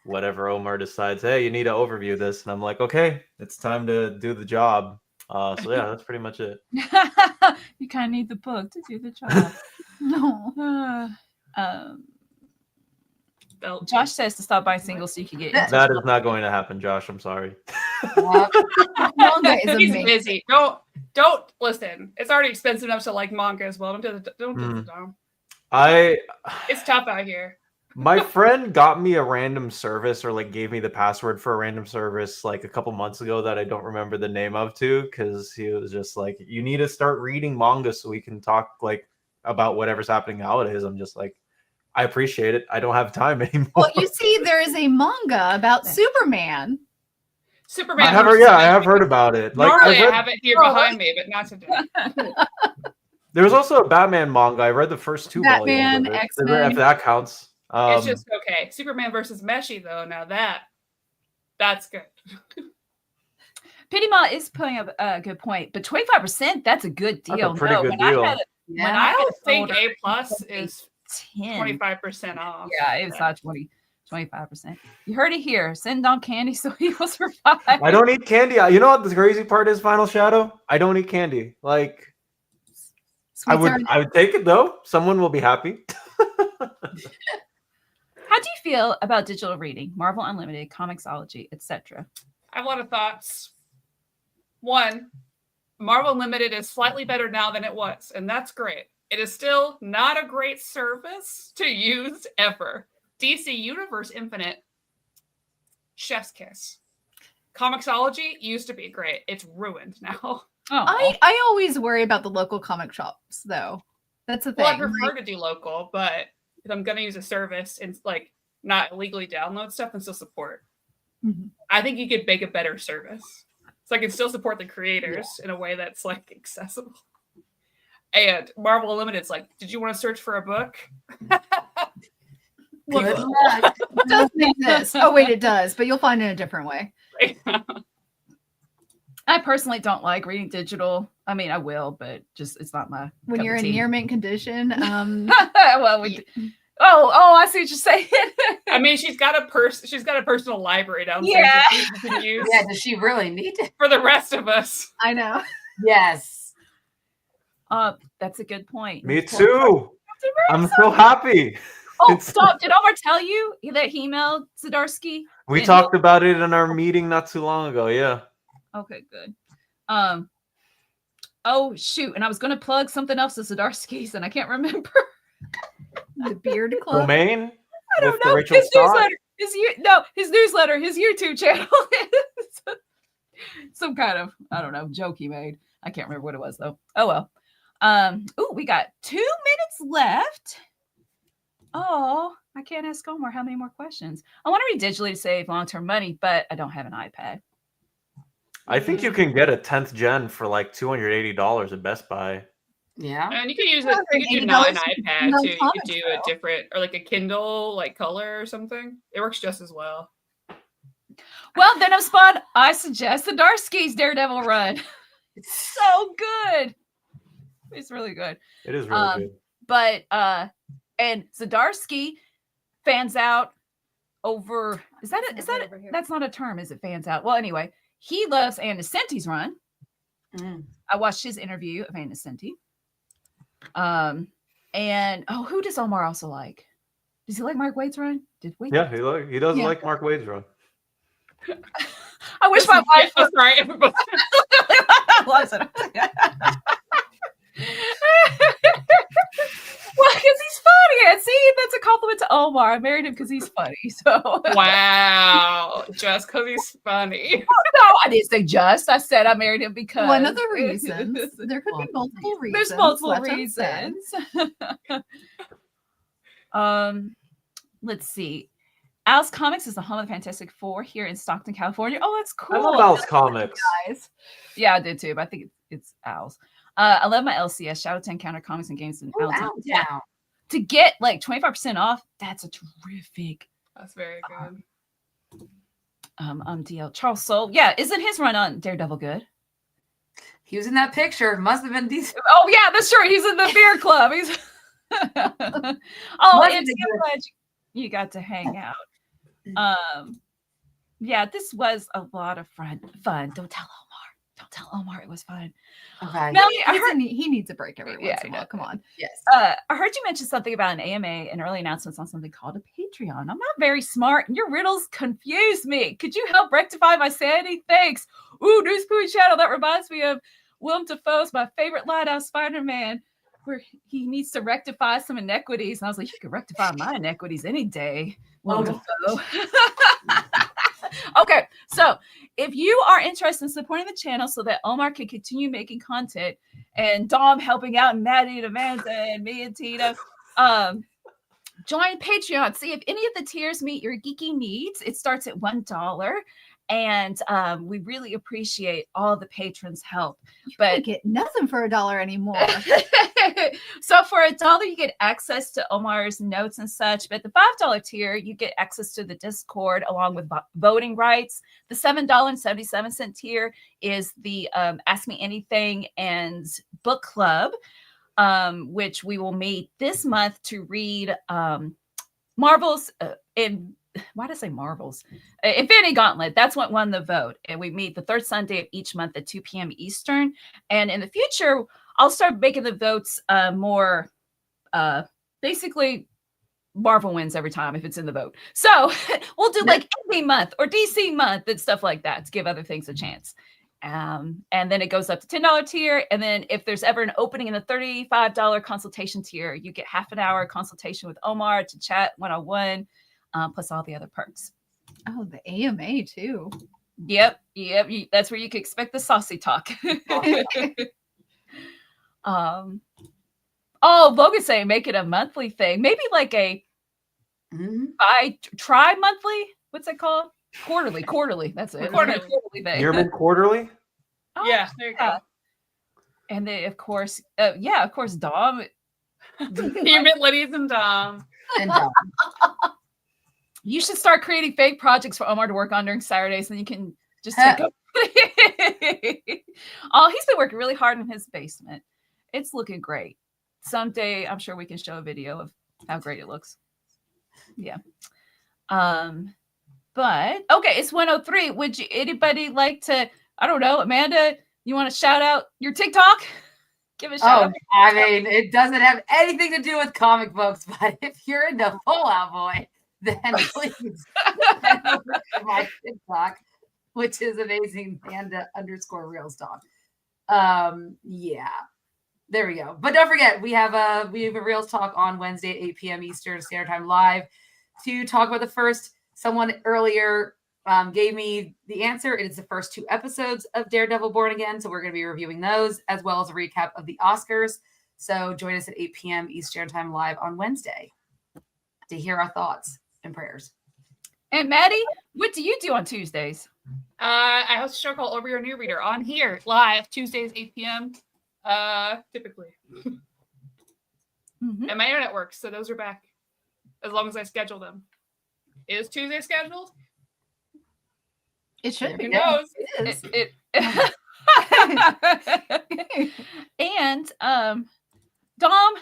whatever Omar decides, hey, you need to overview this. And I'm like, okay, it's time to do the job. So yeah, that's pretty much it. You kind of need the book to do the job. No. Josh says to stop buying singles so you can get into That is not going to happen, Josh. I'm sorry. Manga is He's amazing. busy. Don't listen. It's already expensive enough to like manga as well. Don't do the Dom. I It's tough out here. My friend got me a random service, or like gave me the password for a random service like a couple months ago that I don't remember the name of too, because he was just like, you need to start reading manga so we can talk like about whatever's happening nowadays. I'm just like, I appreciate it. I don't have time anymore. Well, you see, there is a manga about Superman. Superman. I have heard about it. Like Normally I read, have it here behind me, but not today. there was also a Batman manga. I read the first 2 Batman, volumes of it. X-Men. If that counts. It's just okay. Superman versus Meshi, though. Now that's good. Pitima is putting up a good point, but 25%, that's a good deal. That's a pretty good deal. When I I don't think older, A plus is 10. 25% off. Yeah, it's not 25%. You heard it here. Send Don candy so he will survive. I don't eat candy. You know what the crazy part is, Final Shadow? I don't eat candy. Like, I would take it though. Someone will be happy. How do you feel about digital reading, Marvel Unlimited, Comixology, etc.? I have a lot of thoughts. One, Marvel Unlimited is slightly better now than it was, and that's great. It is still not a great service to use ever. DC Universe Infinite, chef's kiss. Comixology used to be great. It's ruined now. Oh, I always worry about the local comic shops, though. That's the thing. Well, I prefer to do local, but if I'm going to use a service and like not illegally download stuff and still support, I think you could make a better service. So I can still support the creators in a way that's like accessible. And Marvel Unlimited's like, did you want to search for a book? Good luck. It doesn't exist. Oh, wait, it does, but you'll find it in a different way. I personally don't like reading digital. I mean, I will, but just it's not my. When you're in near mint condition. Well, I see what you're saying. I mean, she's got a personal library downstairs. Yeah. That she can use Yeah, does she really need it? for the rest of us? I know. Yes. That's a good point. Me too. I'm so happy. Oh, stop. Did Omar tell you that he emailed Zdarsky? We talked about it in our meeting not too long ago. Yeah. Okay, good. Oh, shoot. And I was going to plug something else to Zdarsky's, and I can't remember. The Beard Club. Domain? I don't know. Rachel Scott? His newsletter, his YouTube channel. Some kind of, I don't know, joke he made. I can't remember what it was, though. Oh, well. We got 2 minutes left. Oh, I can't ask Omar how many more questions. I want to read digitally to save long-term money, but I don't have an iPad. I think you can get a 10th gen for like $280 at Best Buy. Yeah. And you can use it. You can do not an iPad too. You could do a different, or like a Kindle, like color or something. It works just as well. Well, then I'm spun. I suggest the Zdarsky's Daredevil run. It's so good. It's really good. It is really good. But and Zdarsky fans out over. Is that that's not a term, is it? Fans out. Well, anyway, he loves Ann Nesenti's run. I watched his interview of Ann Nesenti. And who does Omar also like? Does he like Mark Waid's run? Yeah, he does like Mark Waid's run. I wish my wife was right. Well, because he's funny. And see, that's a compliment to Omar. I married him because he's funny. So wow, just because he's funny. No, I didn't say just. I said I married him because one of the reasons. There could be multiple reasons. There's multiple reasons. Let's see. Al's Comics is the home of the Fantastic Four here in Stockton, California. Oh, that's cool. I love Al's Comics. Guys. Yeah, I did too, but I think it's Al's. I love my LCS. Shout out to Encounter Comics and Games in Altown. Yeah. To get like 25% off, that's a terrific. That's very good. DL Charles Soule. Yeah, isn't his run on Daredevil good? He was in that picture. Must have been decent. Oh yeah, that's true. He's in the beer club. He's and so glad you got to hang out. Yeah, this was a lot of fun. Don't tell Omar. Don't tell Omar it was fun. Okay. Melanie, he needs a break every once in a while. Come on. Yes. I heard you mention something about an AMA and early announcements on something called a Patreon. I'm not very smart, and your riddles confuse me. Could you help rectify my sanity? Thanks. Ooh, News Pooey Channel. That reminds me of Willem Dafoe's my favorite Lighthouse Spider-Man, he needs to rectify some inequities. And I was like, you can rectify my inequities any day. Well, okay, so if you are interested in supporting the channel so that Omar can continue making content and Dom helping out and Maddie and Amanda and me and Tina, join Patreon. See if any of the tiers meet your geeky needs. It starts at $1. And we really appreciate all the patrons' help. But get nothing for $1 anymore. So for $1, you get access to Omar's notes and such. But the $5 tier, you get access to the Discord along with voting rights. The $7.77 tier is the Ask Me Anything and book club, which we will meet this month to read Marvel's why did I say Marvels? Infinity Gauntlet. That's what won the vote. And we meet the third Sunday of each month at 2 p.m. Eastern. And in the future, I'll start making the votes more basically Marvel wins every time if it's in the vote. So we'll do like every month or DC month and stuff like that to give other things a chance. And then it goes up to $10 tier. And then if there's ever an opening in the $35 consultation tier, you get half an hour consultation with Omar to chat one-on-one. Plus all the other perks. Oh, the AMA too. Yep. That's where you can expect the saucy talk. Logan's saying make it a monthly thing. Maybe like a tri-monthly. What's it called? Quarterly. That's it. Quarterly thing. Nearman quarterly? Oh, yeah, there you go. And then of course, Dom. Nearman Liddy's and Dom. You should start creating fake projects for Omar to work on during Saturdays, and you can just take up. Oh, he's been working really hard in his basement. It's looking great. Someday, I'm sure we can show a video of how great it looks. Yeah. But okay, it's 1:03. Would you anybody like to? I don't know, Amanda. You want to shout out your TikTok? Give a shout out. I mean, it doesn't have anything to do with comic books, but if you're into Fallout Boy, then please head over to my TikTok, which is amazing Panda_reels dog. Yeah, there we go. But don't forget, we have a Reels Talk on Wednesday at 8 p.m. Eastern Standard Time live to talk about the first. Someone earlier gave me the answer. It is the first 2 episodes of Daredevil Born Again, so we're going to be reviewing those as well as a recap of the Oscars. So join us at 8 p.m. Eastern Time live on Wednesday to hear our thoughts and prayers. And Maddie, what do you do on Tuesdays? I host a show called Over Your New Reader on here live Tuesdays 8 p.m. Typically. And my internet works, so those are back as long as I schedule them. Is Tuesday scheduled? It should be. Who knows? It is. And Dom,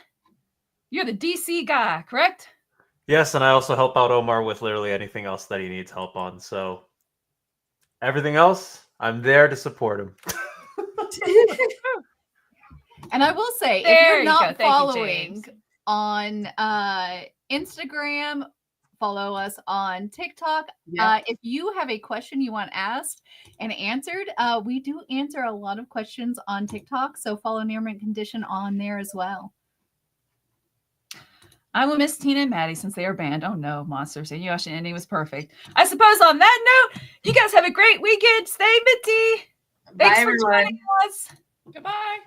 you're the DC guy, correct? Yes, and I also help out Omar with literally anything else that he needs help on. So everything else, I'm there to support him. And I will say, if you're not following on Instagram, follow us on TikTok. Yeah. If you have a question you want asked and answered, we do answer a lot of questions on TikTok. So follow Near Mint Condition on there as well. I will miss Tina and Maddie since they are banned. Oh no, monsters. And Yoshi and Andy was perfect. I suppose on that note, you guys have a great weekend. Stay minty. Thanks for joining us. Goodbye.